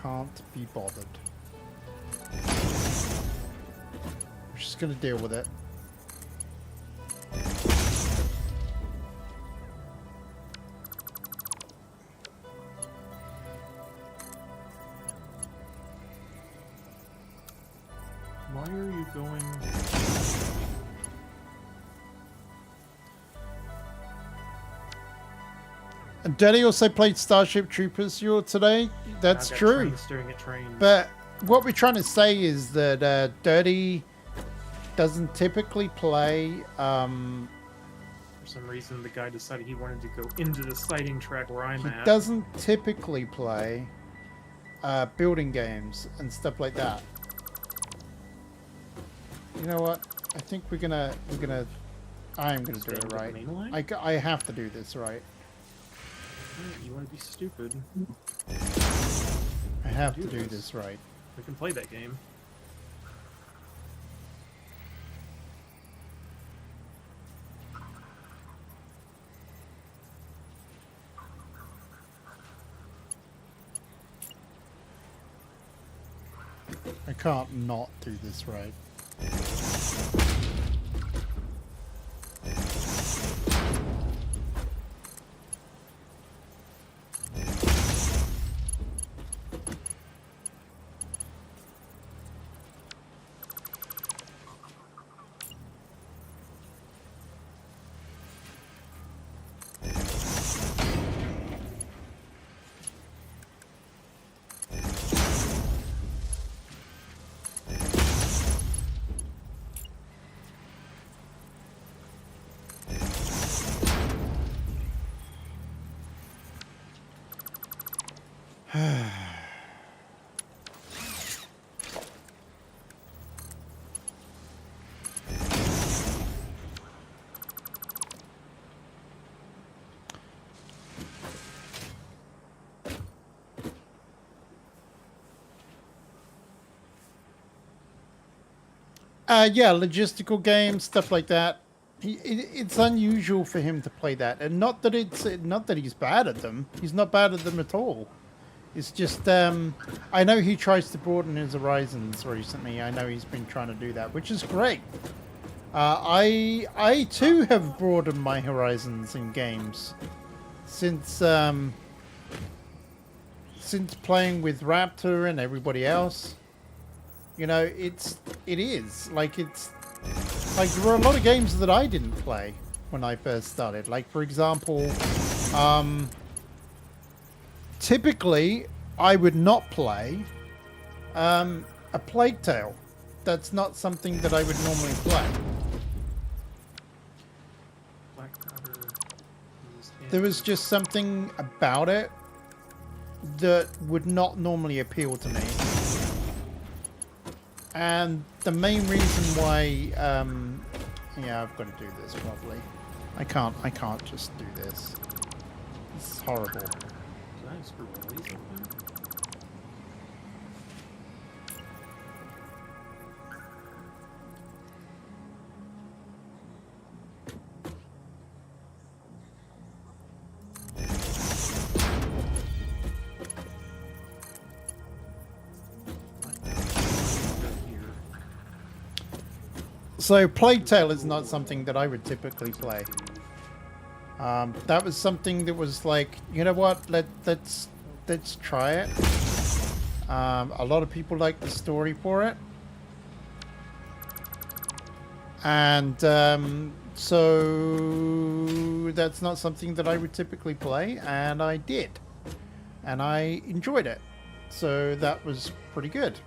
Can't be bothered. I'm just gonna deal with it. Why are you going... And Daddy also played Starship Troopers today. That's I've got true. trains staring at trains. But what we're trying to say is that Dirty doesn't typically play. For some reason, the guy decided he wanted to go into the sighting track where I'm He at. doesn't typically play building games and stuff like that. You know what? I think I'm gonna do Staying it with the right. main line? I have to do this right. You want to be stupid? I have to Do do this. this right. We can play that game. I can't not do this right. Yeah, logistical games, stuff like that. It's unusual for him to play that, and not that he's bad at them. He's not bad at them at all. It's just I know he tries to broaden his horizons recently. I know he's been trying to do that, which is great. I too have broadened my horizons in games since playing with Raptor and everybody else. You know, it is like there were a lot of games that I didn't play when I first started. Like, for example, typically I would not play a Plague Tale. That's not something that I would normally play. There was just something about it that would not normally appeal to me. And the main reason why, yeah, I've got to do this probably. I can't just do this. It's horrible. Did I screw all these open? So Plague Tale is not something that I would typically play. That was something that was like, you know what? Let's try it. A lot of people like the story for it, and so that's not something that I would typically play, and I did, and I enjoyed it. So that was pretty good.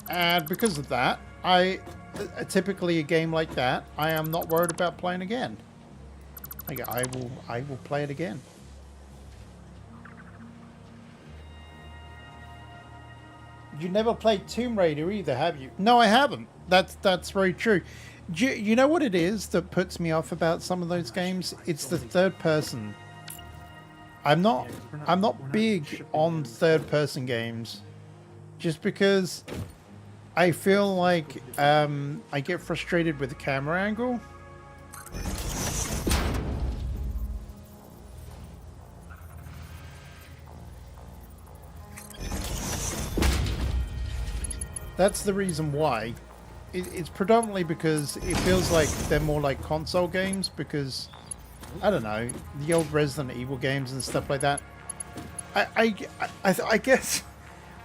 And because of that, typically a game like that, I am not worried about playing again. I will play it again. You never played Tomb Raider either, have you? No, I haven't. That's very true. You know what it is that puts me off about some of those games? It's the third person. I'm not big on third person games, just because I feel like I get frustrated with the camera angle. That's the reason why. It's predominantly because it feels like they're more like console games, because I don't know, the old Resident Evil games and stuff like that. I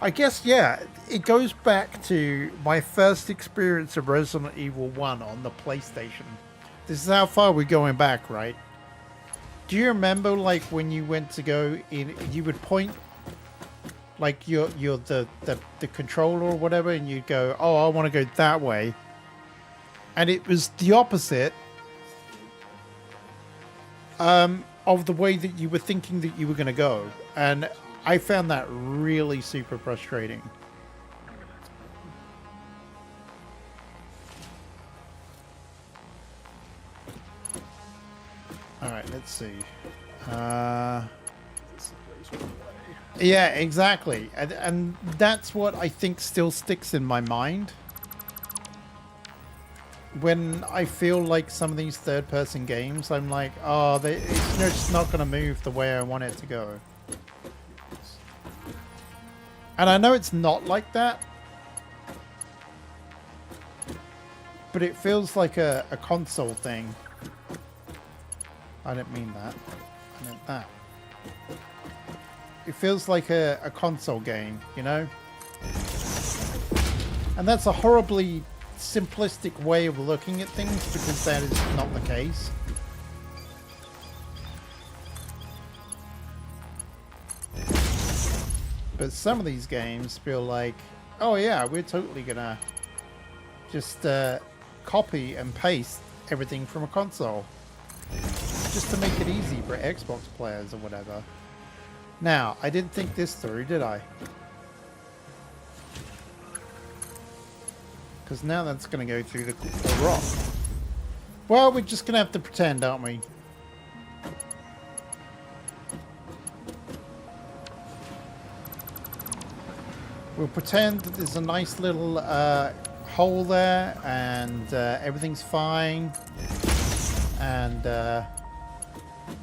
guess, yeah, it goes back to my first experience of Resident Evil 1 on the PlayStation. This is how far we're going back, right? Do you remember, like, when you went to go in, you would point, like, you're the controller or whatever, and you'd go, oh, I want to go that way. And it was the opposite of the way that you were thinking that you were going to go. And I found that really super frustrating. All right, let's see. Yeah, exactly. And that's what I think still sticks in my mind. when I feel like some of these third-person games, I'm like, oh, it's just not going to move the way I want it to go. And I know it's not like that, but it feels like a console thing. I didn't mean that. I meant that. It feels like a console game, you know? And that's a horribly simplistic way of looking at things, because that is not the case. But some of these games feel like, oh yeah, we're totally gonna just copy and paste everything from a console, just to make it easy for Xbox players or whatever. Now, I didn't think this through, did I? Because now that's going to go through the rock. Well, we're just going to have to pretend, aren't we? We'll pretend that there's a nice little hole there, and everything's fine, and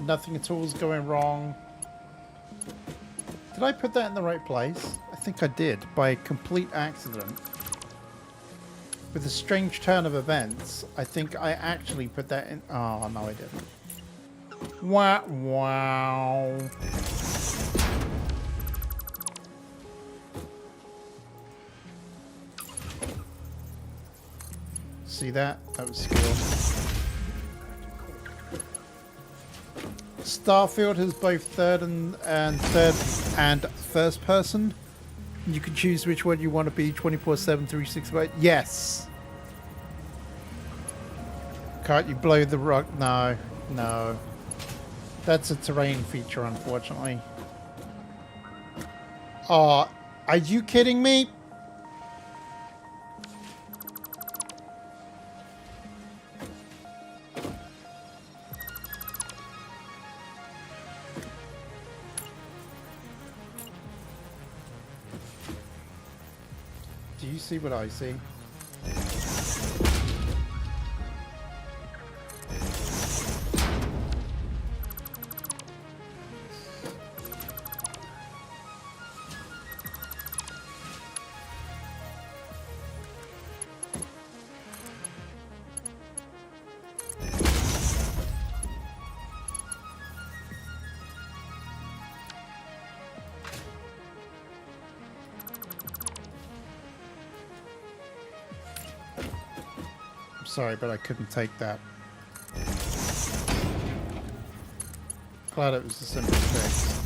nothing at all is going wrong. Did I put that in the right place? I think I did, by complete accident. With a strange turn of events, I think I actually put that in. Oh, no, I didn't. Wow. Wow. See that? That was skill. Starfield has both third and first person. You can choose which one you want to be 24/7, 365. Yes. Can't you blow the rock? No, no. That's a terrain feature, unfortunately. Oh, are you kidding me? Do you see what I see? Sorry, but I couldn't take that. Glad it was a simple fix.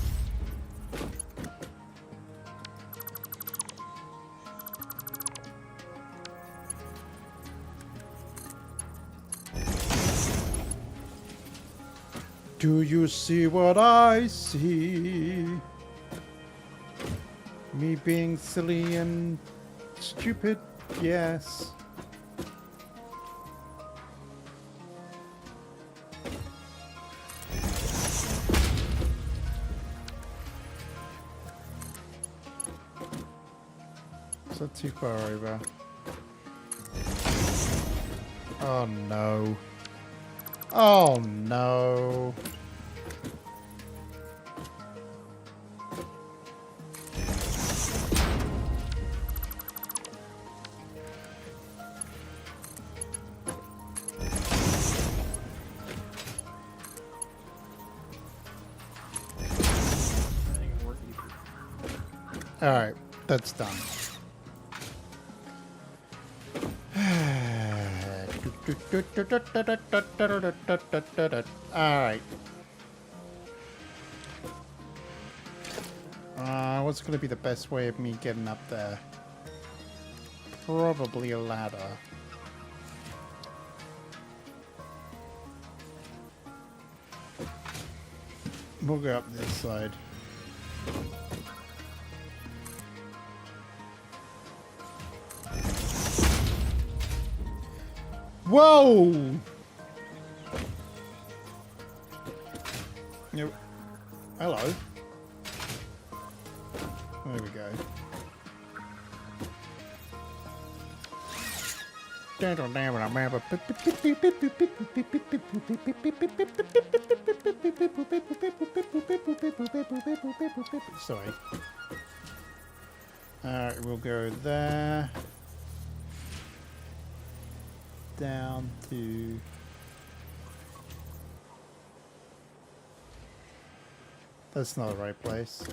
Do you see what I see? Me being silly and stupid? Yes. Too far over. Oh no. Oh no. All right, that's done. Alright. What's going to be the best way of me getting up there? Probably a ladder. We'll go up this side. Whoa! Yep. Hello. There we go. Sorry. Alright, we'll go there. Down to... That's not the right place.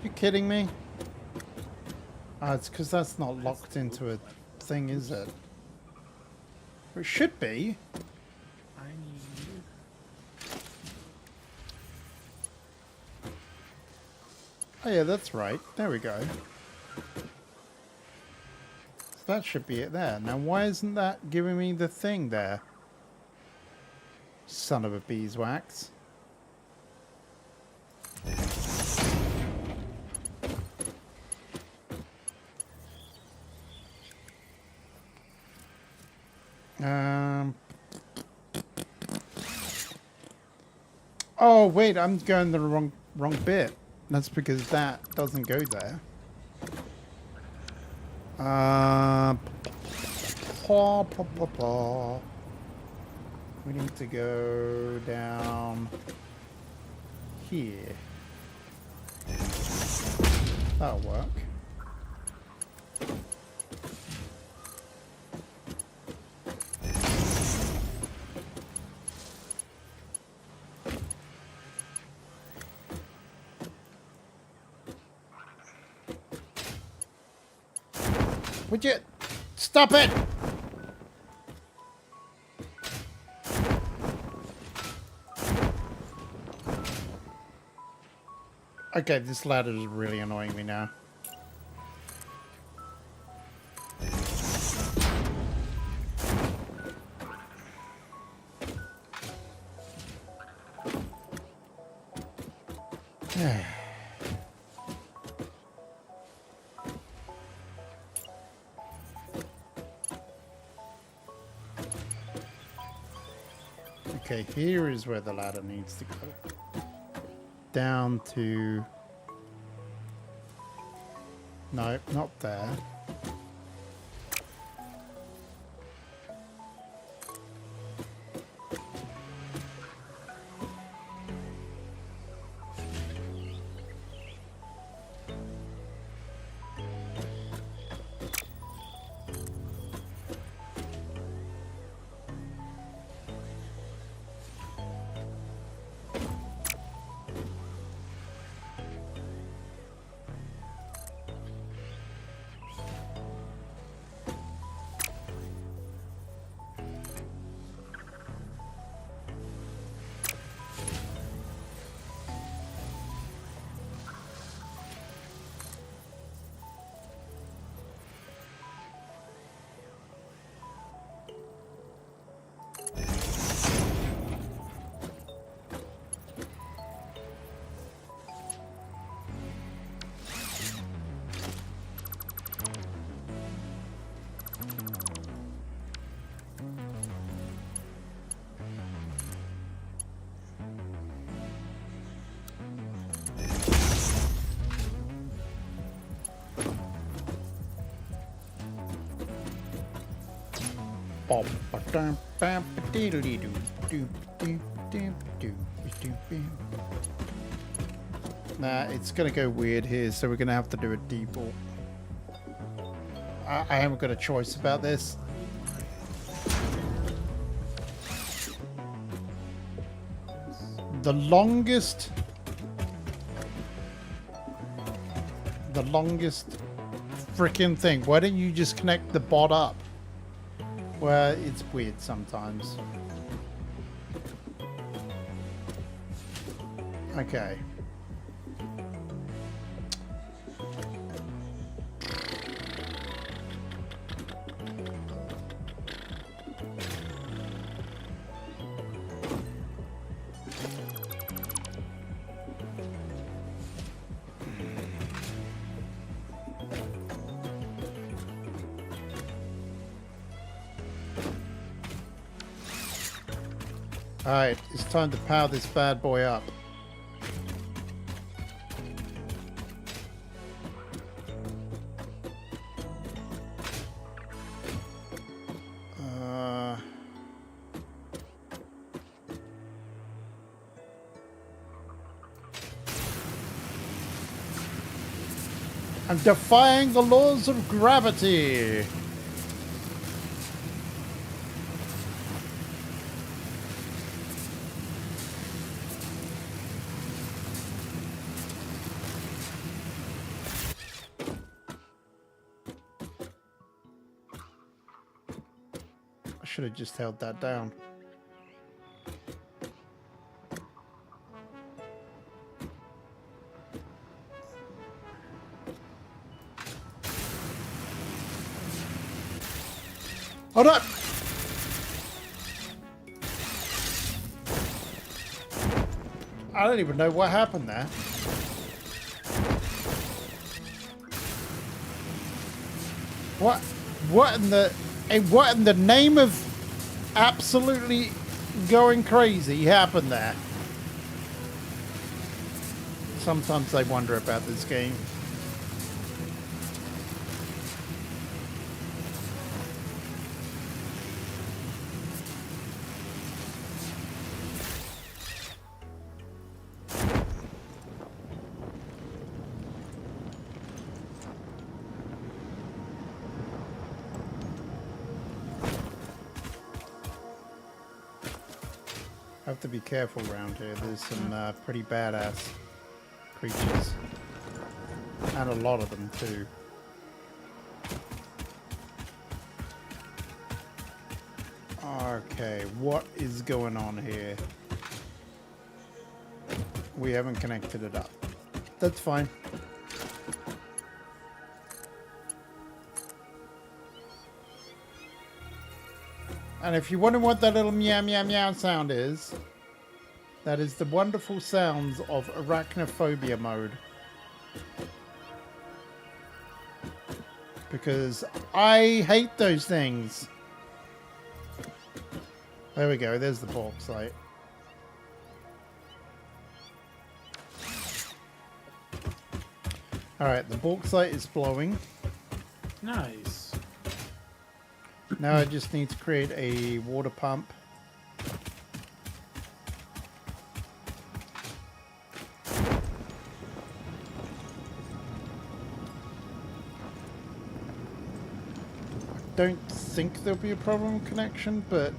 You kidding me? Oh, it's because that's not locked into a thing, is it? It should be. I need... Oh yeah, that's right. There we go. So that should be it there. Now why isn't that giving me the thing there? Son of a beeswax. Oh wait, I'm going the wrong bit. That's because that doesn't go there. We need to go down here. That'll work. Would you stop it? Okay, this ladder is really annoying me now. Okay, here is where the ladder needs to go. Down to... No, not there. Nah, it's gonna go weird here, so we're gonna have to do a default. I haven't got a choice about this. The longest frickin' thing. Why don't you just connect the bot up? Well, it's weird sometimes. Okay. Alright, it's time to power this bad boy up. I'm defying the laws of gravity. I should have just held that down. Hold up! I don't even know what happened there. What in the name of absolutely going crazy happened there? Sometimes I wonder about this game. Have to be careful around here. There's some pretty badass creatures. And a lot of them too. Okay, what is going on here? We haven't connected it up. That's fine. And if you wonder what that little meow meow meow sound is, that is the wonderful sounds of arachnophobia mode. Because I hate those things. There we go, there's the bauxite. Alright, the bauxite is blowing. Nice. Now I just need to create a water pump. I don't think there'll be a problem with connection, but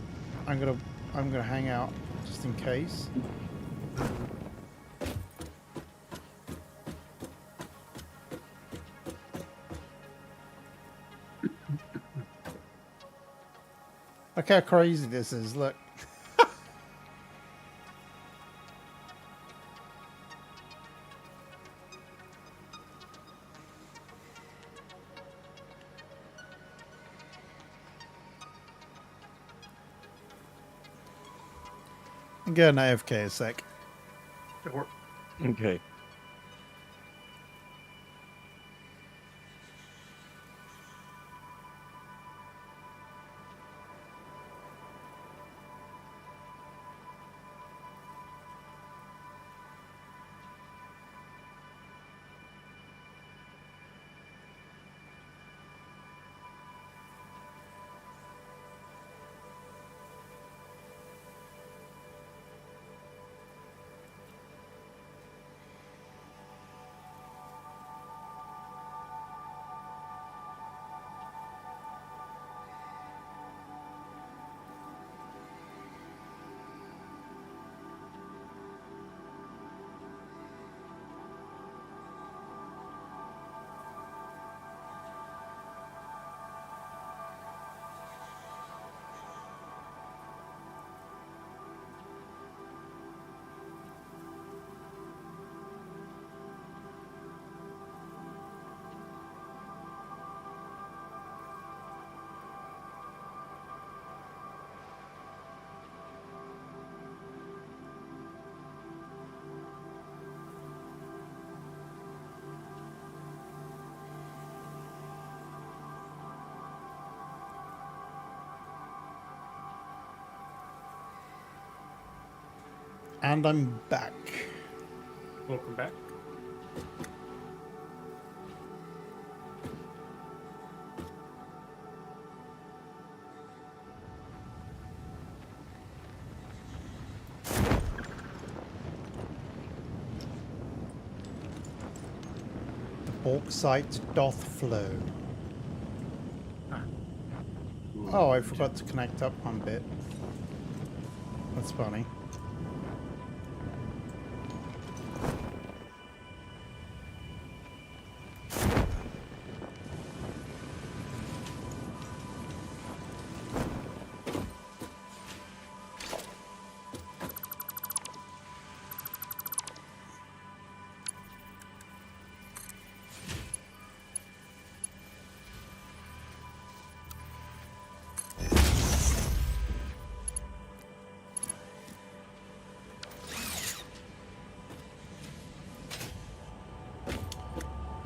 I'm gonna hang out just in case. Look how crazy this is, look. I'm going AFK a sec. Okay. And I'm back. Welcome back. The bauxite doth flow. Oh, I forgot to connect up one bit. That's funny.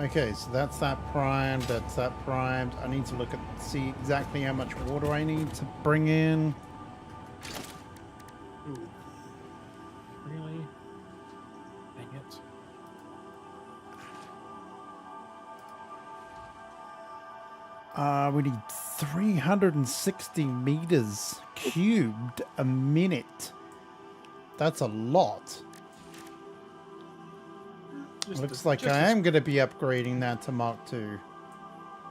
Okay, so that's that primed, that's that primed. I need to look at, see exactly how much water I need to bring in. Ooh. Really? Dang it. We need 360 meters cubed a minute. That's a lot. Looks like I am going to be upgrading that to Mark II.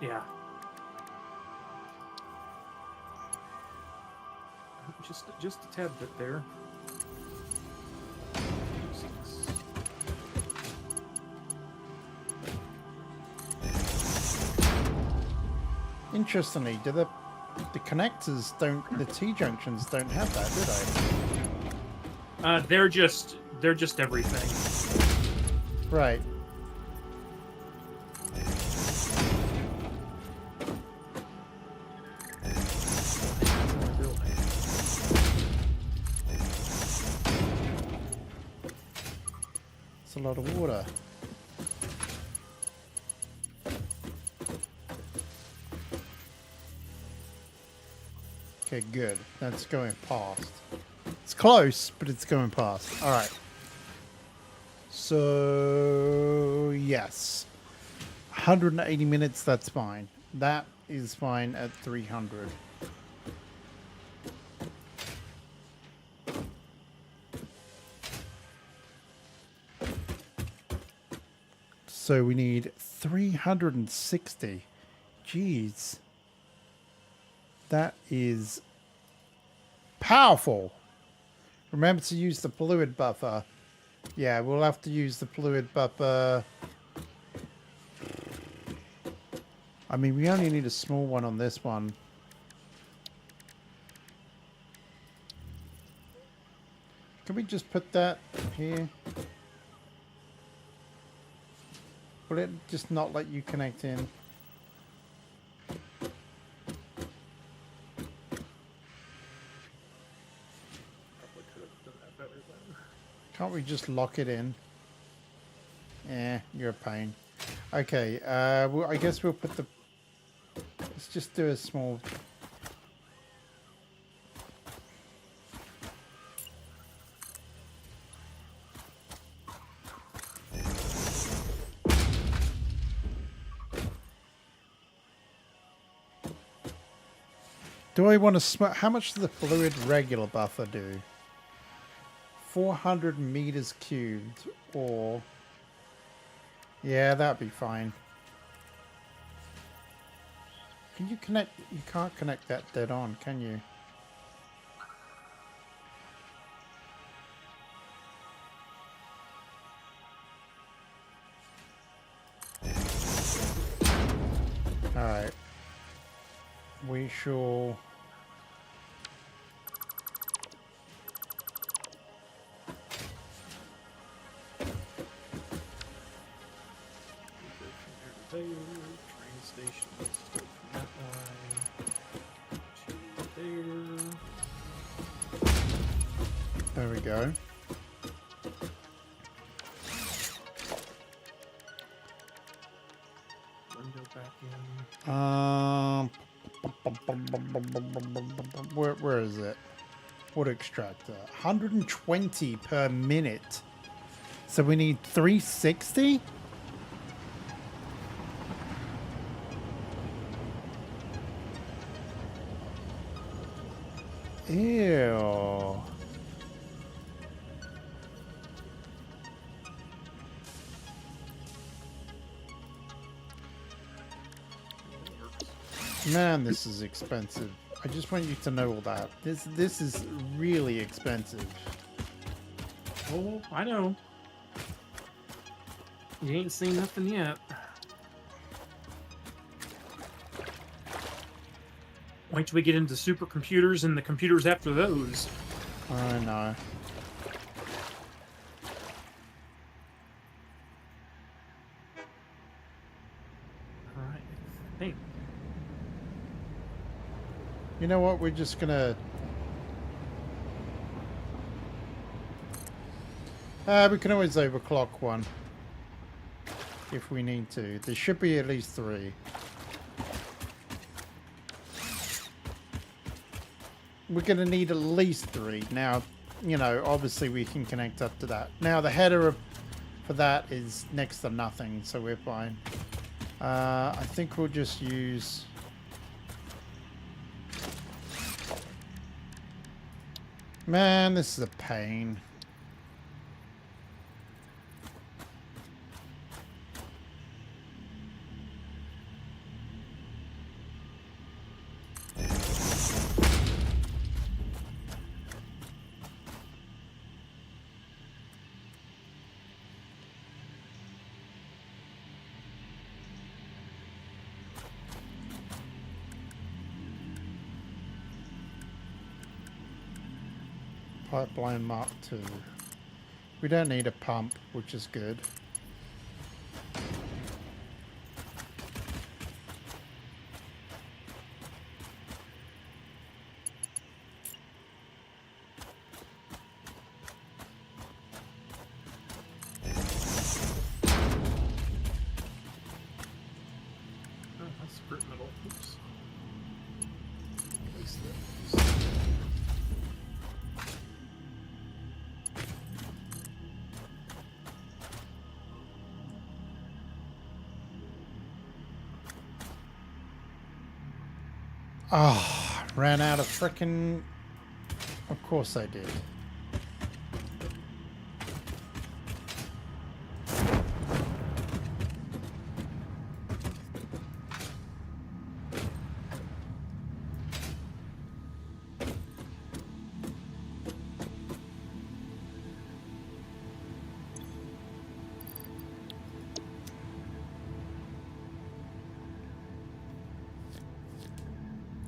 Yeah. Just a tad bit there. Interestingly, do the connectors don't, the T-junctions don't have that, do they? They're just everything. Right. It's a lot of water. Okay, good. That's going past. It's close, but it's going past. All right. So, yes. 180 minutes, that's fine. That is fine at 300. So we need 360. Jeez. That is powerful. Remember to use the fluid buffer. Yeah, we'll have to use the fluid buffer. I mean, we only need a small one on this one. Can we just put that here? Will it just not let you connect in? Can't we just lock it in? Yeah, you're a pain. Okay, well, I guess we'll put the... Let's just do a small... Do I want to... How much does the fluid regular buffer do? 400 meters cubed, or... Yeah, that'd be fine. Can you connect... You can't connect that dead on, can you? Alright. We shall... There, train station. Let's go from that line to there. There we go. Window back in. Where is it? wood extractor. 120 per minute. So we need 360? Ew. Man, this is expensive. I just want you to know all that. This is really expensive. Oh, I know. You ain't seen nothing yet. Wait till we get into supercomputers and the computers after those. I know. Alright. Hey. You know what? We're just gonna... we can always overclock one. If we need to. There should be at least 3. We're going to need at least 3. Now, you know, obviously we can connect up to that. Now, the header for that is next to nothing, so we're fine. I think we'll just use... Man, this is a pain. Pipeline Mark II. We don't need a pump, which is good. Oh, that's scrap metal. Oops. Place that. Ah, ran out of frickin'... Of course I did.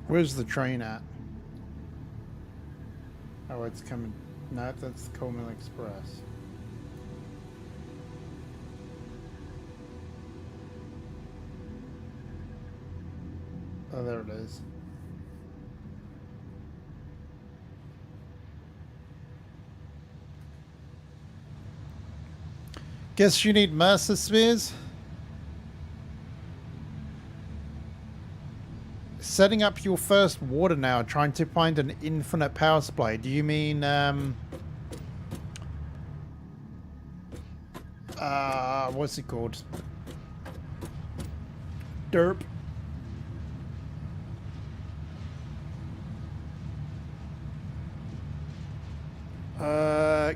Where's the train at? Oh, it's coming. No, that's the Coleman Express. Oh, there it is. Guess you need Mercer Spheres? Setting up your first water now, trying to find an infinite power supply. Do you mean, what's it called? Derp.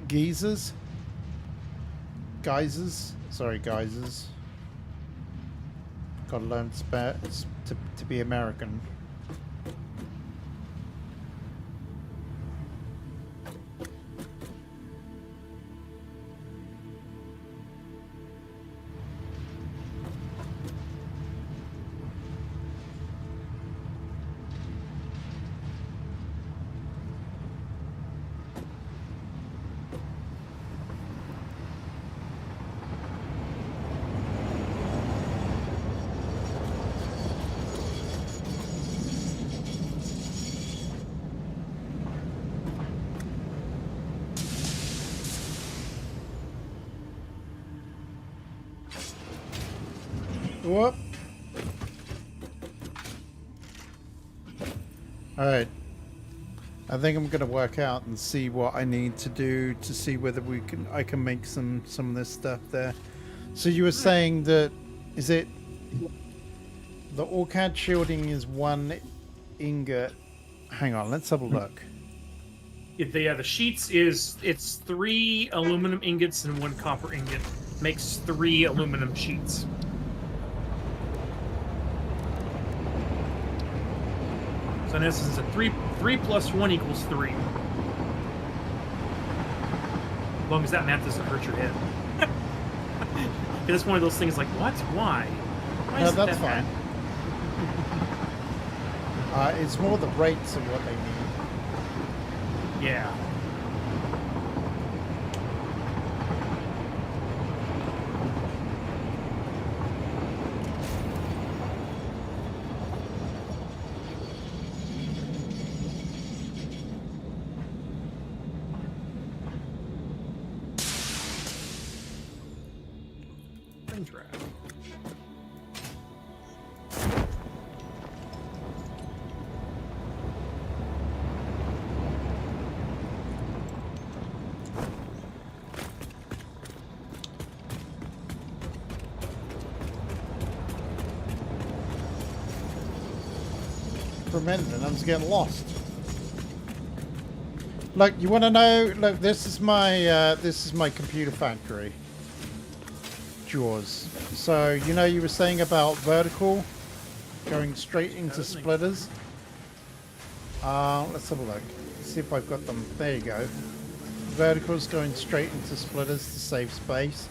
Geysers? Geysers? Sorry, geysers. Gotta learn to be American. Whoop. Alright. I think I'm gonna work out and see what I need to do to see whether I can make some of this stuff there. So you were saying that is it the OrCAD shielding is 1 ingot? Hang on, let's have a look. The sheets it's 3 aluminum ingots and 1 copper ingot. Makes 3 aluminum sheets. So in essence, a 3 plus 1 equals 3. As long as that math doesn't hurt your head. It's one of those things like, what? Why? Why No, is that's that fine. It's more the rates of what they need. Yeah. For a minute, and I was getting lost. Look, you want to know? Look, this is my computer factory. Jaws. So you know you were saying about vertical going straight into splitters. Let's have a look. See if I've got them. There you go. Verticals going straight into splitters to save space.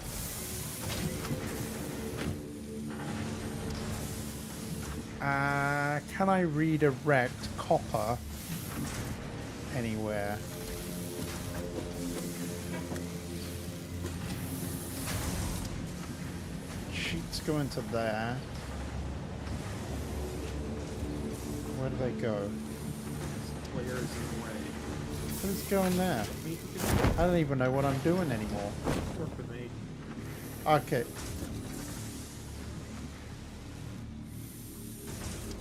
Can I redirect copper anywhere? Sheets go into there. Where do they go? Players in the way. What is going there? I don't even know what I'm doing anymore. Work with me. Okay.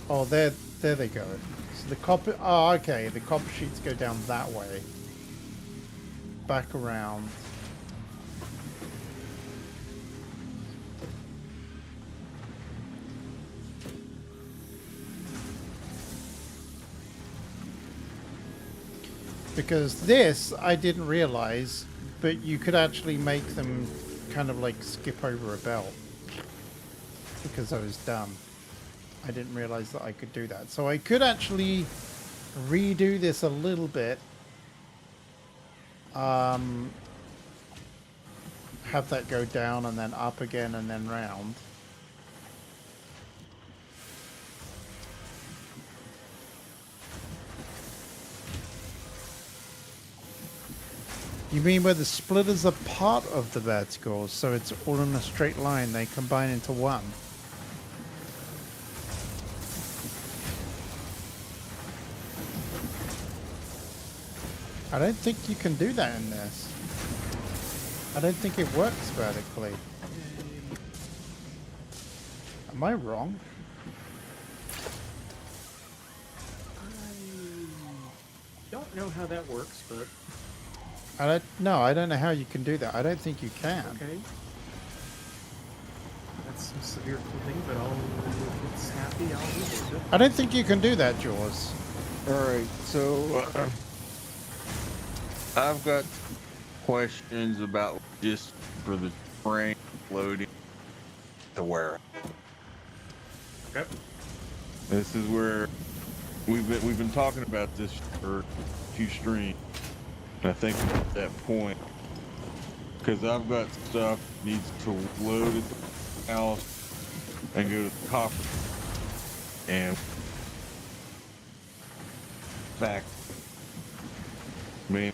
Oh, there they go. So the copper. Oh, okay. The copper sheets go down that way. Back around. Because this, I didn't realize, but you could actually make them kind of like skip over a belt. Because I was dumb. I didn't realize that I could do that. So I could actually redo this a little bit. Have that go down and then up again and then round. You mean where the splitters are part of the verticals, so it's all in a straight line, they combine into one? I don't think you can do that in this. I don't think it works vertically. Am I wrong? I don't know how that works, but... I don't know how you can do that. I don't think you can. Okay. That's some severe clothing, but if it's happy, I'll use it. I don't think you can do that, Jaws. Alright, so I've got questions about just for the frame loading the wear. Okay. This is where we've been talking about this for a few streams. I think at that point, because I've got stuff that needs to load at the house and go to the copper and back. Man,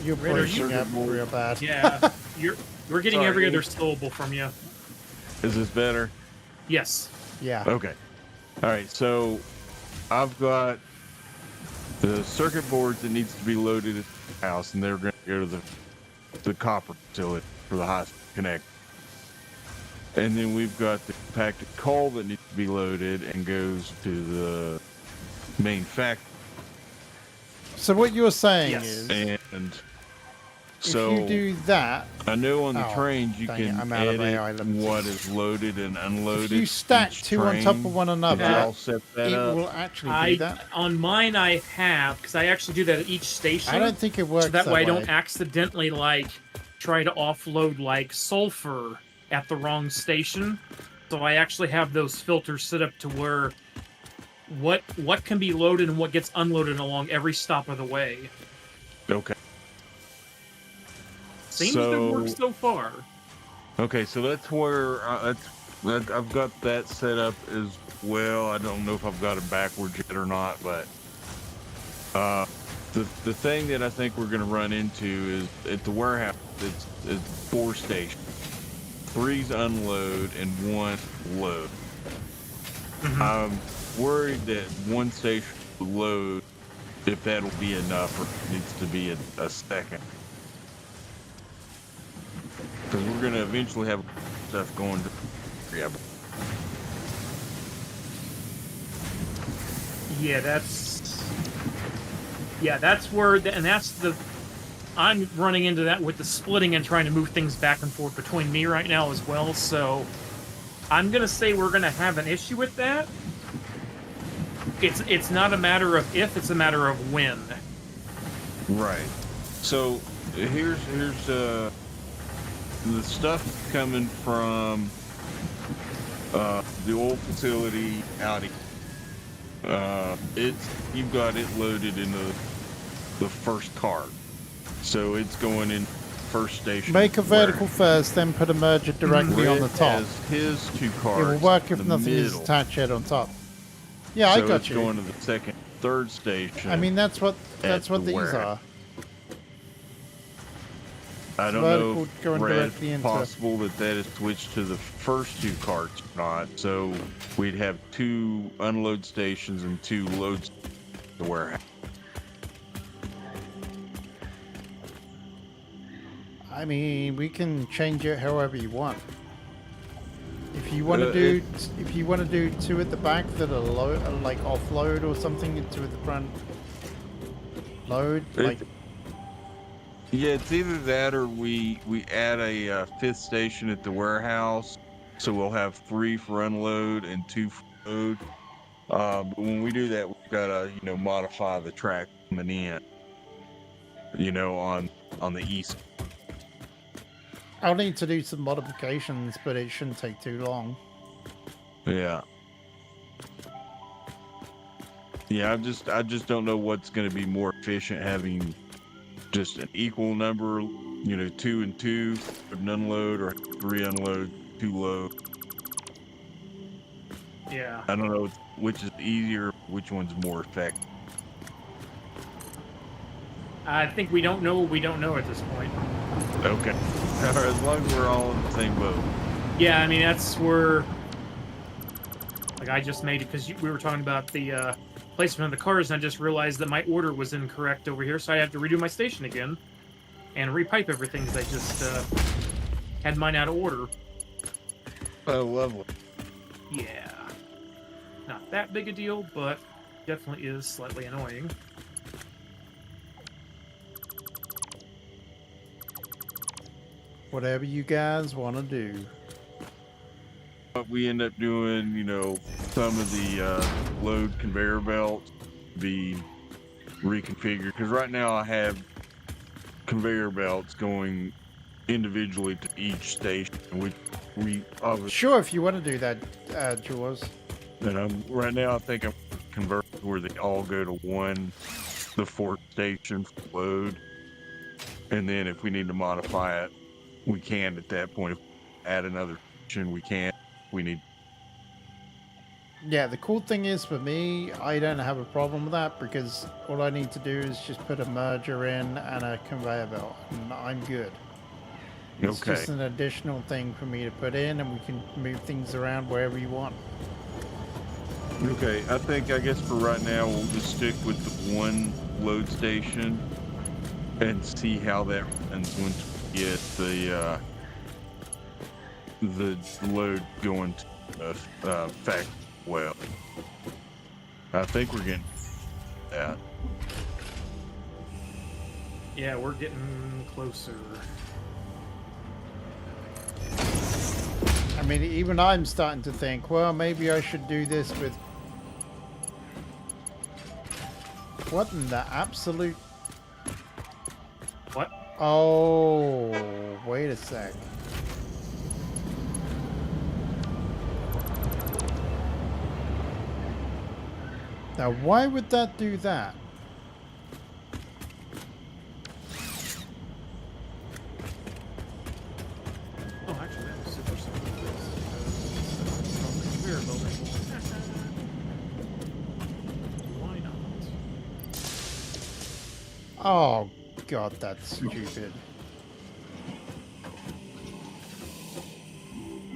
You're breaking up real bad. Yeah, we're getting Sorry. every other syllable from you. is this better? Yes. Yeah. Okay. All right. So I've got the circuit boards that needs to be loaded at the house, and they're going to go to the copper utility for the high connect. And then we've got the compacted coal that needs to be loaded and goes to the main factory. So what you're saying Yes. is, And if so you do that, I know on the Oh, trains you dang it, can I'm out of AI edit limits. what is loaded and unloaded. if you stack each 2 on top train. of one Did another, y'all set that it up? will actually do that. On mine I have, because I actually do that at each station. I don't think it works so that way I don't way. accidentally like try to offload like sulfur at the wrong station. So I actually have those filters set up to where what can be loaded and what gets unloaded along every stop of the way. Okay. Seems to work so far. Okay, so that's where I've got that set up as well. I don't know if I've got it backwards yet or not, but the thing that I think we're going to run into is at the warehouse. It's 4 stations, 3's unload and 1 load. Mm-hmm. I'm worried that 1 station will load, if that'll be enough, or it needs to be a second. Because we're going to eventually have stuff going to. Yeah, that's where, and that's the. I'm running into that with the splitting and trying to move things back and forth between me right now as well. So I'm gonna say we're gonna have an issue with that. It's not a matter of if, it's a matter of when. Right. So here's the stuff coming from the old facility out here. You've got it loaded into the first cart, so it's going in first station. Make a vertical first, then put a merger directly on the top. Has his 2 It carts. will work if in the nothing is middle. attached yet on top. Yeah, I So got it's you. going to the second, third station. I mean, that's what the these warehouse. are. I don't vertical know going if directly it's into- possible that is switched to the first 2 carts or not. So we'd have 2 unload stations and 2 loads at the warehouse. I mean, we can change it however you want. If you want to do, if you want to do 2 at the back that are like offload or something, and 2 at the front load, like. Yeah, it's either that or we add a 5th station at the warehouse, so we'll have 3 for unload and 2 for load. But when we do that, we've got to modify the track coming in. On the east. I'll need to do some modifications, but it shouldn't take too long. Yeah. Yeah, I just don't know what's going to be more efficient, having just an equal number, 2 and 2 of unload, or 3 unload, 2 load. Yeah. I don't know which is easier, which one's more effective. I think we don't know what we don't know at this point. Okay. All right, as long as we're all in the same boat. Yeah, I mean, that's where... Like, I just made it because we were talking about the placement of the cars, and I just realized that my order was incorrect over here, so I have to redo my station again and repipe everything because I just had mine out of order. Oh, lovely. Yeah. Not that big a deal, but definitely is slightly annoying. Whatever you guys want to do. But we end up doing, some of the load conveyor belts be reconfigured, because right now I have conveyor belts going individually to each station, which we obviously. Sure, if you want to do that, Jaws. And right now I think I'm converting where they all go to the 4th station for load, and then if we need to modify it, we can at that point. If we add another station, we can. We need. Yeah, the cool thing is for me, I don't have a problem with that because all I need to do is just put a merger in and a conveyor belt, and I'm good. It's Okay. just an additional thing for me to put in, and we can move things around wherever you want. Okay, I guess for right now we'll just stick with the 1 load station and see how that runs once we get the load going to factory well. I think we're getting that. Yeah, we're getting closer. I mean, even I'm starting to think, well, maybe I should do this with... What in the absolute... What? Oh, wait a sec. Now, why would that do that? Oh, actually, that was super simple. Conveyor building. Why not? Oh, God, that's stupid.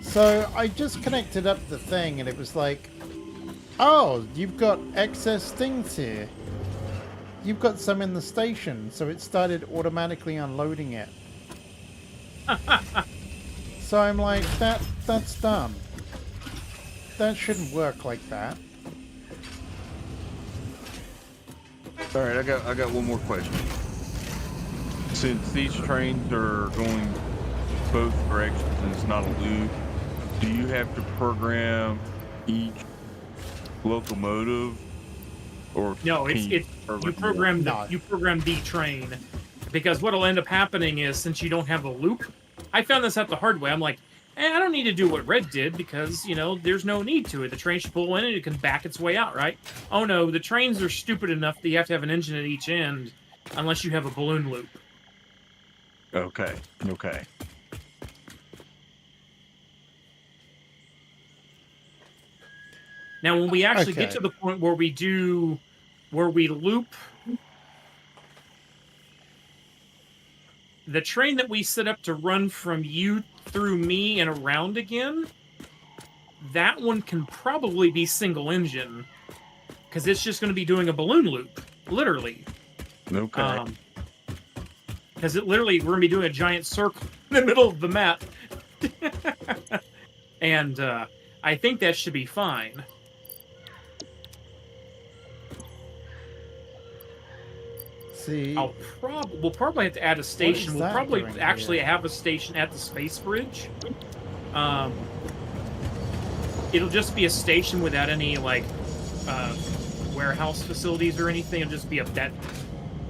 So, I just connected up the thing and it was like, oh, you've got excess things here. You've got some in the station, so it started automatically unloading it. So I'm like, that's dumb. That shouldn't work like that. All right, I got one more question. Since these trains are going both directions and it's not a loop, do you have to program each locomotive, or No, can you program the train, because what'll end up happening is, since you don't have a loop, I found this out the hard way. I'm like, I don't need to do what Red did, because there's no need to it. The train should pull in and it can back its way out, right? Oh no, the trains are stupid enough that you have to have an engine at each end, unless you have a balloon loop. Okay. Now, when we actually get to the point where we loop the train that we set up to run from you through me and around again, that one can probably be single engine, because it's just going to be doing a balloon loop, literally. Okay. Because we're going to be doing a giant circle in the middle of the map. And I think that should be fine. See, we'll probably have to add a station. We'll probably actually have a station at the space bridge. It'll just be a station without any warehouse facilities or anything. It'll just be that,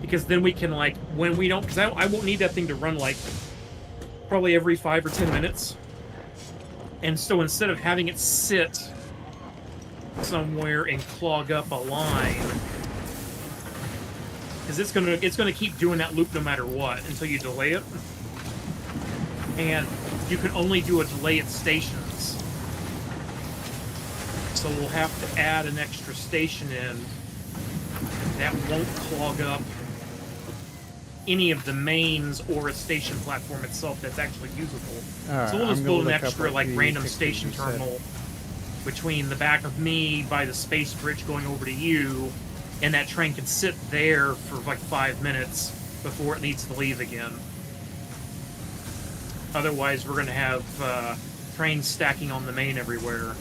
because then we can when we don't, because I won't need that thing to run probably every 5 or 10 minutes. And so instead of having it sit somewhere and clog up a line, because it's gonna keep doing that loop no matter what until you delay it, and you can only do a delay at stations. So we'll have to add an extra station in that won't clog up any of the mains or a station platform itself that's actually usable. Right, so we'll just build an extra random station terminal between the back of me by the space bridge going over to you, and that train can sit there for 5 minutes before it needs to leave again. Otherwise, we're going to have trains stacking on the main everywhere,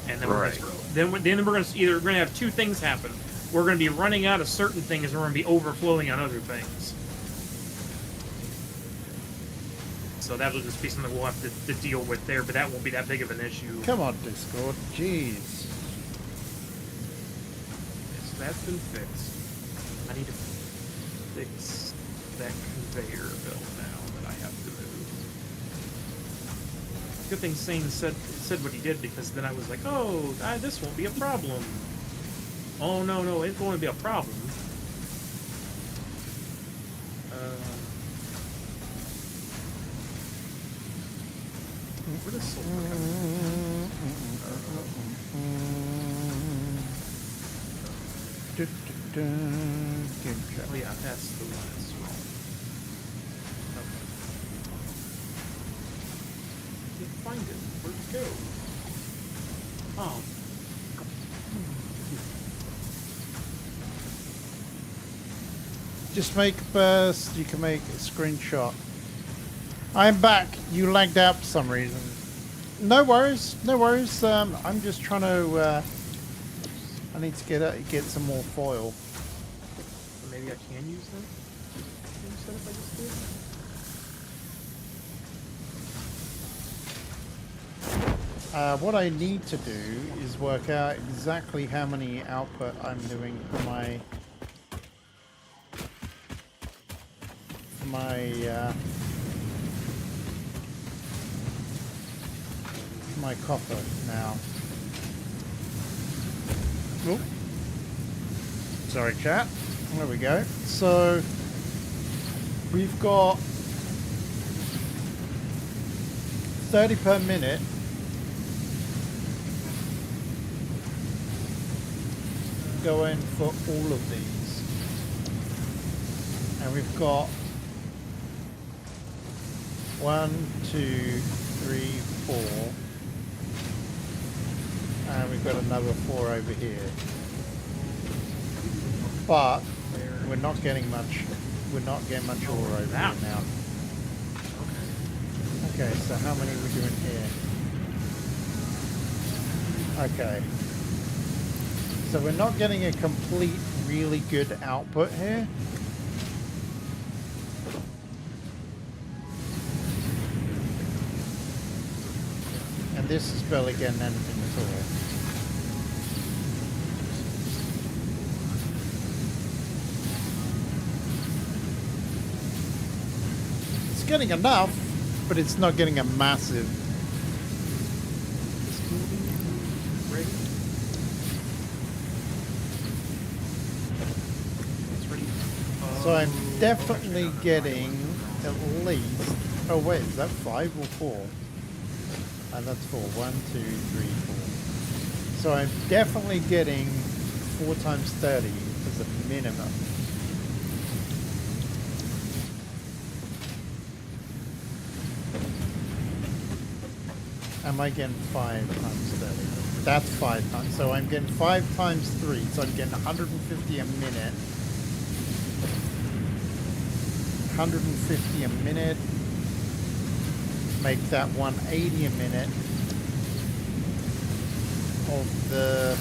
and then we're going to have two things happen. We're going to be running out of certain things, and we're going to be overflowing on other things. So that'll just be something we'll have to deal with there, but that won't be that big of an issue. Come on, Discord. Jeez. That's been fixed. I need to fix that conveyor belt now that I have to move. Good thing Sane said what he did, because then I was like, oh, this won't be a problem. Oh, no, it's going to be a problem. Where does sulfur come Oh yeah, that's the one that's wrong. Okay. Can't find it. Where'd it go? Oh. Just make a burst. You can make a screenshot. I'm back. You lagged out for some reason. No worries. I'm just trying to. I need to get some more foil. Maybe I can use them? happen if I just do it? What I need to do is work out exactly how many output I'm doing for my copper now. Oh, sorry, chat. There we go. So we've got 30 per minute. Going for all of these, and we've got 1, 2, 3, 4, and we've got another 4 over here. But we're not getting much. We're not getting much ore over here now. Okay, so how many are we doing here? Okay. So we're not getting a complete, really good output here. And this is barely getting anything at all. It's getting enough, but it's not getting a massive. So I'm definitely getting at least. Oh wait, is that 5 or 4? And that's 4. 1, 2, 3, 4. So I'm definitely getting 4 times 30 as a minimum. Am I getting 5 times 30? That's 5 times. So I'm getting 5 times 3. So I'm getting 150 a minute. 150 a minute, make that 180 a minute of the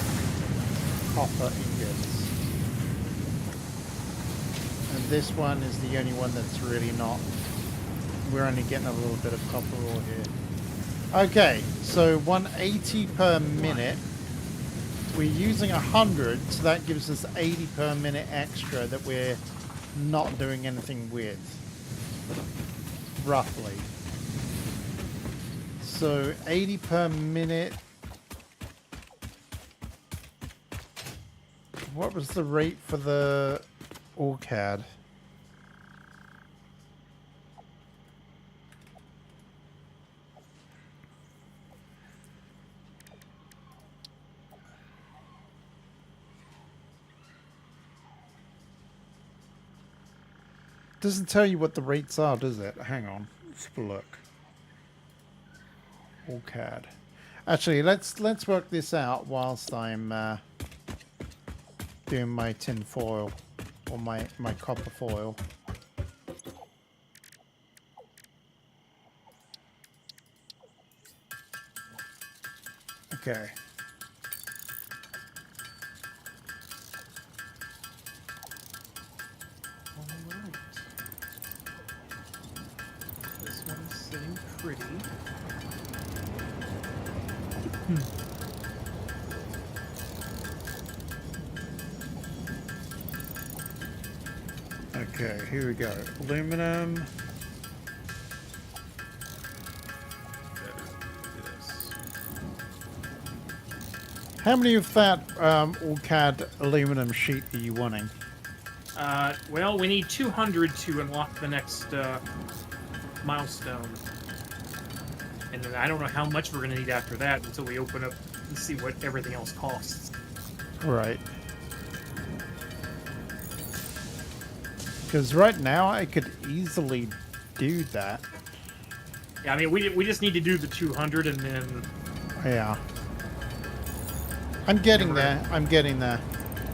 copper ingots. And this one is the only one that's really not, we're only getting a little bit of copper ore here. Okay, so 180 per minute. We're using 100, so that gives us 80 per minute extra that we're not doing anything with, roughly. So 80 per minute. What was the rate for the OrCAD? Doesn't tell you what the rates are, does it? Hang on, let's have a look. OrCAD. Actually, let's work this out whilst I'm doing my tin foil or my copper foil. Okay. Pretty. Okay, here we go. Aluminum. How many of that OrCAD aluminum sheet are you wanting? Well, we need 200 to unlock the next milestone. And then I don't know how much we're going to need after that until we open up and see what everything else costs. Right. Because right now I could easily do that. Yeah, I mean, we just need to do the 200 and then... Yeah. I'm getting there. I'm getting there.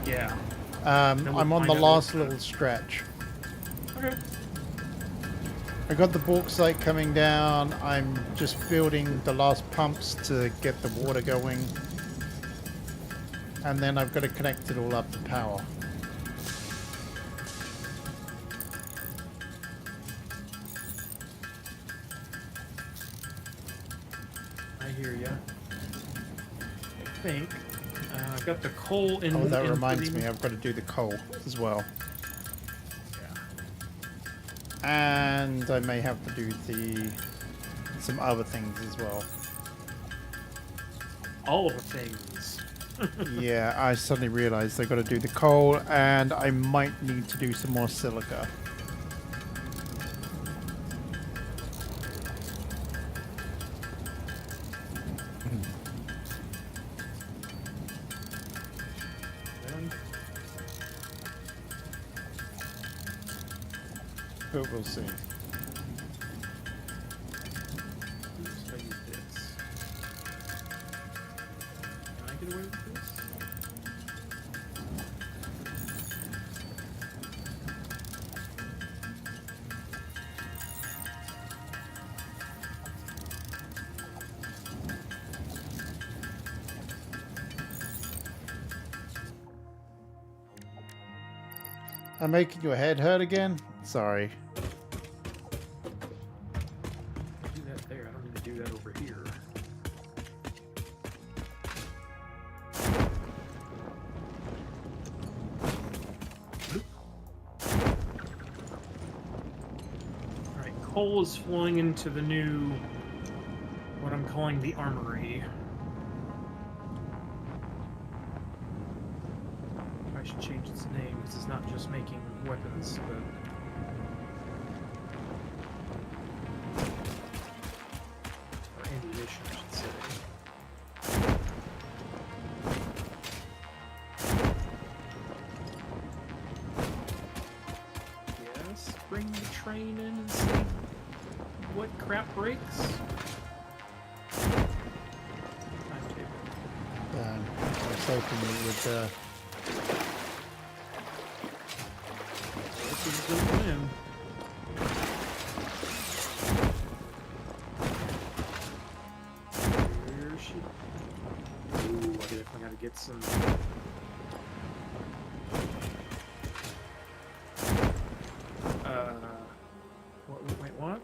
Yeah. I'm on the last little stretch. Okay. I got the bauxite coming down. I'm just building the last pumps to get the water going. And then I've got to connect it all up to power. I hear ya. I think I've got the coal in. Oh, that in reminds me, I've got to do the coal as well. Yeah. And I may have to do some other things as well. All of the things. Yeah, I suddenly realized I got to do the coal, and I might need to do some more silica. But we'll see. I'm making your head hurt again? Sorry. Do that there. I don't need to do that over here. Alright, coal is flowing into the new, what I'm calling the armory. I should change its name because it's not just making weapons, but or ammunition, I should say. Yes, bring the train in and see what crap breaks. Timetable. I was hoping it would. This is going in. Where is she? Ooh, I definitely gotta get some. Wait, what?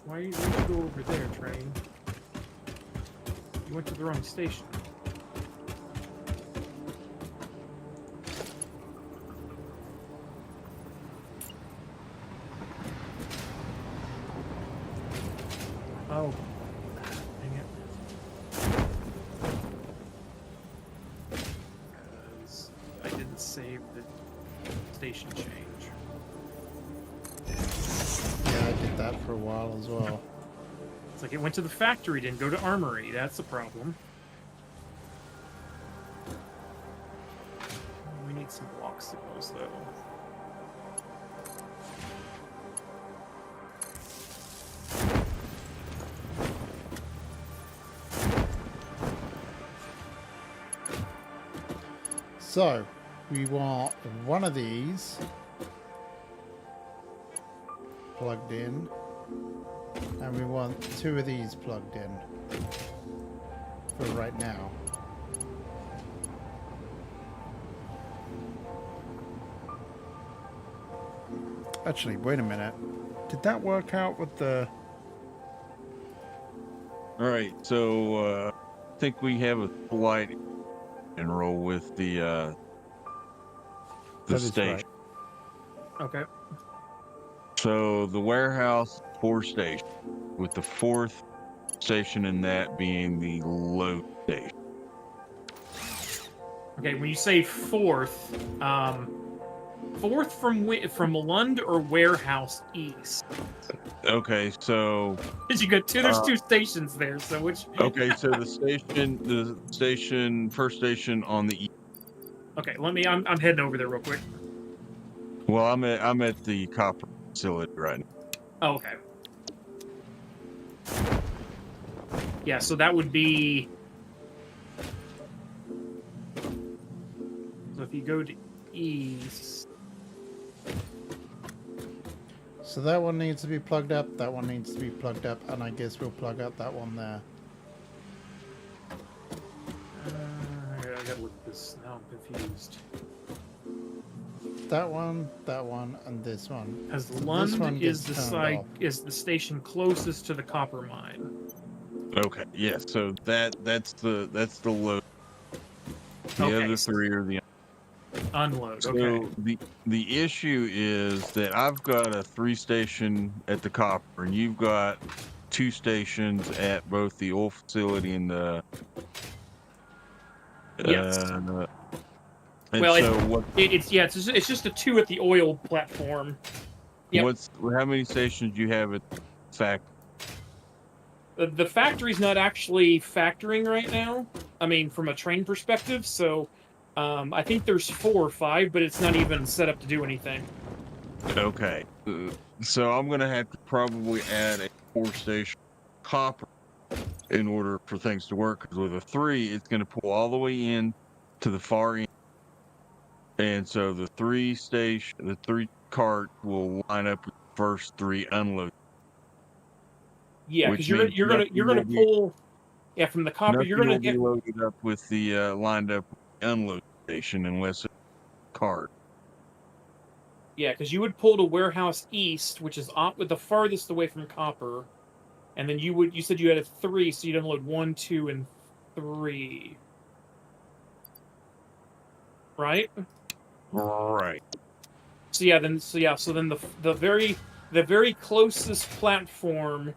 Why'd you go over there, train? You went to the wrong station. Oh, dang it. Because I didn't save the station change. Yeah, I did that for a while as well. It's like it went to the factory, didn't go to armory. That's the problem. We need some block signals, though. So, we want one of these plugged in, and we want two of these plugged in for right now. Actually, wait a minute. Did that work out with the... All right, so I think we have a slight and roll with the That is station. right. Okay. So the warehouse, 4 stations, with the 4th station in that being the load station. Okay, when you say fourth, fourth from Lund or warehouse east? Okay, so Because you got there's two stations there, so which? okay, so the first station on the east. Okay, I'm heading over there real quick. Well, I'm at the copper facility right now. Oh, okay. Yeah, so that would be. So if you go to east. So that one needs to be plugged up, that one needs to be plugged up, and I guess we'll plug up that one there. I gotta look at this. Now I'm confused. that one, and this one. As So this Lund one is gets the turned side off. is the station closest to the copper mine. Okay, yeah. So that's the load. The Okay, other so- three are the. Unload. So Okay. the issue is that I've got a 3-station at the copper, and you've got 2 stations at both the oil facility and the. Yes. And Well, so what? It's just a 2 at the oil platform. Yep. How many stations do you have at fact? The factory's not actually factoring right now. I mean, from a train perspective, so I think there's 4 or 5, but it's not even set up to do anything. Okay, so I'm gonna have to probably add a 4-station copper in order for things to work. Because with a 3, it's gonna pull all the way in to the far end, and so the 3 cart will line up with the first 3 unload. Yeah, because you're gonna pull. Yeah, from the copper, you're gonna be loaded up with the lined up unload station unless it's a cart. Yeah, because you would pull to warehouse east, which is with the farthest away from copper, and then you said you had a 3, so you'd unload 1, 2, and 3, right? Right. So then the very closest platform,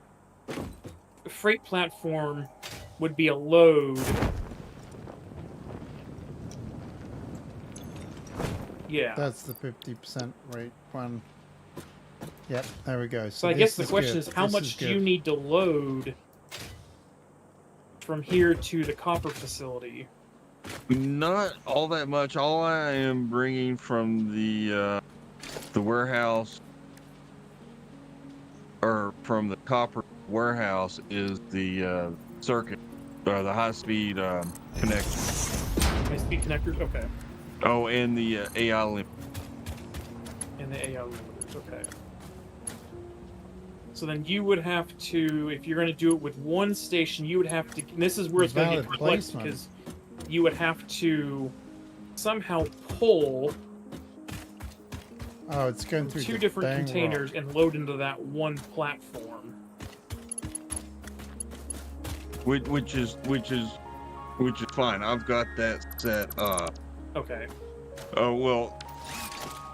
freight platform, would be a load. Yeah. That's the 50% rate one. Yep, there we go. So I guess the question is, how much do you need to load from here to the copper facility? Not all that much. All I am bringing from the warehouse, or from the copper warehouse, is the circuit, or the high-speed connector. High-speed connectors? Okay. Oh, and the AI limit. And the AI limiters, okay. So then you would have to, if you're going to do it with 1 station, you would have to, and this is where it's going to get complex, because you would have to somehow pull it's going through 2 different containers and load into that 1 platform. Which is fine. I've got that set up. Okay. Oh, well,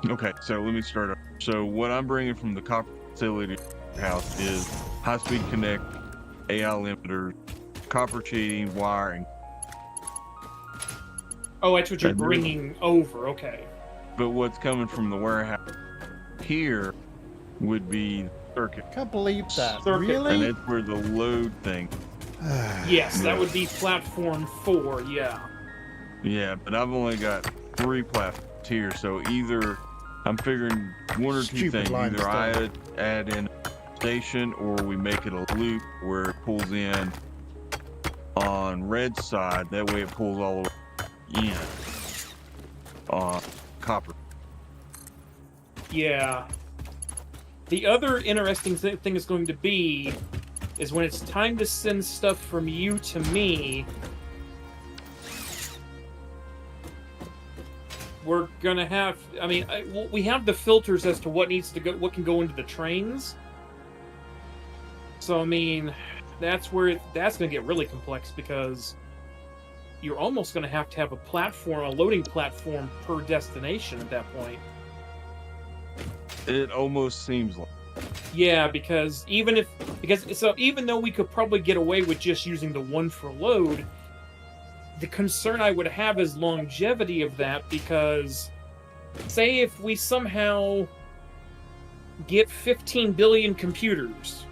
okay, so let me start up. So what I'm bringing from the copper facility house is high-speed connect, AI limiters, copper cheating, wiring. Oh, that's what you're bringing over, okay. But what's coming from the warehouse here would be circuit. Can't believe that. Circuit. Really? And that's where the load thing. Yes, that would be platform 4, yeah. Yeah, but I've only got 3 platforms here, so either I'm figuring 1 or 2 Stupid things. line Either I add in a station, or we make it a loop where it pulls in on red side. That way it pulls all the way in on copper. Yeah. The other interesting thing is going to be is when it's time to send stuff from you to me, we're gonna have. I mean, we have the filters as to what needs to go, what can go into the trains. So I mean, that's where that's gonna get really complex, because you're almost gonna have to have a loading platform per destination at that point. It almost seems like. Yeah, because even though we could probably get away with just using the 1 for load, the concern I would have is longevity of that, because say if we somehow get 15 billion computers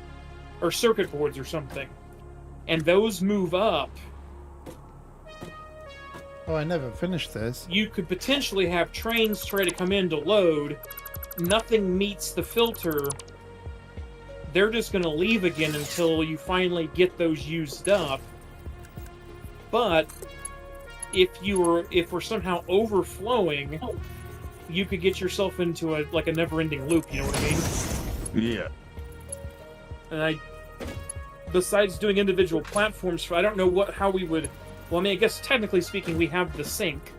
or circuit boards or something, and those move up, Oh, I never finished this. you could potentially have trains try to come in to load, nothing meets the filter, they're just going to leave again until you finally get those used up. But if we're somehow overflowing, you could get yourself into a never-ending loop, you know what I mean? Yeah. And besides doing individual platforms, I don't know how we would. Well, I mean, I guess technically speaking, we have the sync.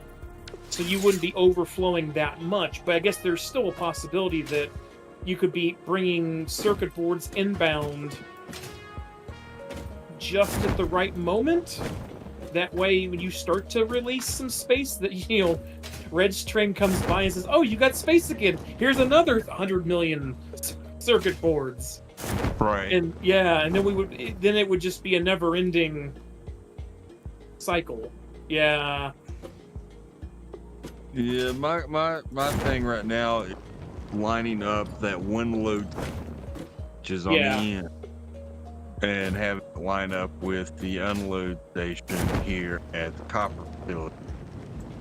so you wouldn't be overflowing that much. But I guess there's still a possibility that you could be bringing circuit boards inbound just at the right moment. That way, when you start to release some space, that Reg's train comes by and says, "Oh, you got space again. Here's another 100 million circuit boards." Right. And yeah, and then it would just be a never-ending cycle. Yeah. Yeah, my thing right now is lining up that one load, which is on the end, and have it line up with the unload station here at the copper facility.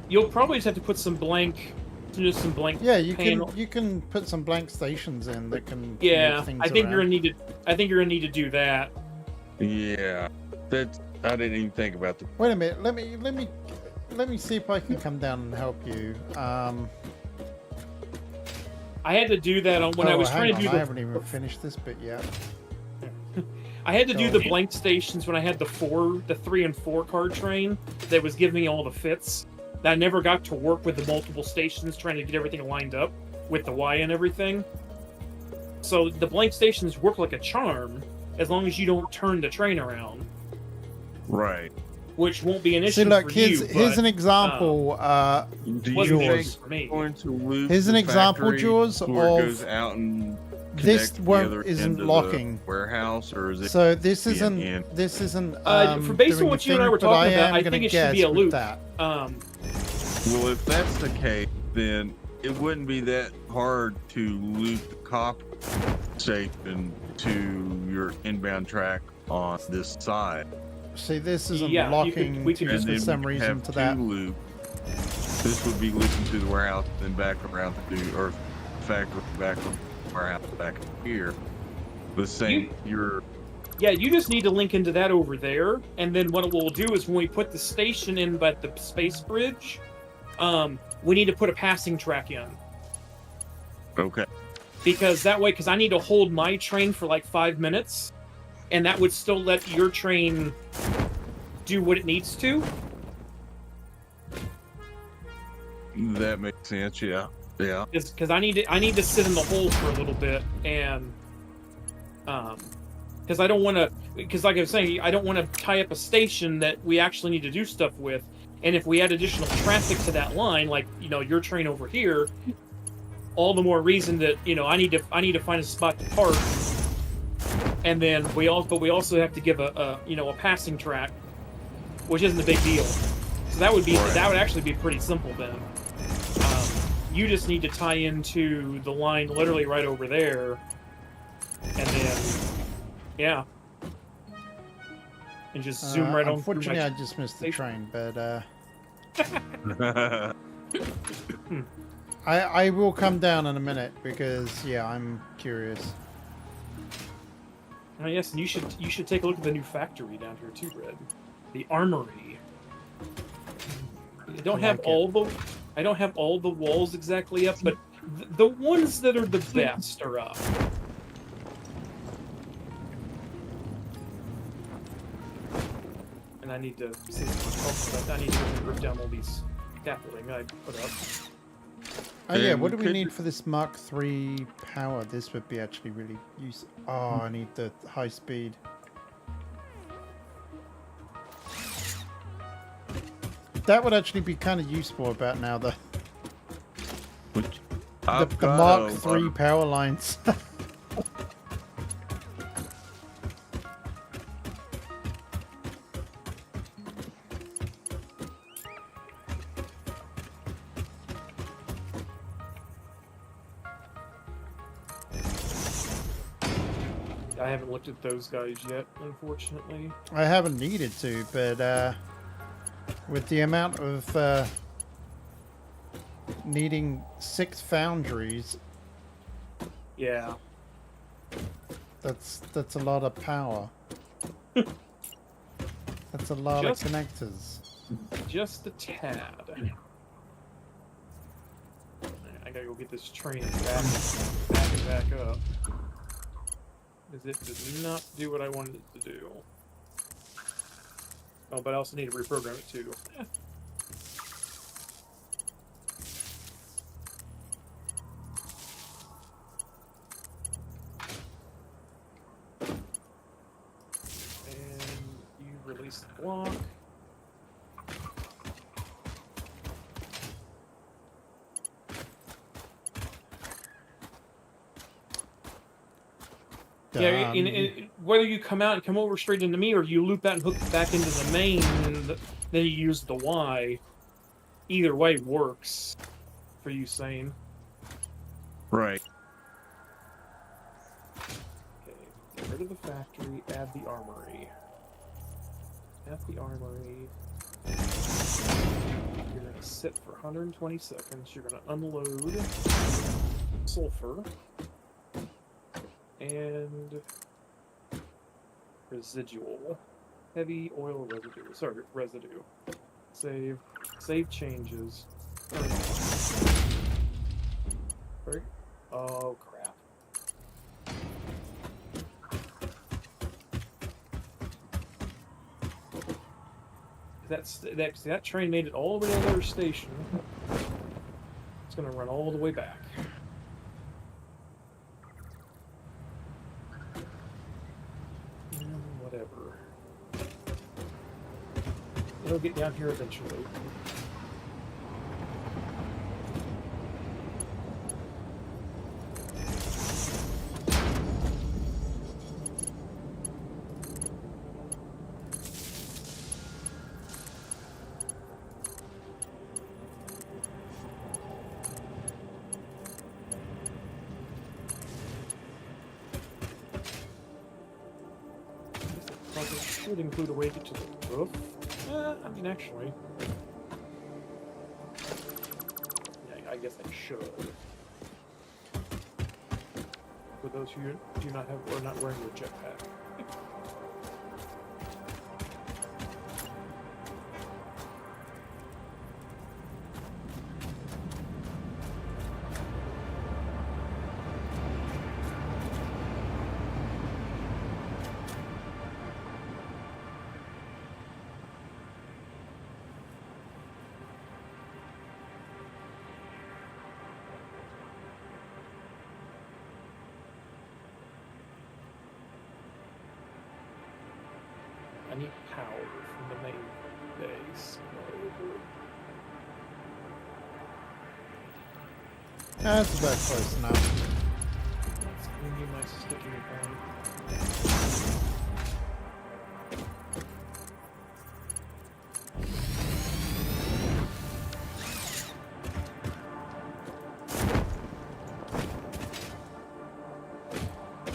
You'll probably just have to put some blank. Yeah, you can put some blank stations in that can move things I think around. you're gonna need to do that. Yeah, I didn't even think about that. Wait a minute. Let me see if I can come down and help you. I had to do that when I was trying to do. I haven't even finished this bit yet. I had to do the blank stations when I had the 3 and 4 car train that was giving me all the fits. I never got to work with the multiple stations trying to get everything lined up with the Y and everything. So the blank stations work like a charm as long as you don't turn the train around. Right. Which won't be an issue. See, look, for you, here's an example. Do wasn't you an think issue for me. going to loop Here's an the example, factory Jaws, where it of goes out and this connect the other isn't end of the locking. warehouse, or is it? So this the isn't end? this isn't For based on doing what a you and I thing, were but talking about, am I gonna think it should be guess a with loop. that. Well, if that's the case, then it wouldn't be that hard to loop the copper station to your inbound track on this side. See, this isn't Yeah, locking we could to, just for then some we reason have to two that. loop. This would be looping to the warehouse, then back around to the earth factory, back from the warehouse, back here. The same. You just need to link into that over there, and then what we'll do is when we put the station in but the space bridge, we need to put a passing track in. Okay. Because I need to hold my train for like 5 minutes, and that would still let your train do what it needs to. That makes sense. Yeah. Yeah. Because I need to sit in the hole for a little bit, and because I don't want to, because like I was saying, I don't want to tie up a station that we actually need to do stuff with, and if we add additional traffic to that line, like your train over here, all the more reason that I need to find a spot to park, and then we also have to give a passing track, which isn't a big deal. So that would actually be pretty simple then. You just need to tie into the line literally right over there, and then and just zoom right on. Unfortunately, I just missed the train, but I will come down in a minute because I'm curious. Yes, and you should take a look at the new factory down here too, Red. The armory. I don't have all the walls exactly up, but the ones that are the best are up. And I need to rip down all these scaffolding I put up. Oh yeah, what do we need for this Mark III power? This would be actually really useful. Oh, I need the high speed. That would actually be kind of useful about now, the Mark III power lines. I haven't looked at those guys yet, unfortunately. I haven't needed to, but with the amount of needing 6 foundries, yeah, that's a lot of power. That's a lot of connectors. Just a tad. I gotta go get this train back up. Because it did not do what I wanted it to do. Oh, but I also need to reprogram it too. Release the block. Yeah, whether you come out and come over straight into me, or you loop out and hook back into the main, and then you use the Y, either way works for you, Sane. Right. Okay, get rid of the factory, add the armory. At the armory, you're going to sit for 120 seconds. You're going to unload sulfur and residual. Heavy oil residue. Sorry, residue. Save. Save changes. Sorry. Oh, crap. That train made it all the way to another station. It's going to run all the way back. Whatever. It'll get down here eventually. Would include a way to get to the roof. I mean, actually, yeah, I guess I should. For those who do not have or not wearing your jetpack. I need power from the main base. That's about close enough. That's gonna be my sticking point.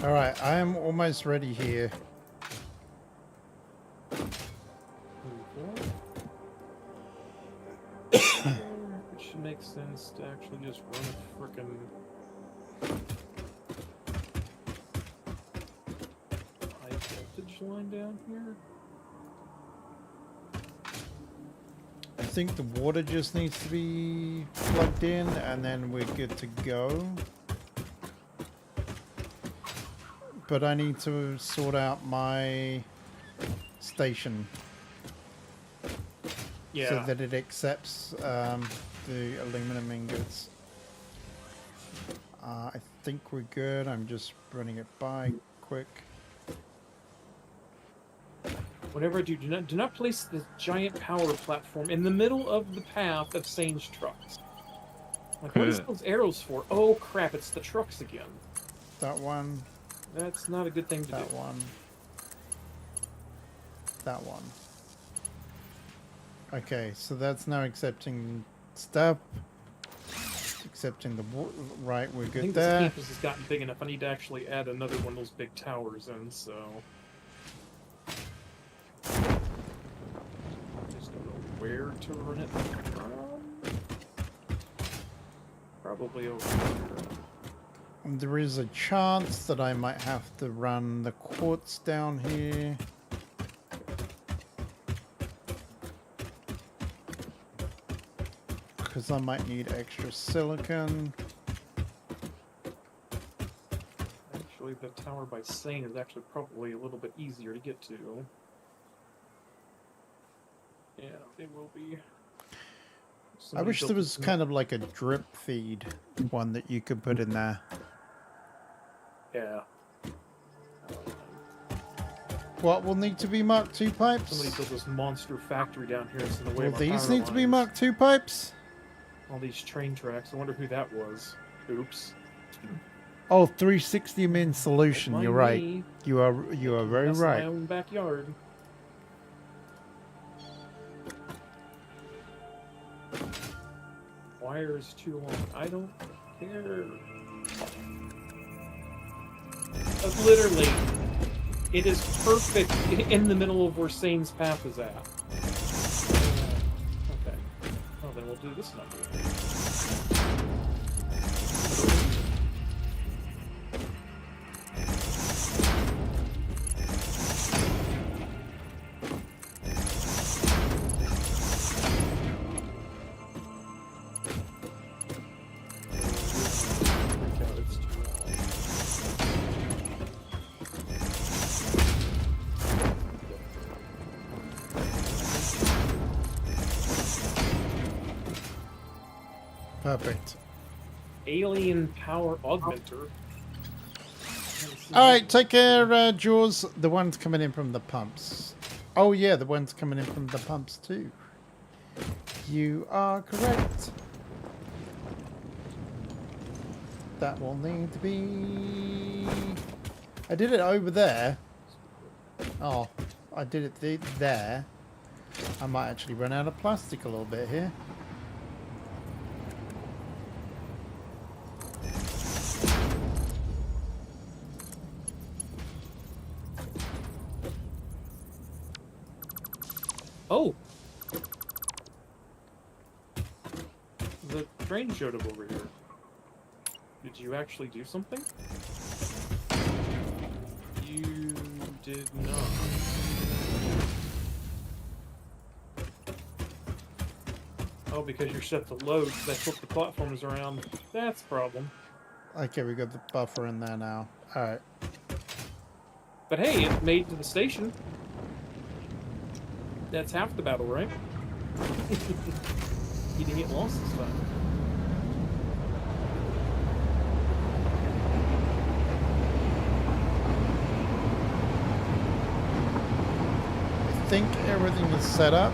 All right, I am almost ready here. It should make sense to actually just run a frickin' high voltage line down here. I think the water just needs to be plugged in and then we're good to go. But I need to sort out my station. Yeah. So that it accepts the aluminum ingots. I think we're good. I'm just running it by quick. Whatever I do, do not place the giant power platform in the middle of the path of Sane's trucks. Like, what is those arrows for? Oh crap, it's the trucks again. That one. That's not a good thing to do. That one. That one. Okay, so that's now accepting stuff. Accepting the right, we're good I think there. this campus has gotten big enough. I need to actually add another one of those big towers in, so... Just don't know where to run it from. Probably over here. There is a chance that I might have to run the quartz down here. Because I might need extra silicon. Actually, the tower by Sane is actually probably a little bit easier to get to. Yeah, it will be. I wish there was kind of like a drip feed one that you could put in there. Yeah. What will need to be Mark II pipes? Somebody built this monster factory down here. It's in the way Will of our these power need to be lines. Mark II pipes? All these train tracks. I wonder who that was. Oops. Oh, 360 min solution. You're right. Me. You are very That's right. my own backyard. Wire is too long. I don't care. Literally, it is perfect in the middle of where Sane's path is at. Okay. Well, then we'll do this number. Perfect. Alien power augmenter. All right, take care, Jaws. The one's coming in from the pumps. Oh yeah, the one's coming in from the pumps too. You are correct. That will need to be... I did it over there. Oh, I did it there. I might actually run out of plastic a little bit here. Oh! The train showed up over here. Did you actually do something? You did not. Oh, because you're set to load, that flipped the platforms around. That's a problem. Okay, we got the buffer in there now. All right. But hey, it made it to the station. That's half the battle, right? You didn't get lost this time. I think everything is set up.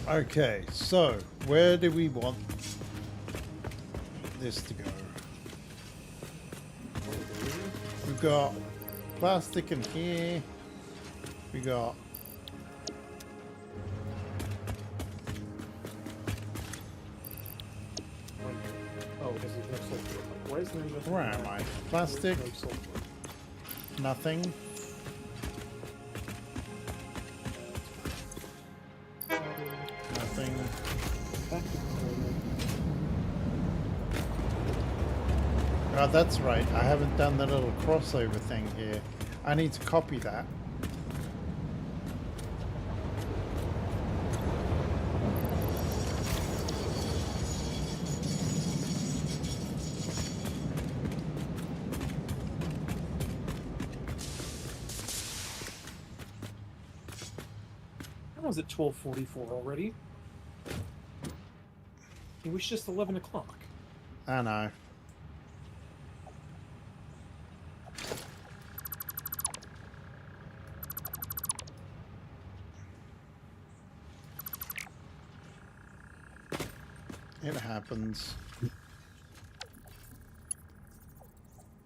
Okay, so where do we want this to go? We've got plastic in here. We got Oh, because there's no sulfur. Why is there no sulfur? where am I? Plastic, No sulfur. nothing. Nothing. Back to the Oh, that's right. I haven't done the little crossover thing here. I need to copy that. How was it 12:44 already? It was just 11 o'clock. I know. It happens.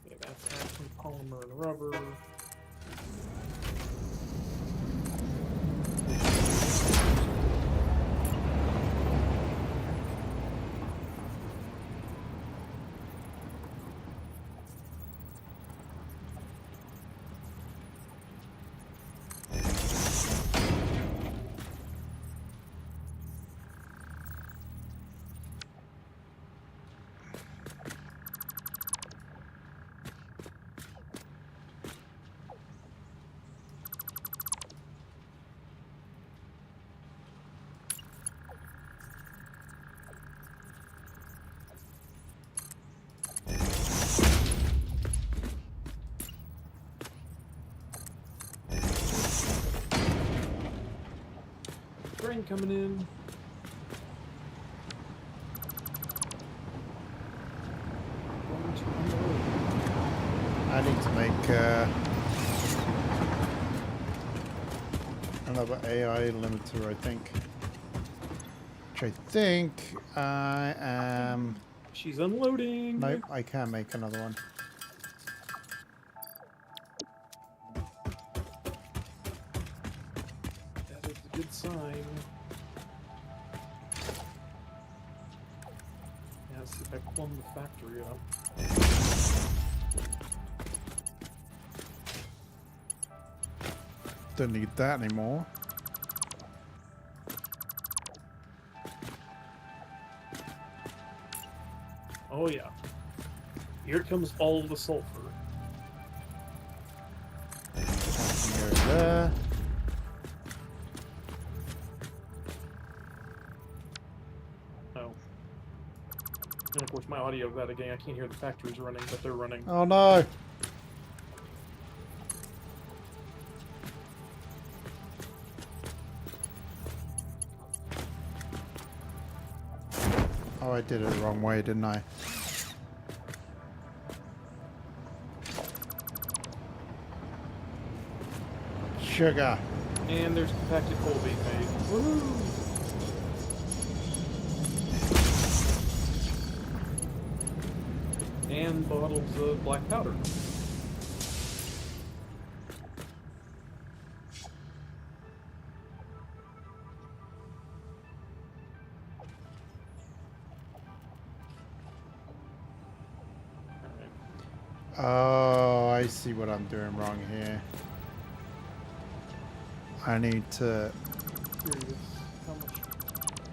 Yeah, that's action, polymer, and rubber. train coming in. Going to unload. I need to make another AI limiter, I think. Which I think I am... She's unloading. Nope, I can't make another one. That is a good sign. Yeah, let's see if I plumb the factory up. Don't need that anymore. Oh yeah. Here comes all the sulfur. Go there. Oh. And of course my audio got again. I can't hear the factories running, but they're running. Oh no! Oh, I did it the wrong way, didn't I? Sugar. And there's compacted coal being made. Woohoo! And bottles of black powder. Oh, I see what I'm doing wrong here. I need to... Curious, how much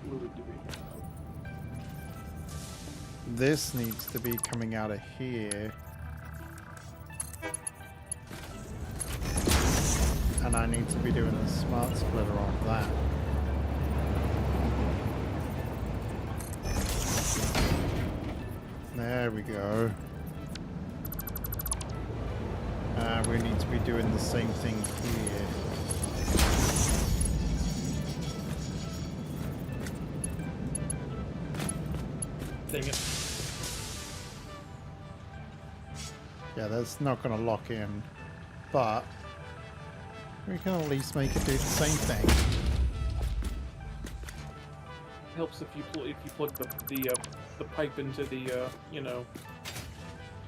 fluid do we have? This needs to be coming out of here. And I need to be doing a smart splitter on that. There we go. We need to be doing the same thing here. Dang it. Yeah, that's not going to lock in, but we can at least make it do the same thing. Helps if you plug the pipe into the you know.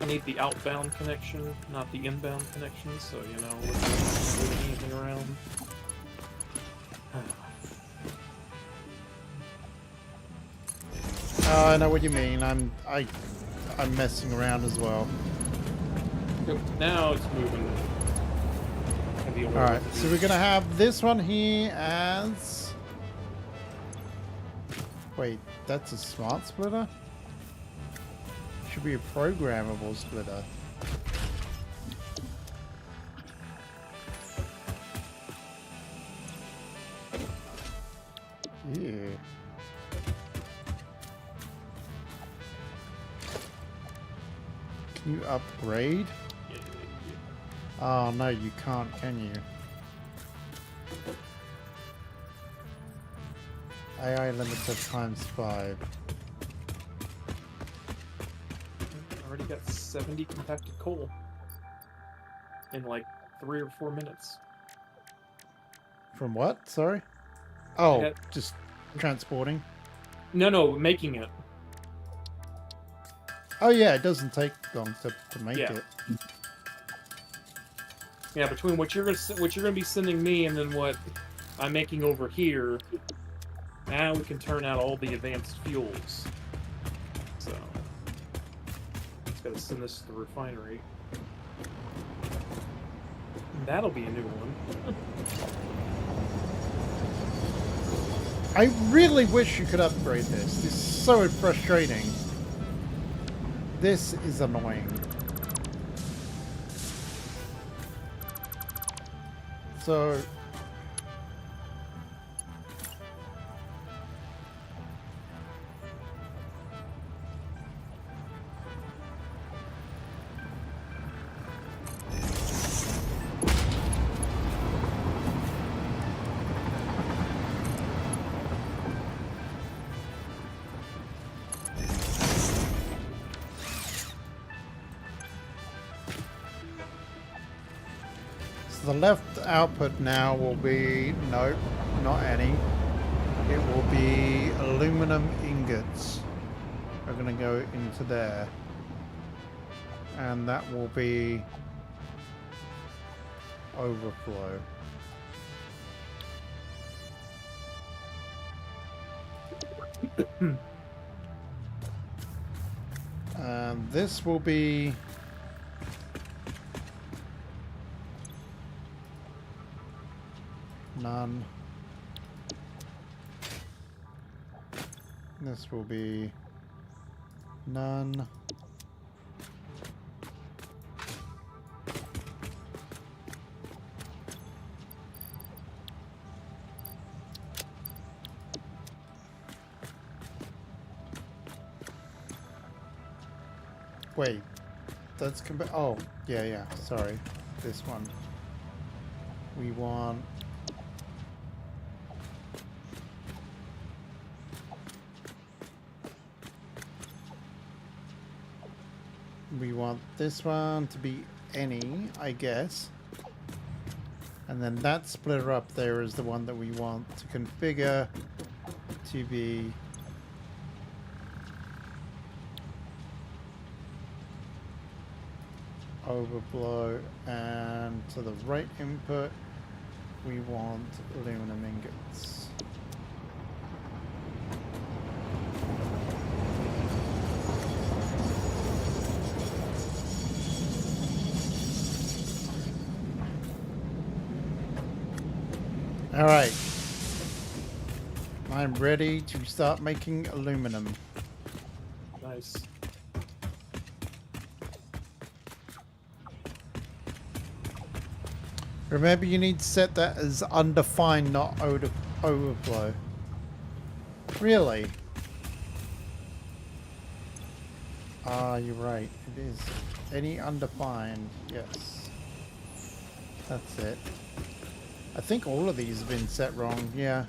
I need the outbound connection, not the inbound connection, so you know we're not moving anything around. Oh, I know what you mean. I'm messing around as well. Now it's moving. All right, so we're gonna have this one here as. Wait, that's a smart splitter? Should be a programmable splitter. Yeah. Can you upgrade? Oh no, you can't, can you? AI limited ×5. Already got 70 compacted coal in like 3 or 4 minutes. From what? Sorry? Oh, had- just transporting. No, making it. Oh yeah, it doesn't take long to make Yeah. it. Yeah, between what you're gonna be sending me and then what I'm making over here, now we can turn out all the advanced fuels. So just gotta send this to the refinery. That'll be a new one. I really wish you could upgrade this. This is so frustrating. This is annoying. So... So the left output now will be, nope, not any. It will be aluminum ingots are going to go into there. And that will be overflow. And this will be none. This will be none. Wait, that's oh, yeah, sorry. This one. We want this one to be any, I guess. And then that splitter up there is the one that we want to configure to be overflow, and to the right input we want aluminum ingots. All right, I'm ready to start making aluminum. Nice. Remember, you need to set that as undefined, not overflow. Really? Ah, you're right. It is. Any undefined. Yes. That's it. I think all of these have been set wrong. Yeah.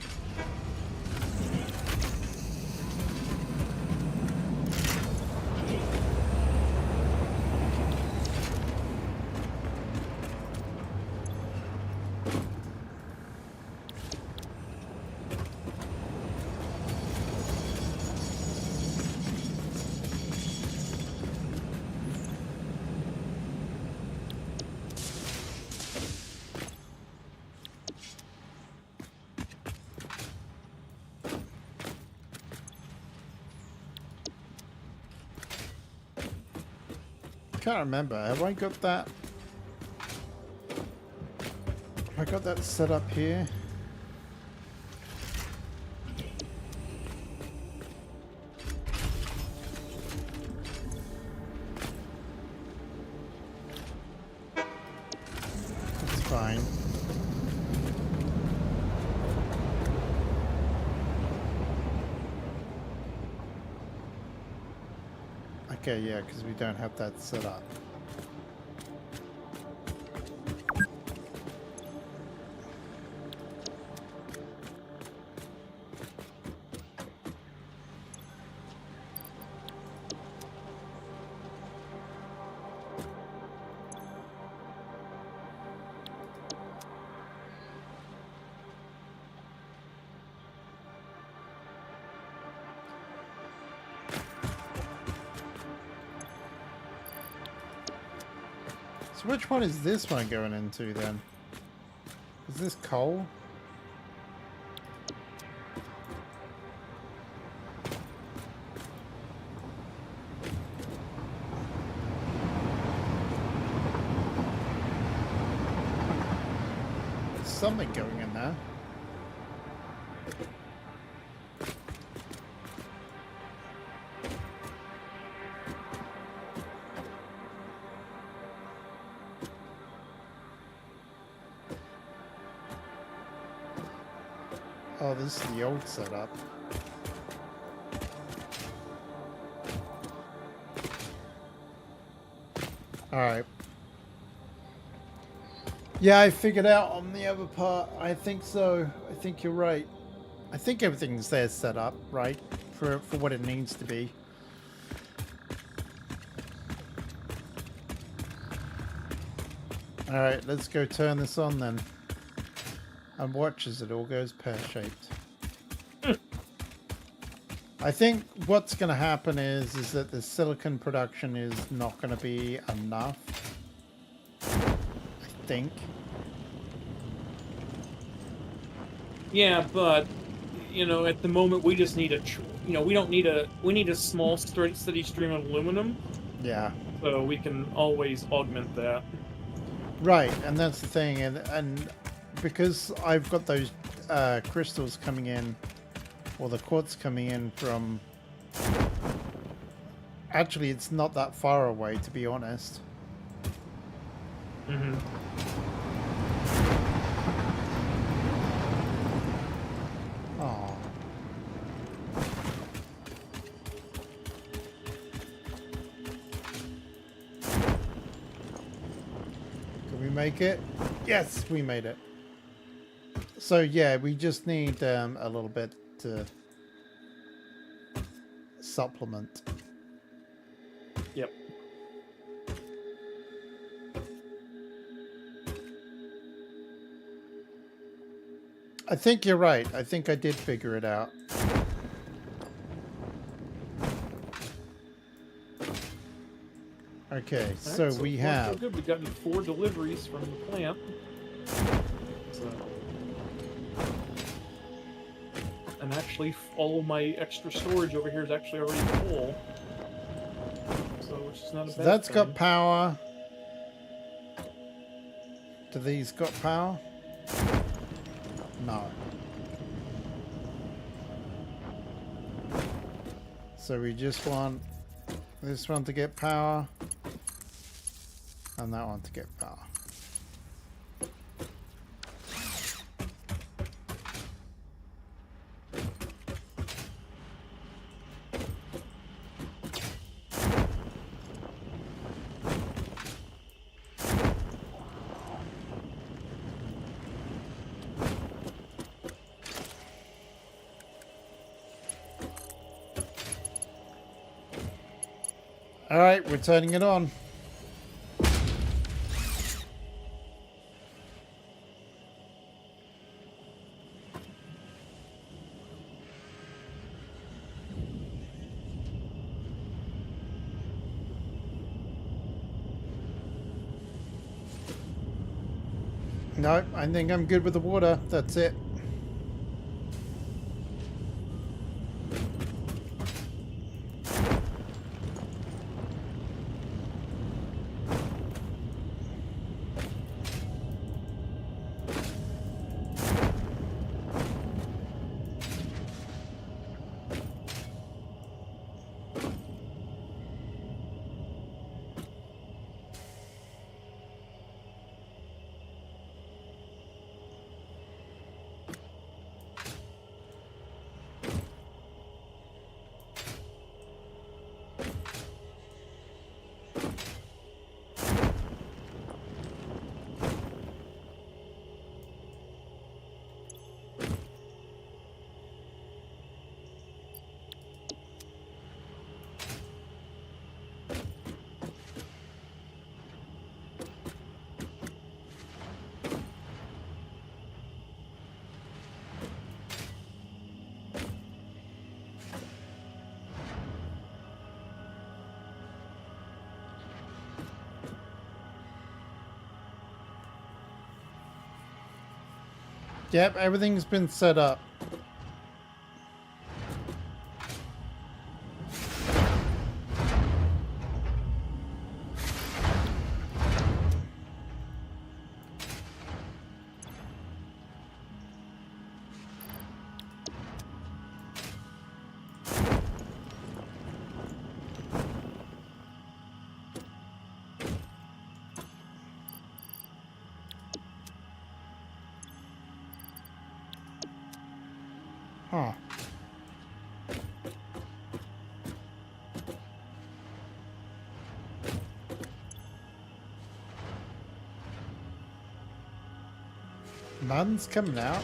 Can't remember. Have I got that? Have I got that set up here? That's fine. Okay, yeah, because we don't have that set up. So which one is this one going into then? Is this coal? There's something going in there. Oh, this is the old setup. Alright. Yeah, I figured out on the other part. I think so. I think you're right. I think everything's there set up, right? For what it needs to be. Alright, let's go turn this on then. And watch as it all goes pear-shaped. I think what's going to happen is that the silicon production is not going to be enough. I think. Yeah, but you know, at the moment we just need we need a small steady stream of aluminum. Yeah. So we can always augment that. Right, and that's the thing, and because I've got those crystals coming in, or the quartz coming in from... Actually, it's not that far away, to be honest. Mm-hmm. Oh. Can we make it? Yes, we made it. So yeah, we just need a little bit to supplement. Yep. I think you're right. I think I did figure it out. Okay, so we have... So good. We've gotten 4 deliveries from the plant. So, and actually, all of my extra storage over here is actually already full. So, which is not a bad That's thing. got power. Do these got power? No. So we just want this one to get power. And that one to get power. All right, we're turning it on. No, I think I'm good with the water. That's it. Yep, everything's been set up. Huh. None's coming out.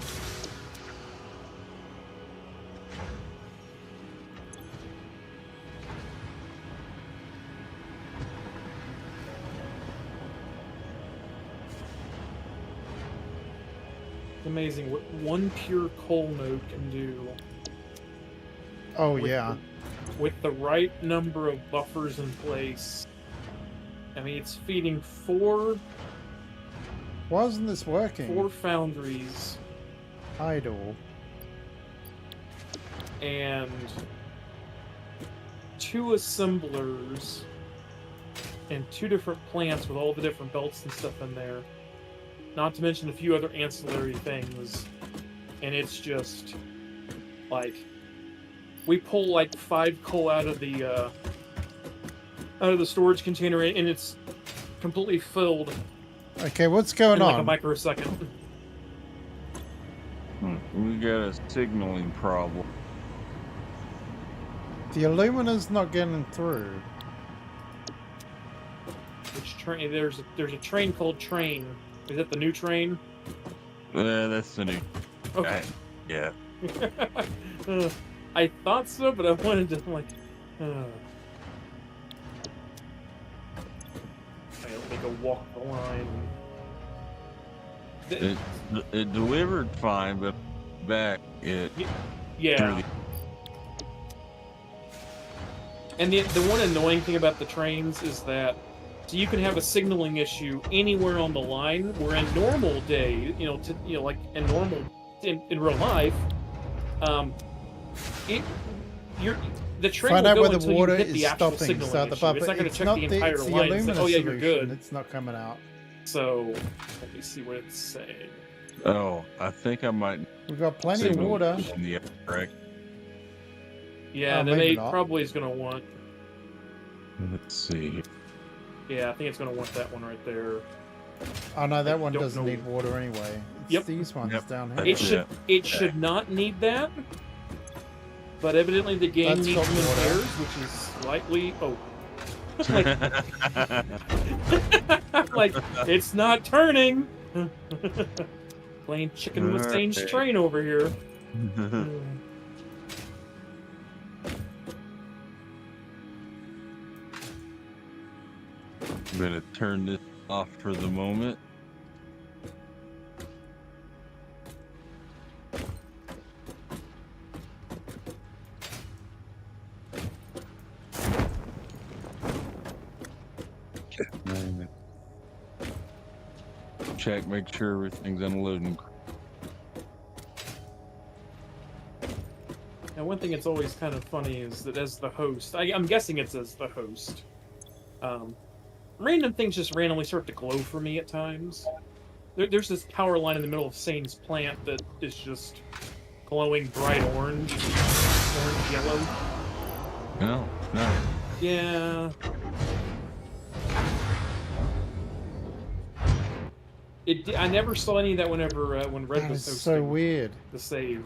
amazing what one pure coal node can do. Oh, yeah. With the right number of buffers in place. I mean, it's feeding four... Why isn't this working? 4 foundries. Idle. And 2 assemblers. And 2 different plants with all the different belts and stuff in there. Not to mention a few other ancillary things. And it's just... like... We pull like 5 coal out of the storage container, and it's completely filled. Okay, what's going in on? Like a microsecond. We got a signaling problem. The alumina's not getting through. Which train? There's a train called Train. Is that the new train? That's the new. Okay. Yeah. I thought so, but I wanted to like. I don't think I walk the line. It delivered fine, but back it. Yeah. Really... And the one annoying thing about the trains is that so you can have a signaling issue anywhere on the line, where in normal day, like in normal in real life, the train Find will out go where the until water you hit is the actual stopping. signaling So issue. It's not going to check the entire it's the line and say, alumina "Oh yeah, you're solution. good." It's not coming out. So let me see what it's saying. Oh, I think I might. We've got plenty of water. In the correct. Yeah, Oh, then maybe they not. probably is going to want. Let's see. Yeah, I think it's going to want that one right there. Oh no, that I one don't doesn't know. need water anyway. It's Yep. these ones Yep. down It here. It should not need that, but evidently the game That's needs got some water. repairs, which is slightly like it's not turning. Playing chicken with Sane's Okay. train over here. I'm gonna turn this off for the moment. Check, make sure everything's unloading. Now, one thing that's always kind of funny is that as the host, I'm guessing it's as the host, random things just randomly start to glow for me at times. There's this power line in the middle of Sane's plant that is just glowing bright orange yellow. No. Yeah. I never saw any of that whenever when Red That was is hosting so weird. the save.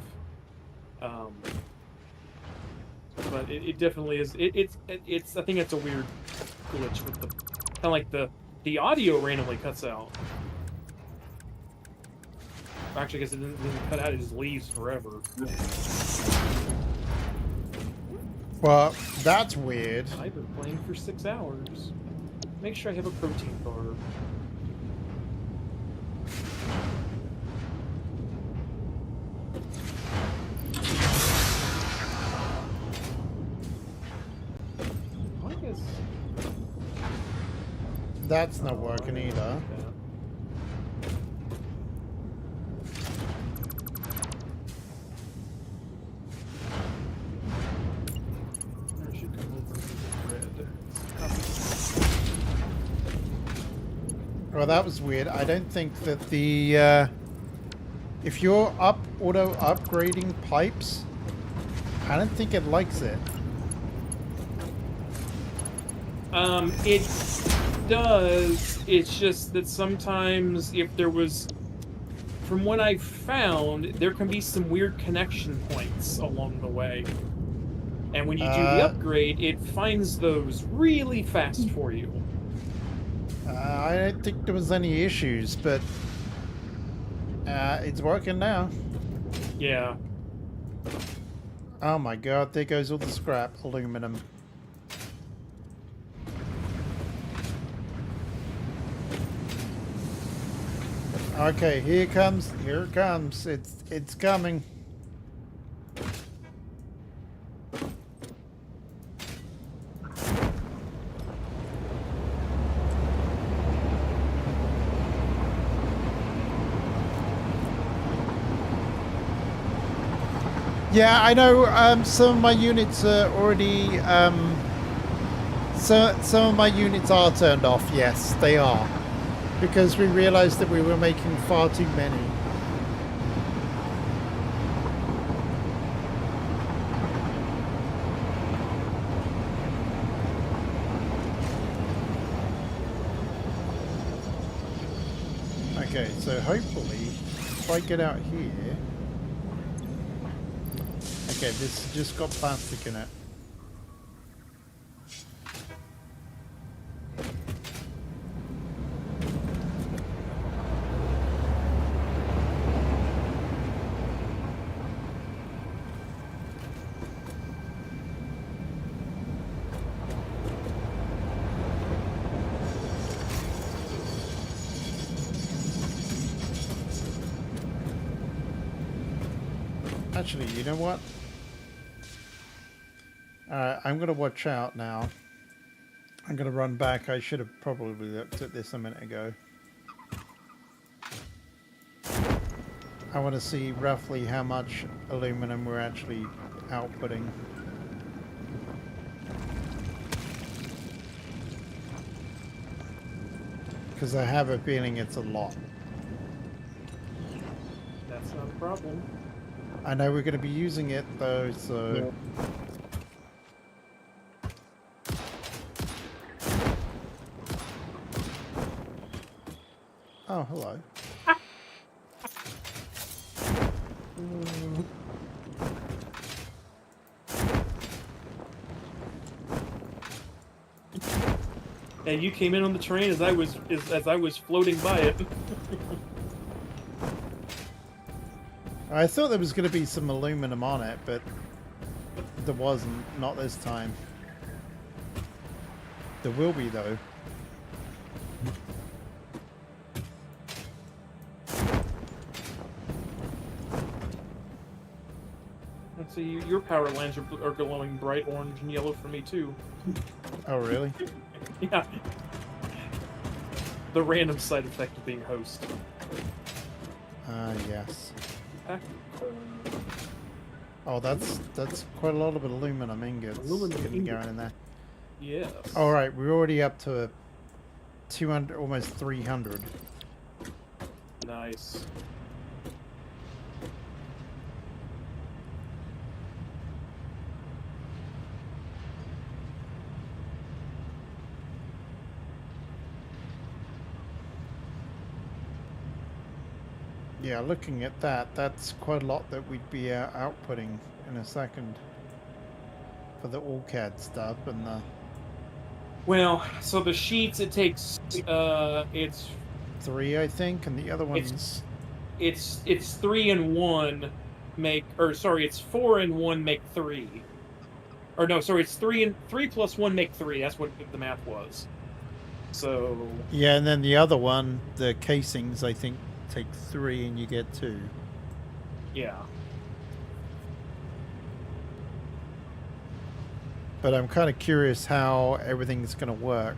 But it definitely is. It's I think it's a weird glitch with the kind of like the audio randomly cuts out. Actually, I guess it didn't cut out. It just leaves forever. Well, that's weird. I've been playing for 6 hours. Make sure I have a protein bar. I guess That's not working either. I should come over and red. Well, that was weird. I don't think that the if you're auto upgrading pipes, I don't think it likes it. It does. It's just that sometimes if there was, from what I've found, there can be some weird connection points along the way. And when you do the upgrade, it finds those really fast for you. I don't think there was any issues, but it's working now. Yeah. Oh my god, there goes all the scrap aluminum. Okay, here it comes. Here it comes. It's coming. Yeah, I know. Some of my units are already. Some of my units are turned off. Yes, they are, because we realised that we were making far too many. Okay, so hopefully, if I get out here. Okay, this has just got plastic in it. Actually, you know what? I'm going to watch out now. I'm going to run back. I should have probably looked at this a minute ago. I want to see roughly how much aluminum we're actually outputting. Because I have a feeling it's a lot. That's not a problem. I know we're going to be using it though, so... Yeah. Oh, hello. And you came in on the train as I was floating by it. I thought there was going to be some aluminum on it, but there wasn't. Not this time. There will be though. Let's see, your power lines are glowing bright orange and yellow for me too. Oh, really? Yeah. The random side effect of being host. Yes. Oh, that's quite a lot of aluminum ingots going in there. Yes. All right, we're already up to 200, almost 300. Nice. Yeah, looking at that, that's quite a lot that we'd be outputting in a second for the AutoCAD stuff and the... Well, so the sheets, it takes, it's... 3, I think, and the other ones... It's 3 and 1 make, or sorry, it's 4 and 1 make 3. Or no, sorry, it's 3 plus 1 make 3. That's what the math was. So... Yeah, and then the other one, the casings, I think, take 3 and you get 2. Yeah. But I'm kind of curious how everything's going to work.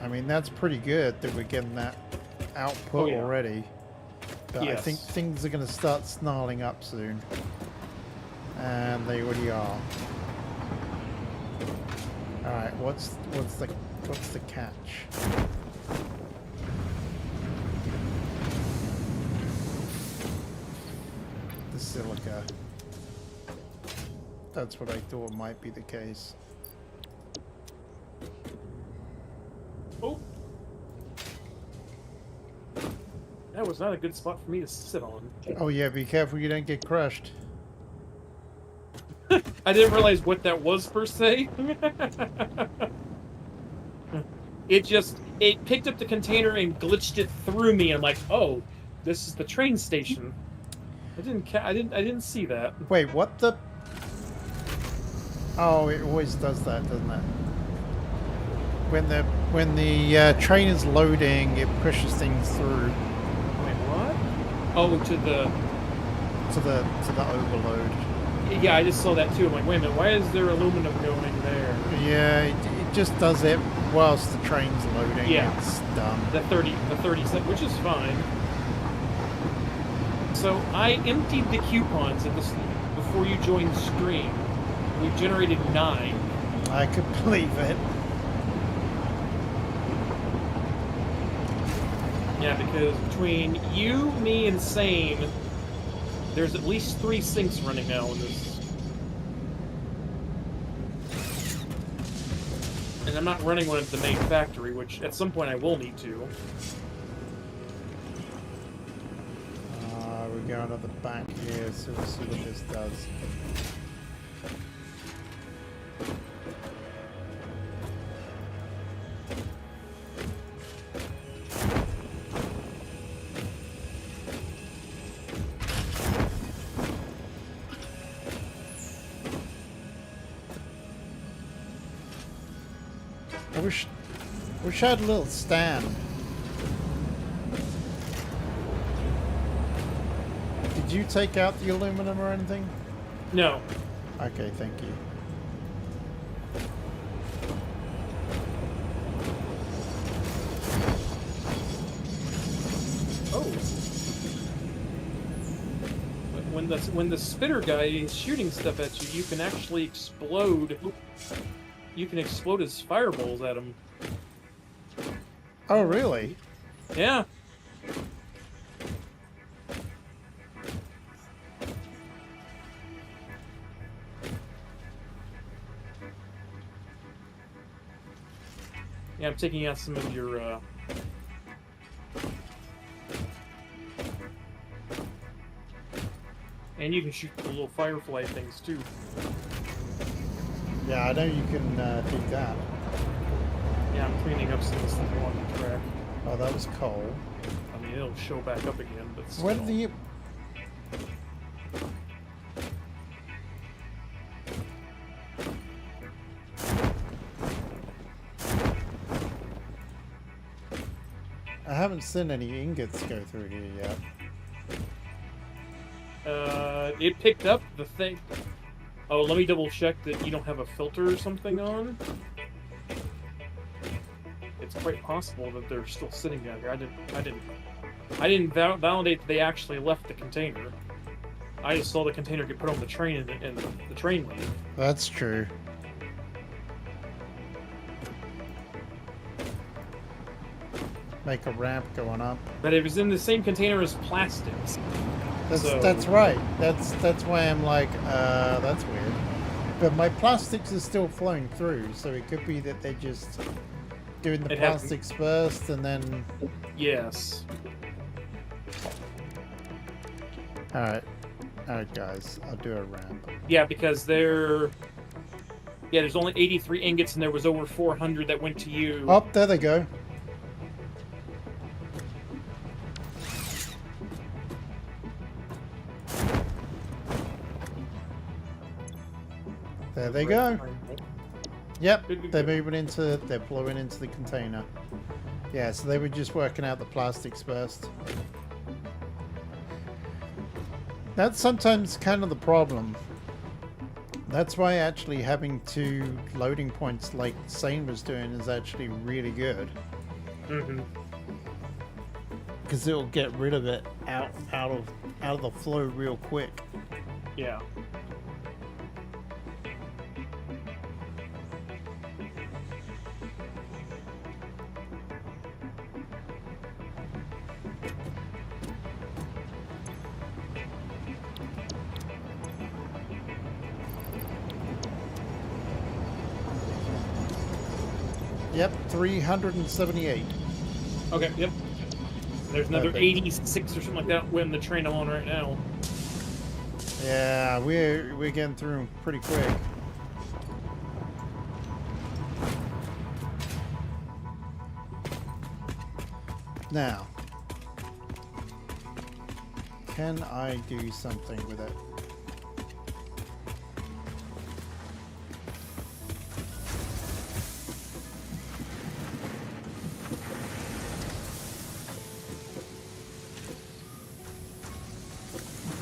I mean, that's pretty good that we're getting that output already. But I think things are going to start snarling up soon. And they already are. Alright, what's the catch? The silica. That's what I thought might be the case. Oh! That was not a good spot for me to sit on. Oh yeah, be careful you don't get crushed. I didn't realize what that was per se. It picked up the container and glitched it through me. I'm like, oh, this is the train station. I didn't see that. Wait, what the? Oh, it always does that, doesn't it? when the train is loading, it pushes things through Wait, what? Oh, to the overload. Yeah, I just saw that too. I'm like, wait a minute, why is there aluminum going there? Yeah, it just does it whilst the train's loading. Yeah. It's done. The 30 cent, which is fine. So I emptied the coupons at this before you joined stream. We've generated 9. I could believe it. Yeah, because between you, me, and Sane, there's at least 3 sinks running now in this. And I'm not running one at the main factory, which at some point I will need to. We're going at the back here, so we'll see what this does. I wish I had a little stand. Did you take out the aluminum or anything? No. Okay, thank you. Oh. When the spitter guy is shooting stuff at you, you can actually explode. You can explode his fireballs at him. Oh, really? Yeah. Yeah, I'm taking out some of your, And you can shoot the little firefly things, too. Yeah, I know you can do that. Yeah, I'm cleaning up some of the stuff along the track. Oh, that was coal. I mean, it'll show back up again, but still. Where did the... I haven't seen any ingots go through here yet. It picked up the thing. Oh, let me double check that you don't have a filter or something on. It's quite possible that they're still sitting down here. I didn't validate that they actually left the container. I just saw the container get put on the train and the train leave. That's true. Make a ramp going up. But it was in the same container as plastics. That's right. That's why I'm like, that's weird. But my plastics are still flowing through, so it could be that they're just doing the plastics first and then... Yes. Alright, guys, I'll do a ramp. Yeah, because there's only 83 ingots and there was over 400 that went to you. Oh, there they go. There they go. Yep, they're flowing into the container. Yeah, so they were just working out the plastics first. That's sometimes kind of the problem. That's why actually having 2 loading points like Sane was doing is actually really good. Mm-hmm. Because it'll get rid of it out of the flow real quick. Yeah. Yep, 378. Okay, yep. There's another 86 or something like that when the train I'm on right now. Yeah, we're getting through them pretty quick. Now, can I do something with it?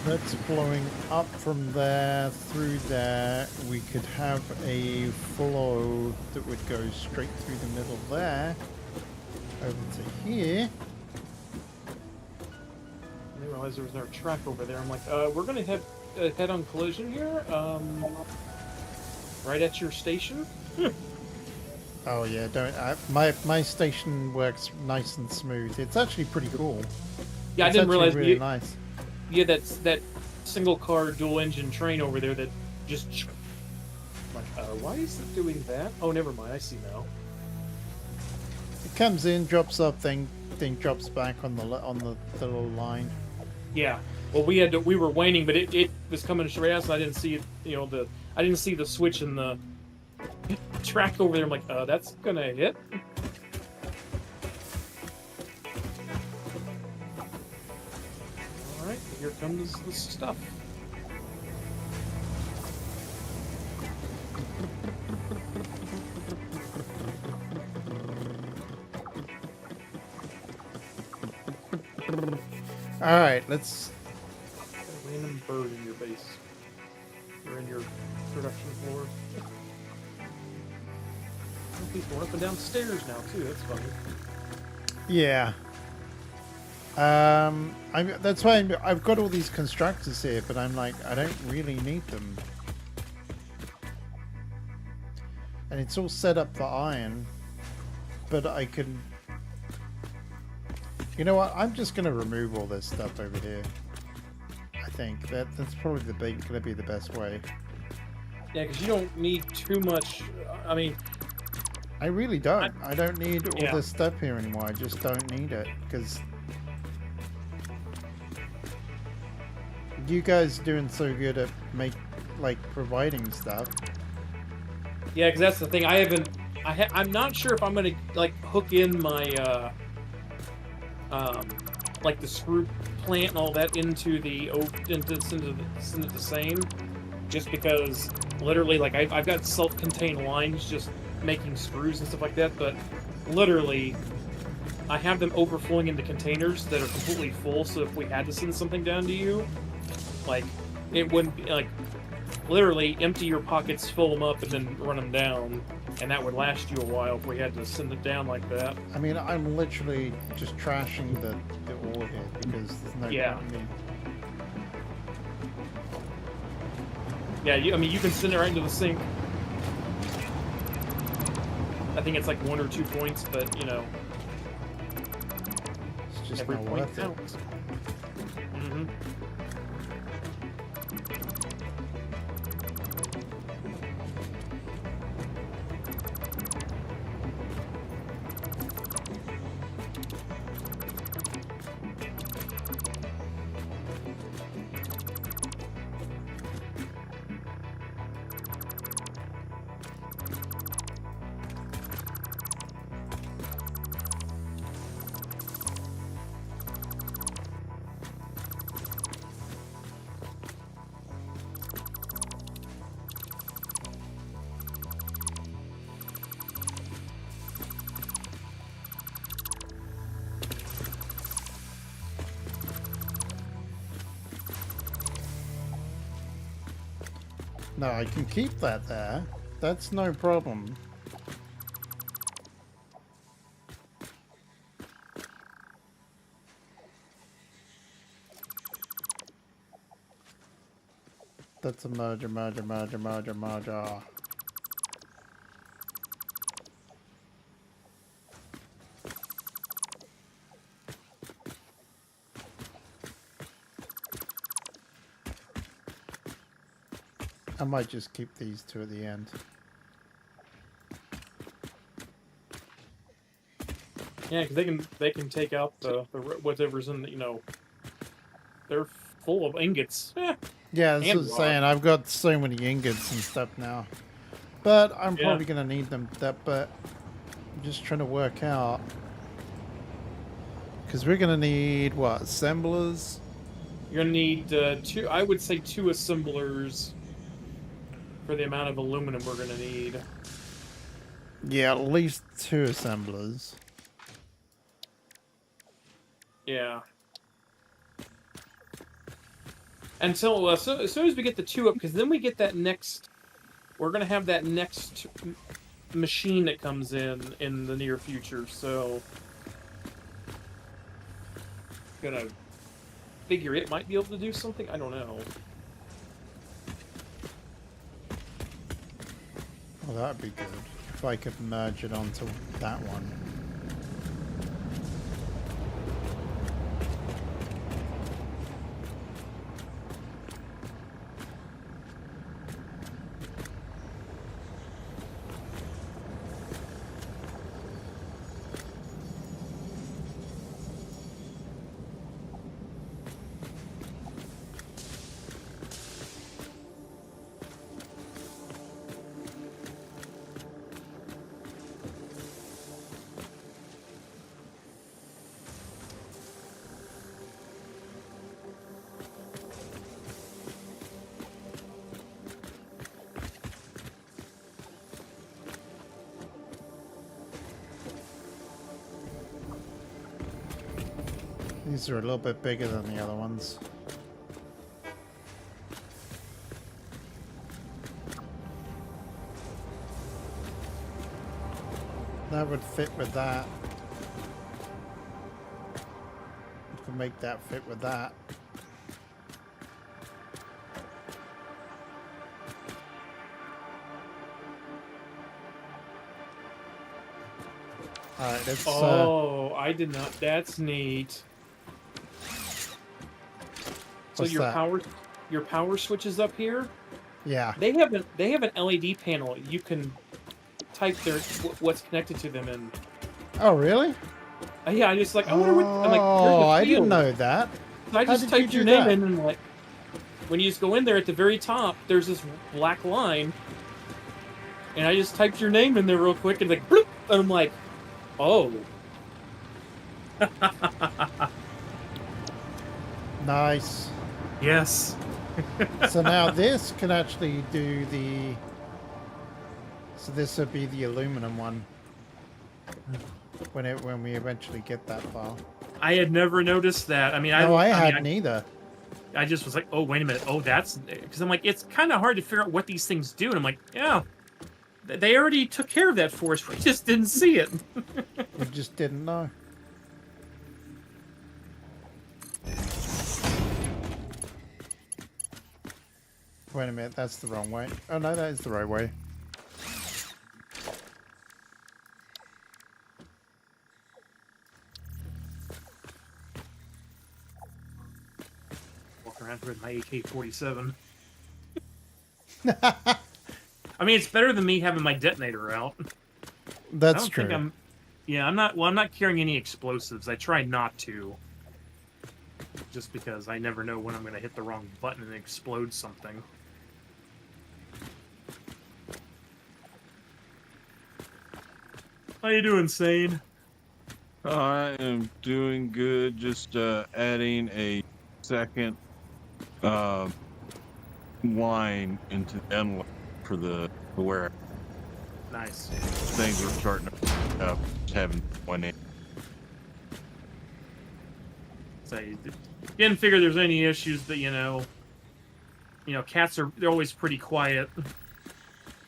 that's flowing up from there through there. We could have a flow that would go straight through the middle there, over to here. I didn't realize there was no track over there. I'm like, we're gonna have head-on collision here. Right at your station. Oh yeah, don't. My station works nice and smooth. It's actually pretty cool. Yeah, it's I didn't realize really nice. Yeah, that's that single car dual engine train over there that just like, why is it doing that? Oh, never mind. I see now. It comes in, drops up, then drops back on the little line. Yeah. Well, we were waiting, but it was coming straight at us, and I didn't see it. You know, I didn't see the switch in the track over there. I'm like, that's gonna hit. All right, here comes the stuff. All right, let's. A random bird in your base. Or in your production floor. People are up and down stairs now too. That's funny. Yeah. That's why I've got all these constructors here, but I'm like, I don't really need them. And it's all set up for iron, but I can. You know what? I'm just gonna remove all this stuff over here. I think that's probably gonna be the best way. Yeah, because you don't need too much. I mean, I really don't. I don't need all this stuff here anymore. I just don't need it because you guys are doing so good at providing stuff. Yeah, because that's the thing. I'm not sure if I'm gonna like hook in my like the screw plant and all that into the same, just because literally like I've got self-contained lines just making screws and stuff like that, but literally I have them overflowing into containers that are completely full, so if we had to send something down to you, like it wouldn't be like literally empty your pockets, fill them up, and then run them down, and that would last you a while if we had to send it down like that. I mean, I'm literally just trashing the ore here because there's no point in me. Yeah, I mean, you can send it right into the sink. I think it's like 1 or 2 points, but you know, it's just every not point worth counts. Mm-hmm. No, I can keep that there. That's no problem. That's a merger. I might just keep these two at the end. Yeah, because they can take out the whatever's in the, you know, they're full of ingots. Yeah, that's what I'm saying. I've got so many ingots and stuff now, but I'm probably gonna need them. But I'm just trying to work out because we're gonna need what, assemblers? You're gonna need two. I would say 2 assemblers for the amount of aluminum we're gonna need. Yeah, at least 2 assemblers. Yeah. until as soon as we get the 2 up, because then we get that next. We're gonna have that next machine that comes in the near future. So, gonna figure it might be able to do something. I don't know. Well, that'd be good if I could merge it onto that one. These are a little bit bigger than the other ones. That would fit with that. You can make that fit with that. Alright, let's... Oh, I did not... That's neat. So What's your that? power switches up here. Yeah. They have an LED panel. You can type what's connected to them, and Oh, really? yeah, I just like I wonder what I'm like. Oh, I didn't know that. So I How just did you typed your do name that? in, and like when you just go in there at the very top, there's this black line, and I just typed your name in there real quick, and like bloop, and I'm like, oh. Nice. Yes. So now this can actually do the... So this would be the aluminum one. When we eventually get that far. I had never noticed that. I mean, I I hadn't either. I just was like, oh, wait a minute. Oh, that's... Because I'm like, it's kind of hard to figure out what these things do. And I'm like, yeah, they already took care of that for us. We just didn't see it. We just didn't know. Wait a minute, that's the wrong way. Oh no, that is the right way. Walk around with my AK-47. I mean, it's better than me having my detonator out. That's I don't true. think I'm... Yeah, I'm not carrying any explosives. I try not to. Just because I never know when I'm going to hit the wrong button and explode something. How you doing, Sane? I am doing good. Just adding a second line into the end for the warehouse. Nice. Things are starting to up. Just having one in. So you didn't figure there's any issues that, you know, cats they're always pretty quiet.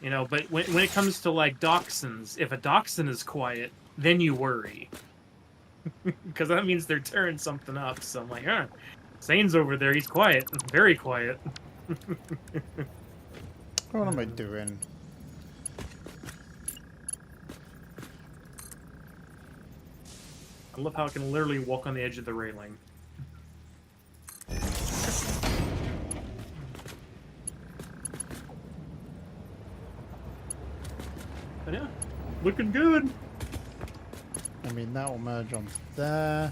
But when it comes to, like, dachshunds, if a dachshund is quiet, then you worry. Because that means they're tearing something up. So I'm like, Zane's over there. He's quiet. Very quiet. What am I doing? I love how I can literally walk on the edge of the railing. But yeah, looking good. I mean, that will merge onto there.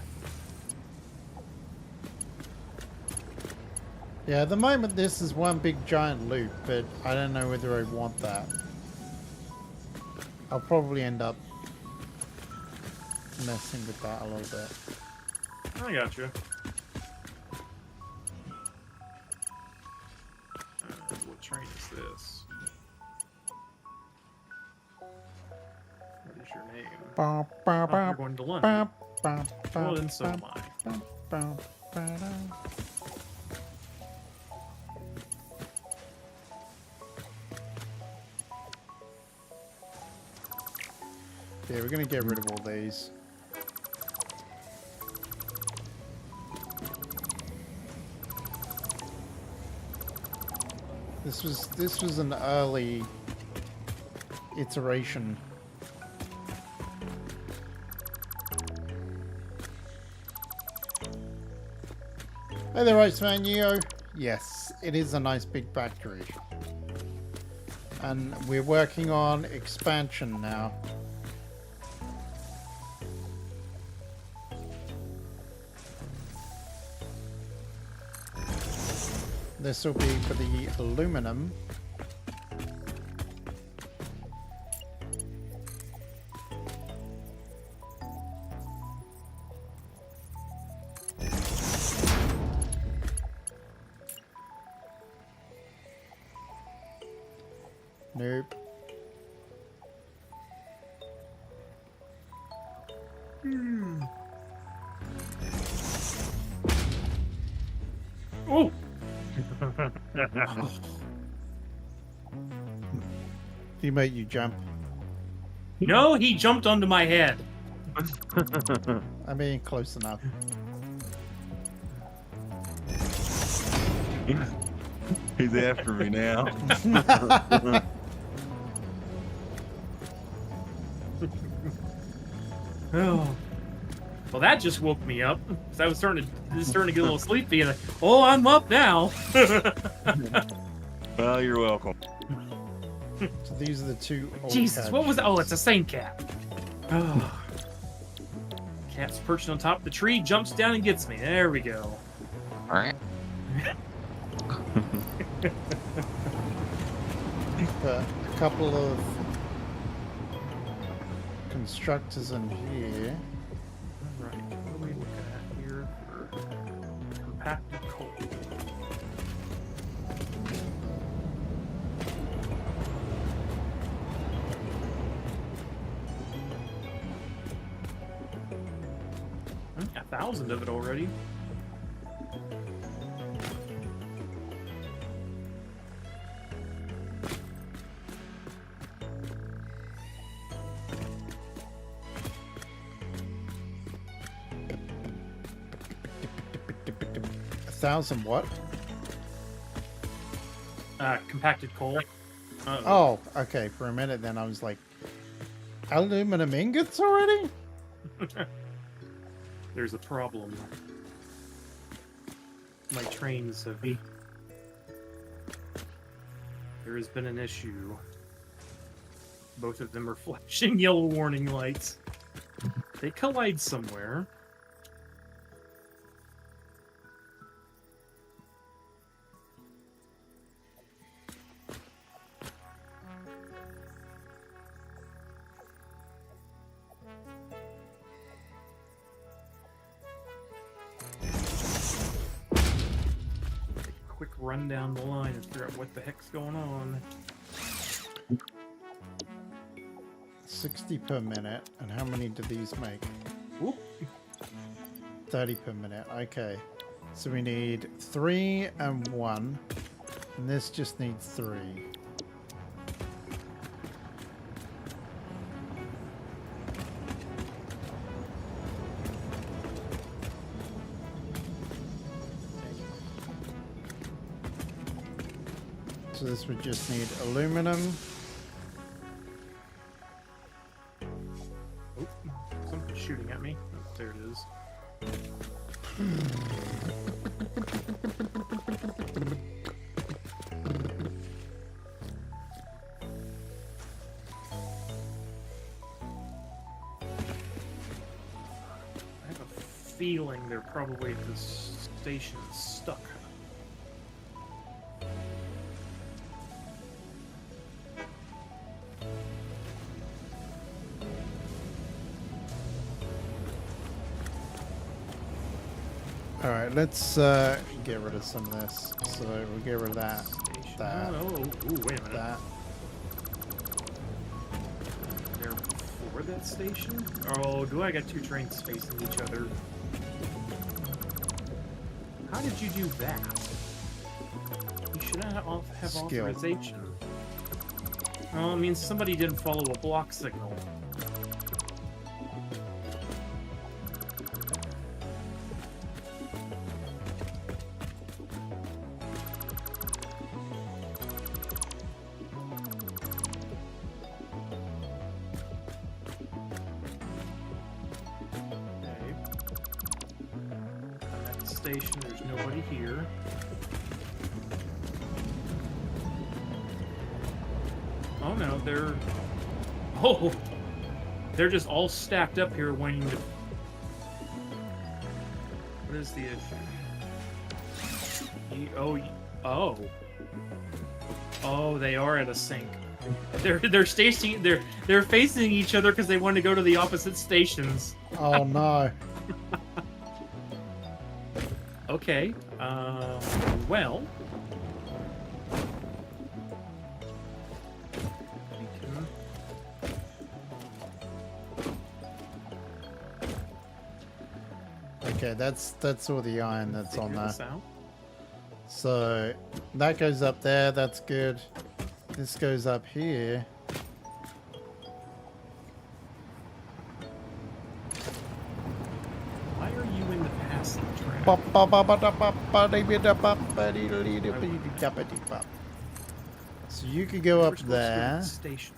Yeah, at the moment this is one big giant loop, but I don't know whether I want that. I'll probably end up messing with that a little bit. I got you. What train is this? What is your name? Ba, ba, Oh, you're ba, going to London. ba, ba, ba, Well, then so am ba, I. ba, ba, ba, da. Yeah, we're gonna get rid of all these. This was an early iteration. Hey there, Iceman Neo. Yes, it is a nice big factory. And we're working on expansion now. This will be for the aluminum. Nope. Oh! He made you jump. No, he jumped onto my head. I mean, close enough. He's after me now. Oh. Well, that just woke me up. 'Cause I was starting to get a little sleepy, and oh, I'm up now. Well, you're welcome. So these are the two old Jesus, what was? couches. Oh, it's the same cat. Oh. Cat's perched on top of the tree, jumps down and gets me. There we go. But a couple of constructors in here. All right, what are we looking at here for compacted coal? A 1,000 of it already. A 1,000 what? Compacted coal. Oh, okay. For a minute then I was like, aluminum ingots already? There's a problem. My trains have... There has been an issue. Both of them are flashing yellow warning lights. They collide somewhere. Quick run down the line and figure out what the heck's going on. 60 per minute. And how many do these make? Whoop. 30 per minute. Okay. So we need 3 and 1. And this just needs 3. So this would just need aluminum. Oh, something's shooting at me. Oh, there it is. I have a feeling they're probably at this station stuck. Alright, let's get rid of some of this. So we'll get rid of that. Station. That. Oh, ooh, wait a minute. That. They're before that station? Oh, do I got two trains facing each other? How did you do that? You should not have Skill. authorization. Oh, it means somebody didn't follow a block signal. station. There's nobody here. Oh no, they're just all stacked up here waiting to... What is the issue? Oh, they are at a sync. They're facing each other because they want to go to the opposite stations. Oh no. Okay. Well. Okay, that's all the iron that's on there. So that goes up there, that's good. This goes up here. Why are you in the passing track? So you could go up there. Station.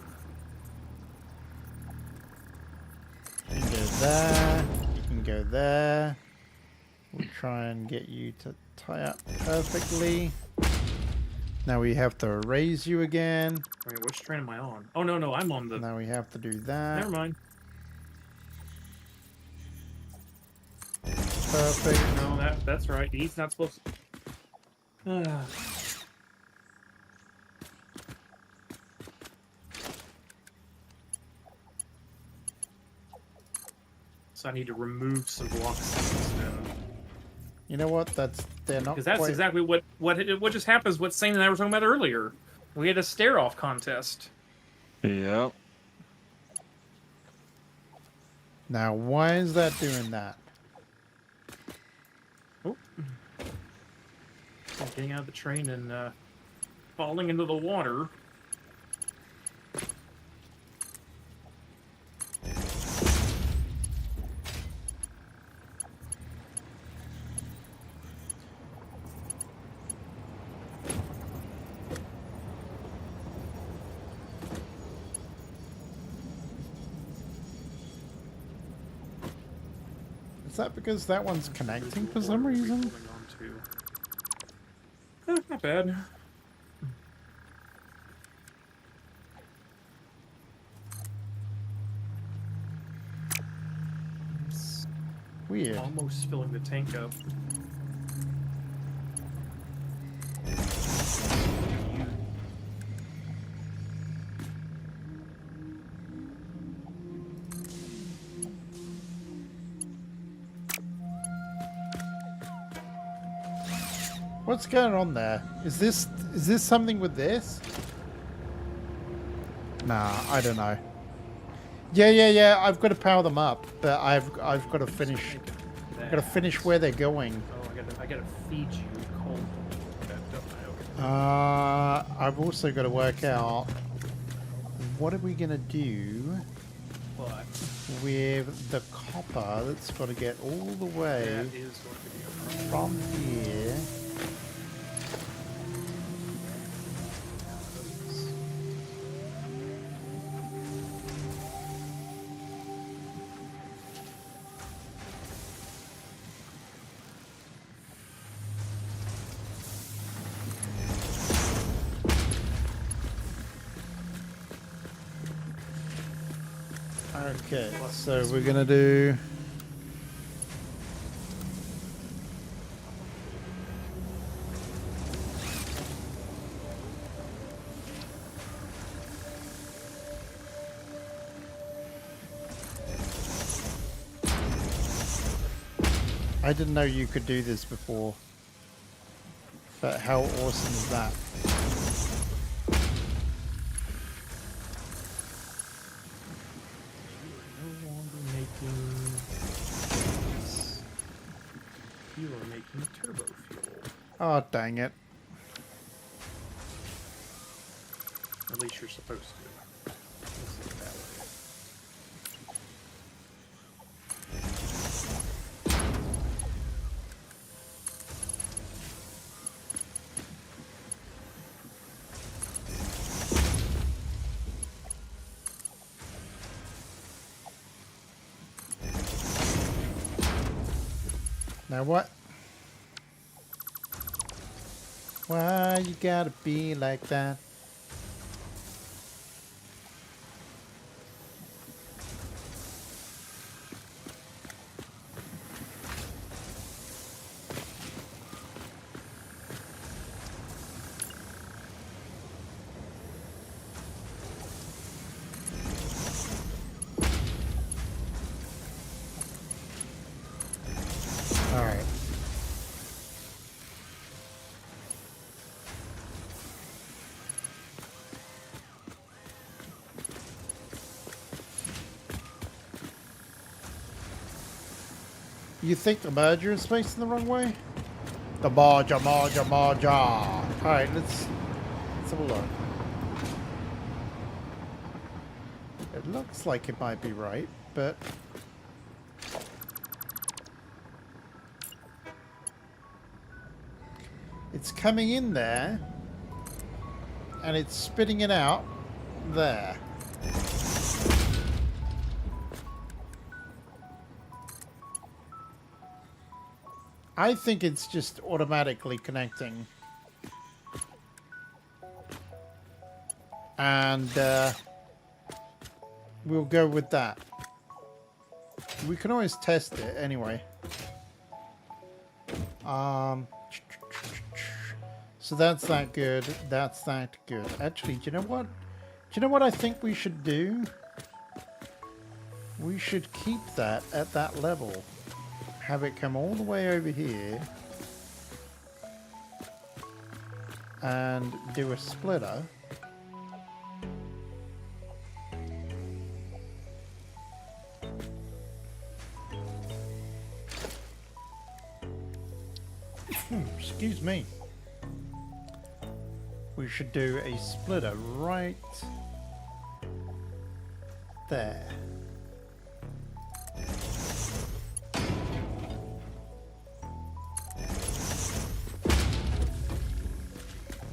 You can go there. You can go there. We'll try and get you to tie up perfectly. Now we have to raise you again. Wait, which train am I on? Oh, no, I'm on the... Now we have to do that. Never mind. Perfect. No, that's right. He's not supposed to... So I need to remove some blocks. You know what? They're not. Because that's exactly what just happens. What Sane and I were talking about earlier. We had a stare-off contest. Yeah. Now, why is that doing that? Oh. Getting out of the train and falling into the water. Is that because that one's connecting for some reason? Not bad. Weird. Almost filling the tank up. What's going on there? Is this something with this? Nah, I don't know. Yeah. I've got to power them up, but I've got to finish. I've got to finish where they're going. Oh, I gotta feed you cold. I've also got to work out what are we gonna do What? with the copper that's got to get all the way That is going to be a from problem. here. Okay, so we're gonna do. I didn't know you could do this before, but how awesome is that? You are making turbo fuel. Oh, dang it. At least you're supposed to. This is that way. Now what? Why you gotta be like that? All right. You think the merger is facing the wrong way? The merger. Alright, let's have a look. It looks like it might be right, but... It's coming in there, and it's spitting it out there. I think it's just automatically connecting. And we'll go with that. We can always test it anyway. So that's that good. That's that good. Actually, do you know what? Do you know what I think we should do? We should keep that at that level. Have it come all the way over here and do a splitter. Excuse me. We should do a splitter right there.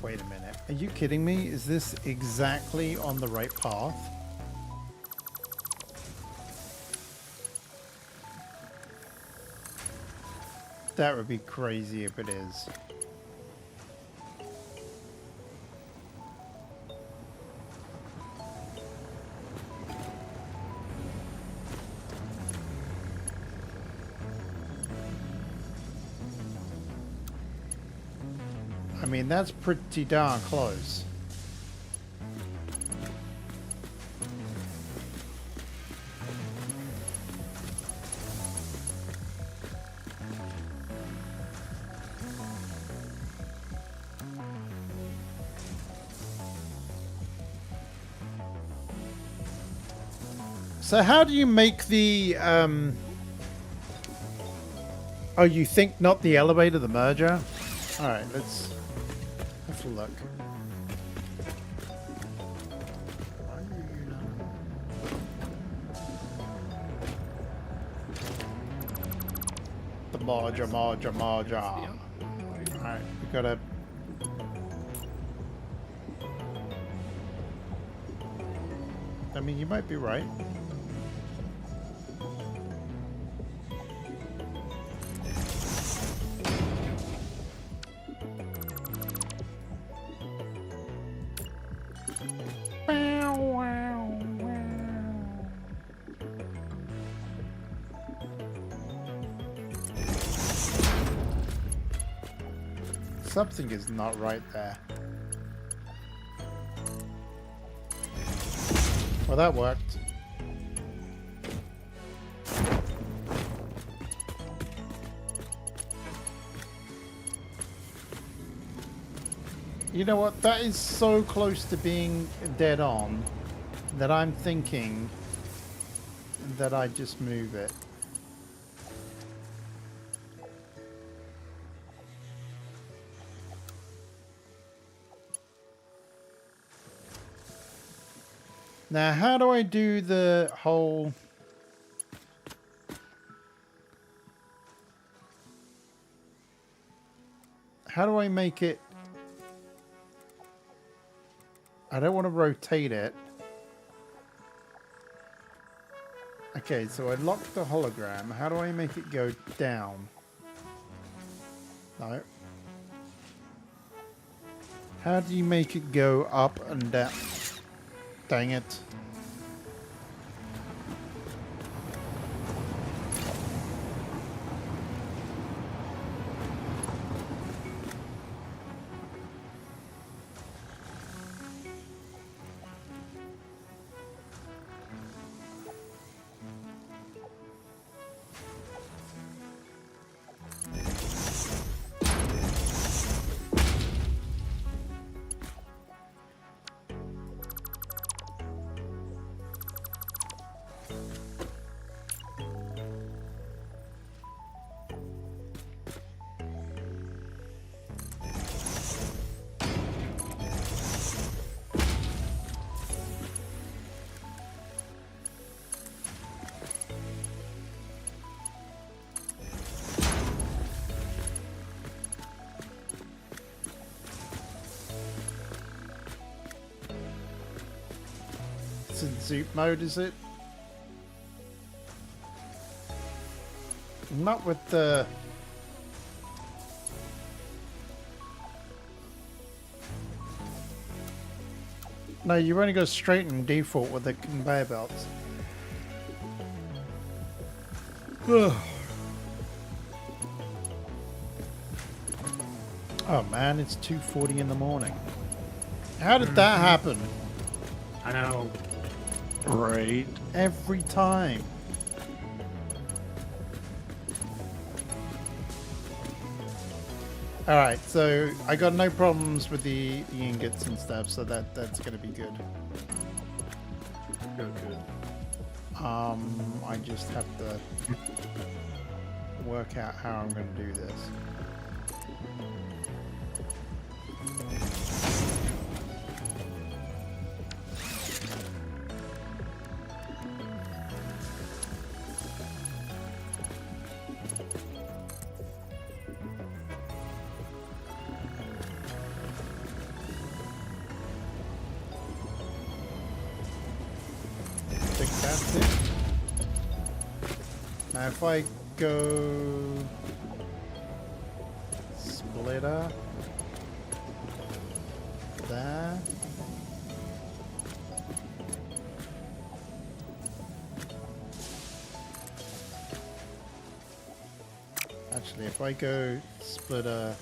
Wait a minute. Are you kidding me? Is this exactly on the right path? That would be crazy if it is. I mean, that's pretty darn close. So how do you make the, oh, you think not the elevator, the merger? Alright, let's look. The merger. Alright, we gotta... I mean, you might be right. Something is not right there. Well, that worked. You know what? That is so close to being dead on that I'm thinking that I just move it. Now, how do I do the whole... How do I make it... I don't want to rotate it. Okay, so I locked the hologram. How do I make it go down? No. How do you make it go up and down? Dang it. It's in zoop mode, is it? Not with the... No, you only go straight in default with the conveyor belts. Oh man, it's 2:40 in the morning. How did that happen? I know. Right. Every time. Alright, so I got no problems with the ingots and stuff, so that's gonna be good. Good. I just have to work out how I'm gonna do this. I think that's it. Now if I go splitter there. Actually, if I go splitter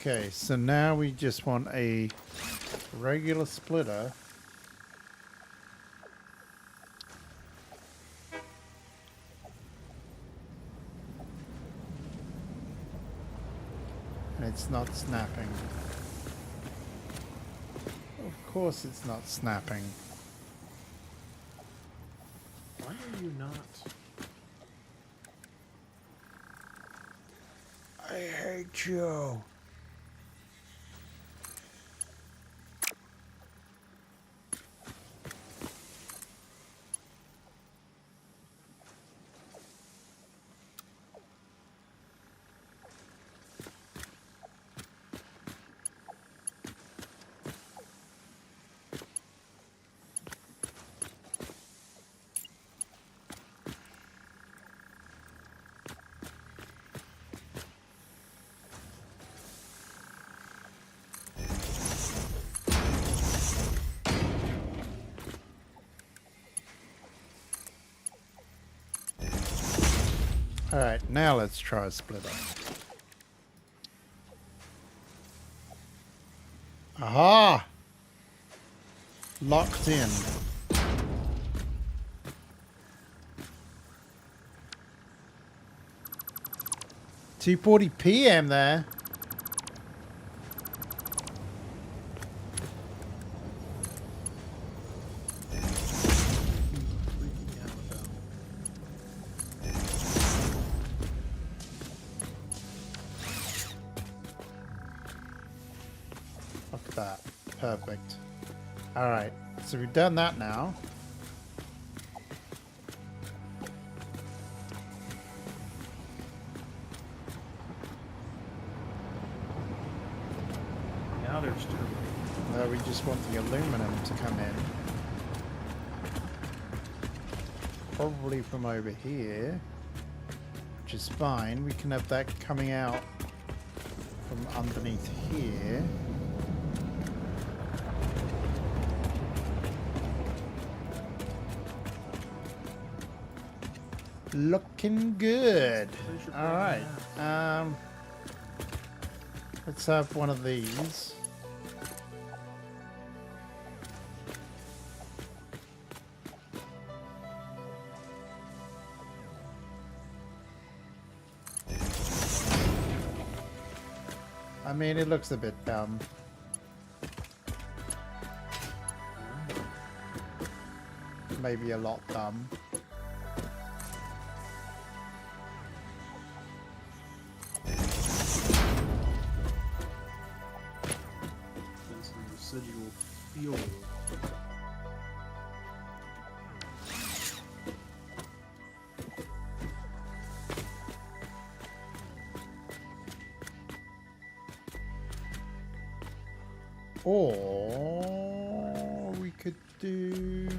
okay, so now we just want a regular splitter. And it's not snapping. Of course it's not snapping. Why are you not? I hate you. Alright, now let's try a splitter. Aha! Locked in. 2:40 PM there. Look at that. Perfect. Alright, so we've done that now. we just want the aluminum to come in. Probably from over here, which is fine. We can have that coming out from underneath here. Looking good. All right. Let's have one of these. I mean, it looks a bit dumb. Maybe a lot dumb. Residual fuel. Or we could do...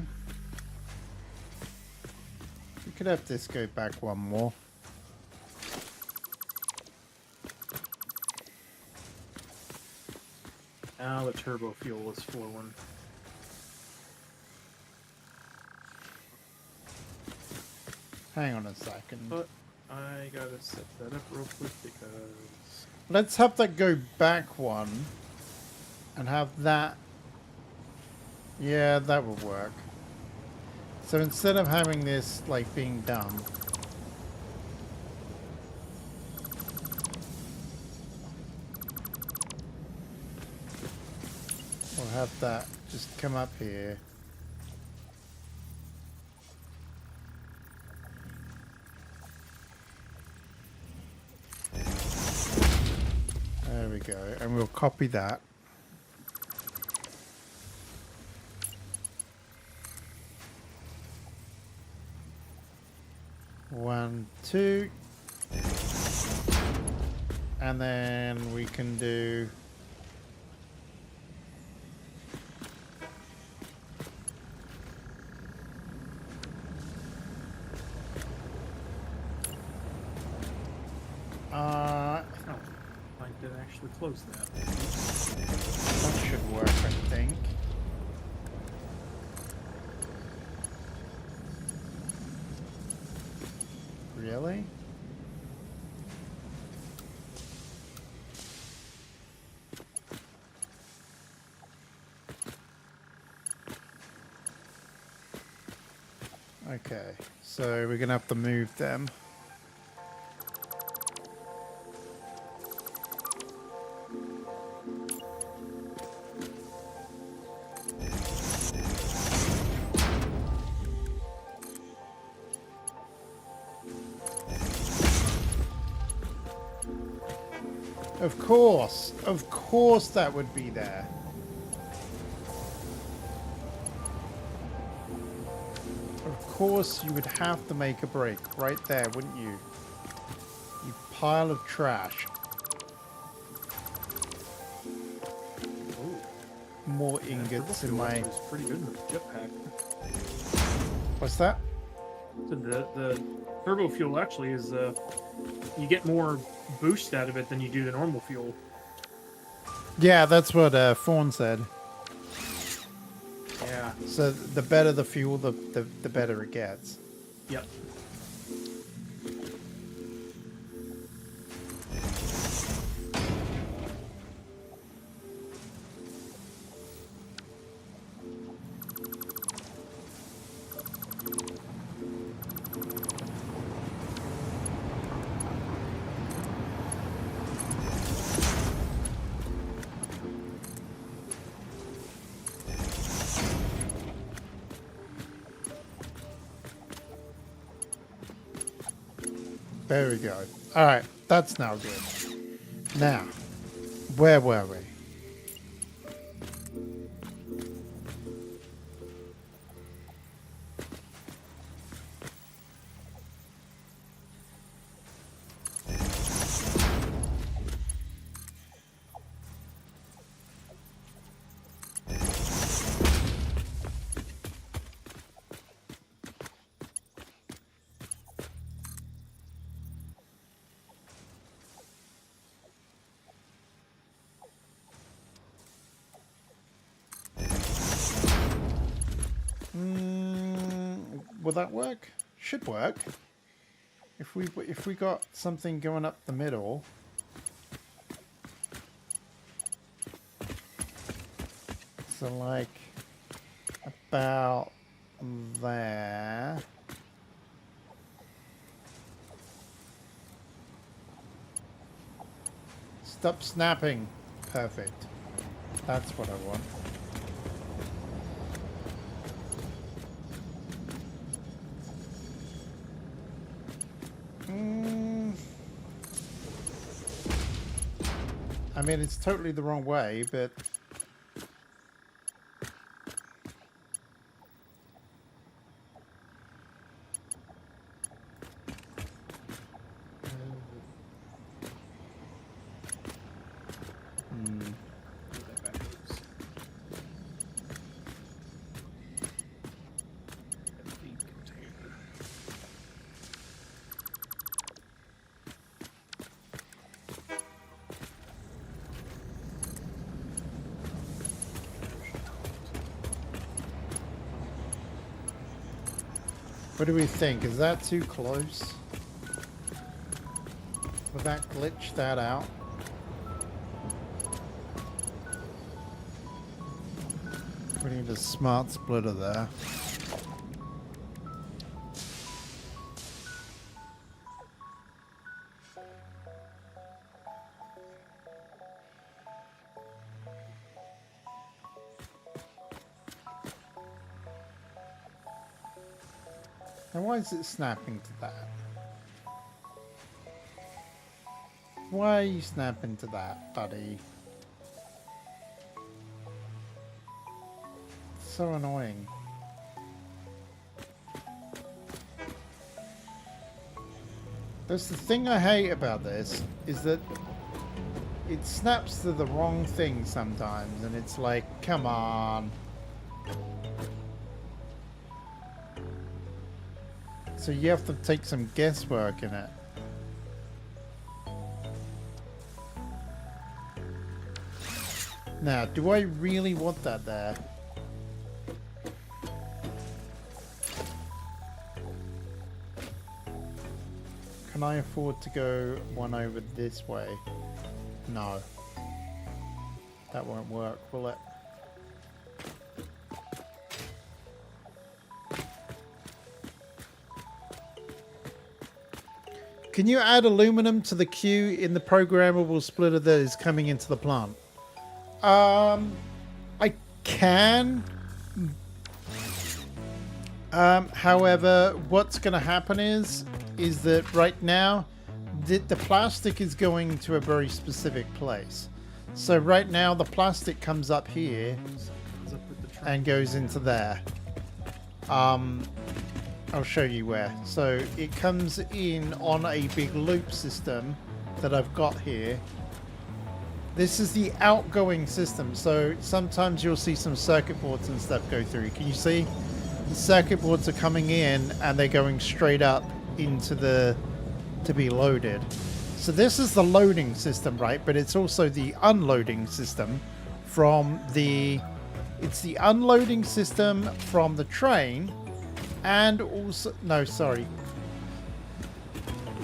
We could have this go back one more. Now the turbo fuel is flowing. Hang on a second. But I gotta set that up real quick because... Let's have that go back one. And have that... Yeah, that would work. So instead of having this, like, being dumb... We'll have that just come up here. There we go. And we'll copy that. One, two. And then we can do... I did actually close that. That should work, I think. Really? Okay, so we're gonna have to move them. Of course that would be there. Of course you would have to make a break right there, wouldn't you? You pile of trash. Oh, More ingots in my... It's pretty good with the jetpack. What's that? So the turbo fuel actually is you get more boost out of it than you do the normal fuel. Yeah, that's what Fawn said. Yeah. So the better the fuel, the better it gets. Yep. There we go. All right, that's now good. Now, where were we? will that work? Should work. If we got something going up the middle. So like about there. Stop snapping. Perfect. That's what I want. I mean, it's totally the wrong way, but... What do we think? Is that too close? Will that glitch that out? We need a smart splitter there. Now why is it snapping to that? Why are you snapping to that, buddy? It's so annoying. That's the thing I hate about this, is that it snaps to the wrong thing sometimes, and it's like, come on. So you have to take some guesswork in it. Now, do I really want that there? Can I afford to go one over this way? No. That won't work, will it? Can you add aluminum to the queue in the programmable splitter that is coming into the plant? I can. However, what's going to happen is that right now, the plastic is going to a very specific place. So right now, the plastic comes up here and goes into there. I'll show you where. So it comes in on a big loop system that I've got here. This is the outgoing system. So sometimes you'll see some circuit boards and stuff go through. Can you see? The circuit boards are coming in and they're going straight up into the to be loaded. So this is the loading system, right? But it's also the unloading system from the... It's the unloading system from the train. And also, no, sorry.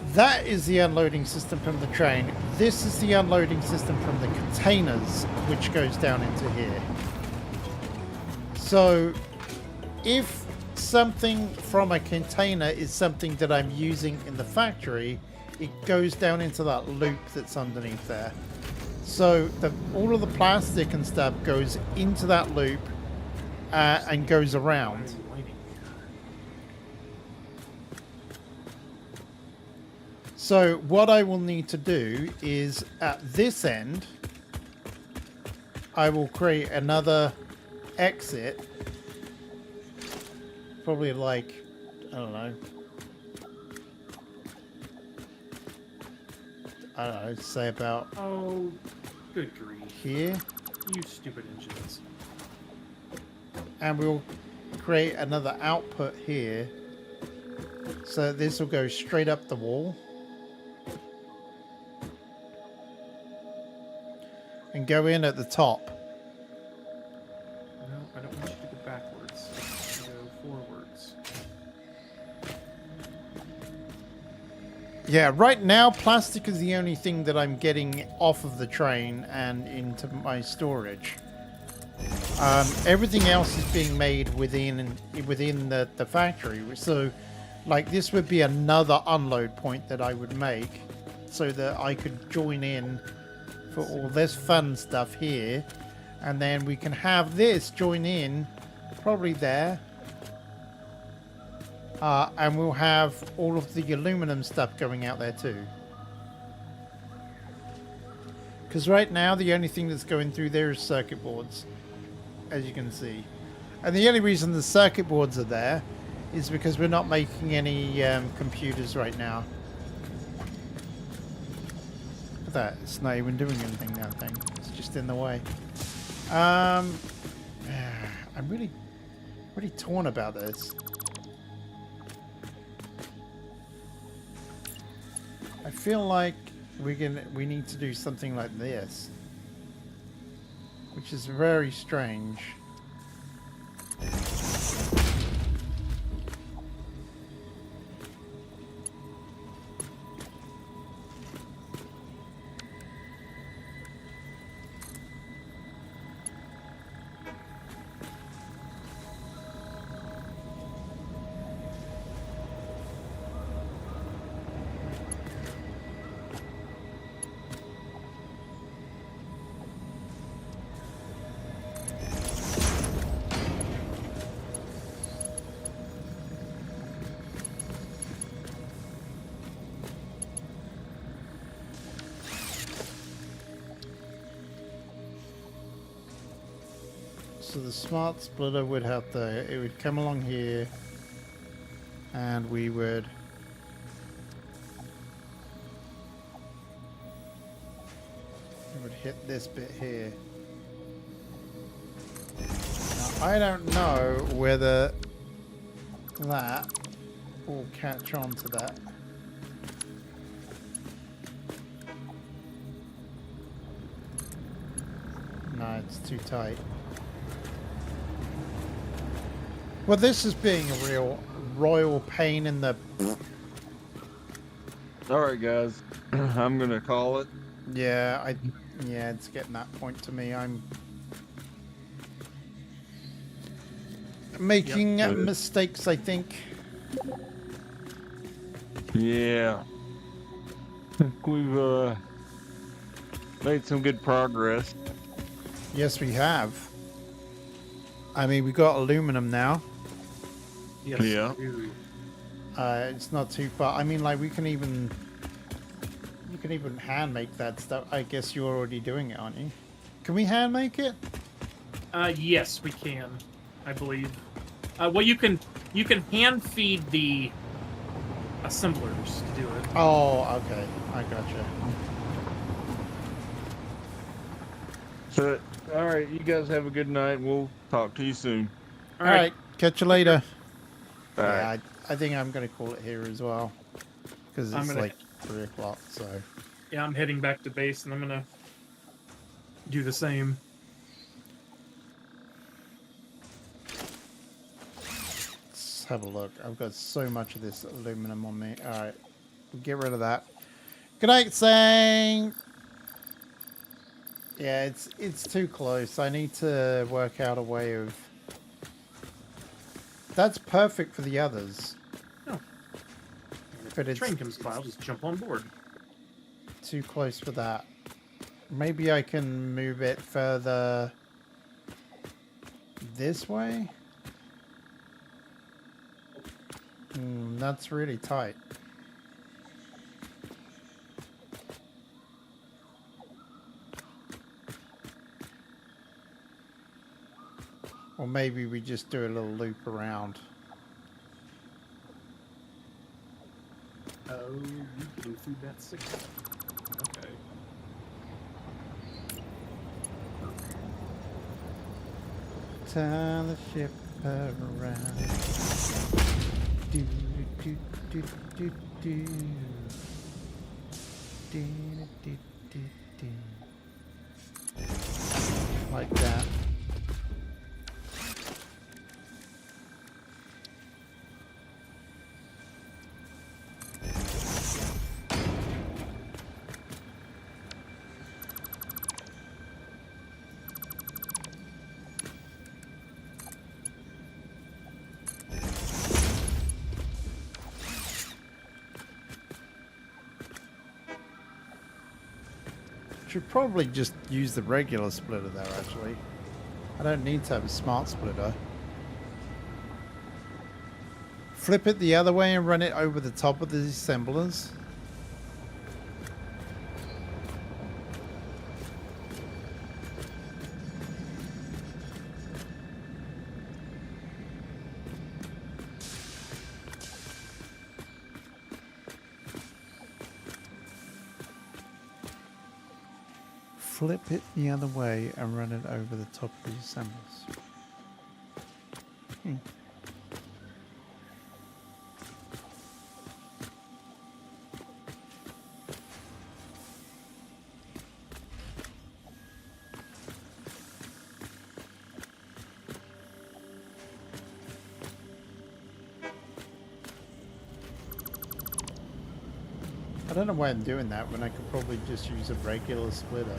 That is the unloading system from the train. This is the unloading system from the containers, which goes down into here. So, if something from a container is something that I'm using in the factory, it goes down into that loop that's underneath there. So, all of the plastic and stuff goes into that loop and goes around. So what I will need to do is at this end, I will create another exit. Probably like, I don't know, say about... Oh, good grief. Here. You stupid engines. And we'll create another output here. So this will go straight up the wall. And go in at the top. No, I don't want you to go backwards. Go forwards. Yeah, right now plastic is the only thing that I'm getting off of the train and into my storage. Everything else is being made within the factory. So, like, this would be another unload point that I would make, so that I could join in for all this fun stuff here, and then we can have this join in, probably there. And we'll have all of the aluminum stuff going out there too. Because right now the only thing that's going through there is circuit boards, as you can see. And the only reason the circuit boards are there is because we're not making any computers right now. Look at that, it's not even doing anything, that thing. It's just in the way. I'm really torn about this. I feel like we need to do something like this, which is very strange. So the smart splitter would have it would come along here, and we would hit this bit here. Now, I don't know whether that will catch on to that. No, it's too tight. Well, this is being a real royal pain in the... Alright, guys. I'm gonna call it. Yeah, yeah, it's getting that point to me. I'm making mistakes, I think. Yeah. We've made some good progress. Yes, we have. I mean, we got aluminum now. Yes. Yeah. It's not too far. I mean, like, you can even hand make that stuff. I guess you're already doing it, aren't you? Can we hand make it? Yes, we can. I believe. Well, you can hand feed the assemblers to do it. Oh, okay. I gotcha. So, alright, you guys have a good night. We'll talk to you soon. All right. Catch you later. All Yeah, right. I think I'm going to call it here as well. Because it's like 3 o'clock, so... Yeah, I'm heading back to base, and I'm gonna do the same. Let's have a look. I've got so much of this aluminum on me. Alright, we'll get rid of that. Good night, Sang! Yeah, it's too close. I need to work out a way of... That's perfect for the others. Oh. But The it's train comes by, I'll just jump on board. too close for that. Maybe I can move it further this way? That's really tight. Or maybe we just do a little loop around. Oh, you blew through that signal. Okay. Turn the ship around. Do, do, do, do, do. Do, do, do, do. Like that. Should probably just use the regular splitter there, actually. I don't need to have a smart splitter. Flip it the other way and run it over the top of the assemblers. Flip it the other way and run it over the top of the assemblers. I don't know why I'm doing that when I could probably just use a regular splitter.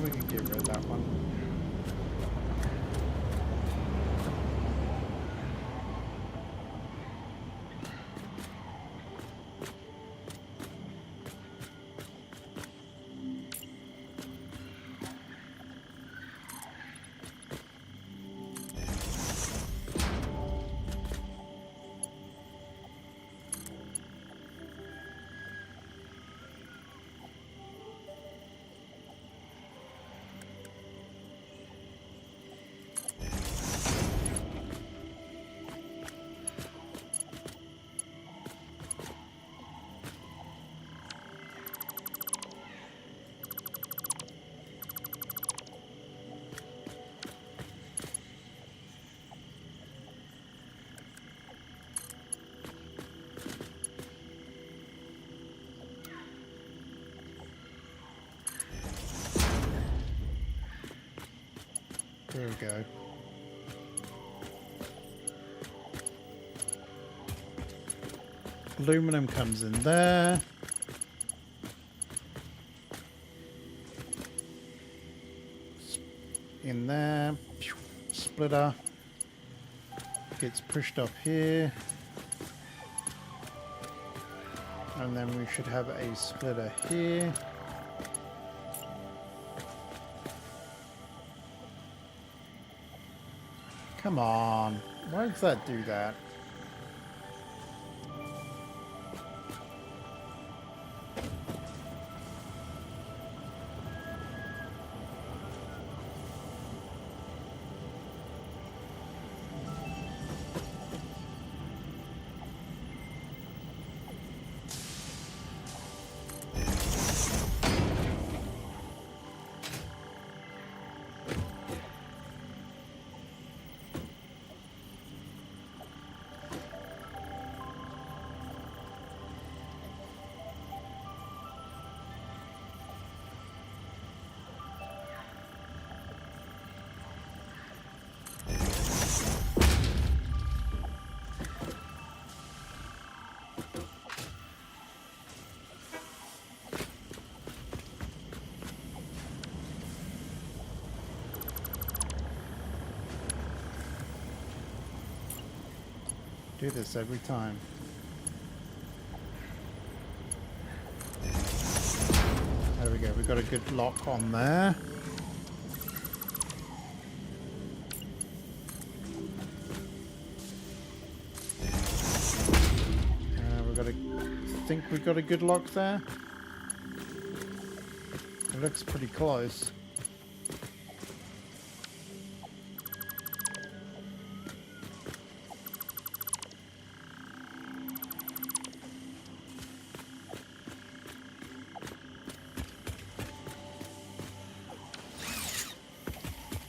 We can get rid of that one. There we go. Aluminum comes in there. In there. Splitter. Gets pushed up here. And then we should have a splitter here. Come on. Why does that do that? Do this every time. There we go. We've got a good lock on there. I think we've got a good lock there. It looks pretty close.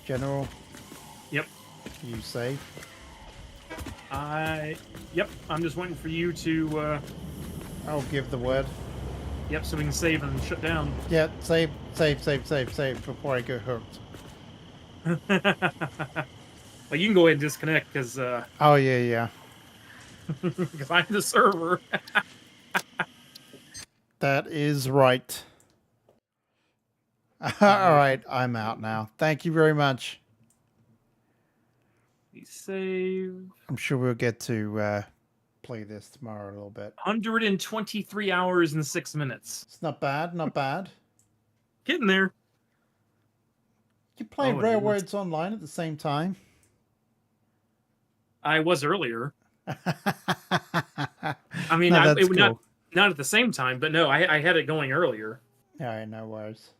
General? Yep. You safe? Yep. I'm just waiting for you to, I'll give the word. Yep, so we can save and shut down. Yeah, save before I get hooked. Well, you can go ahead and disconnect, because, Oh, yeah. because I'm the server. That is right. Alright, I'm out now. Thank you very much. Save. I'm sure we'll get to play this tomorrow a little bit. 123 hours and 6 minutes. It's not bad, not bad. Getting there. You play Railroads Online at the same time? I was earlier. I mean, No, it, cool. not at the same time, but no, I had it going earlier. Alright, no worries.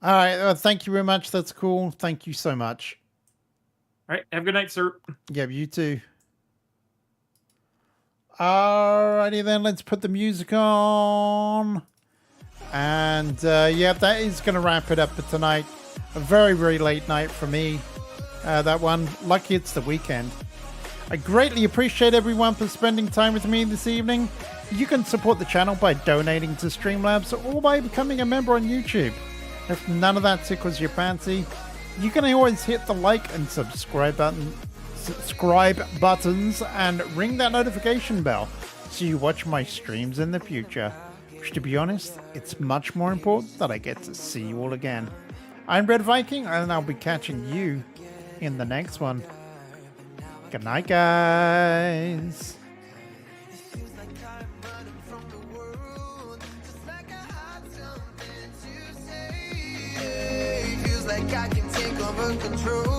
Alright, thank you very much. That's cool. Thank you so much. Alright, have a good night, sir. Yeah, you too. Alrighty then, let's put the music on. And yeah, that is going to wrap it up for tonight. A very, very late night for me. That one. Lucky it's the weekend. I greatly appreciate everyone for spending time with me this evening. You can support the channel by donating to Streamlabs or by becoming a member on YouTube. If none of that tickles your fancy, you can always hit the like and subscribe buttons and ring that notification bell so you watch my streams in the future. Which, to be honest, it's much more important that I get to see you all again. I'm Red Viking, and I'll be catching you in the next one. Good night, guys. Like I can take over control.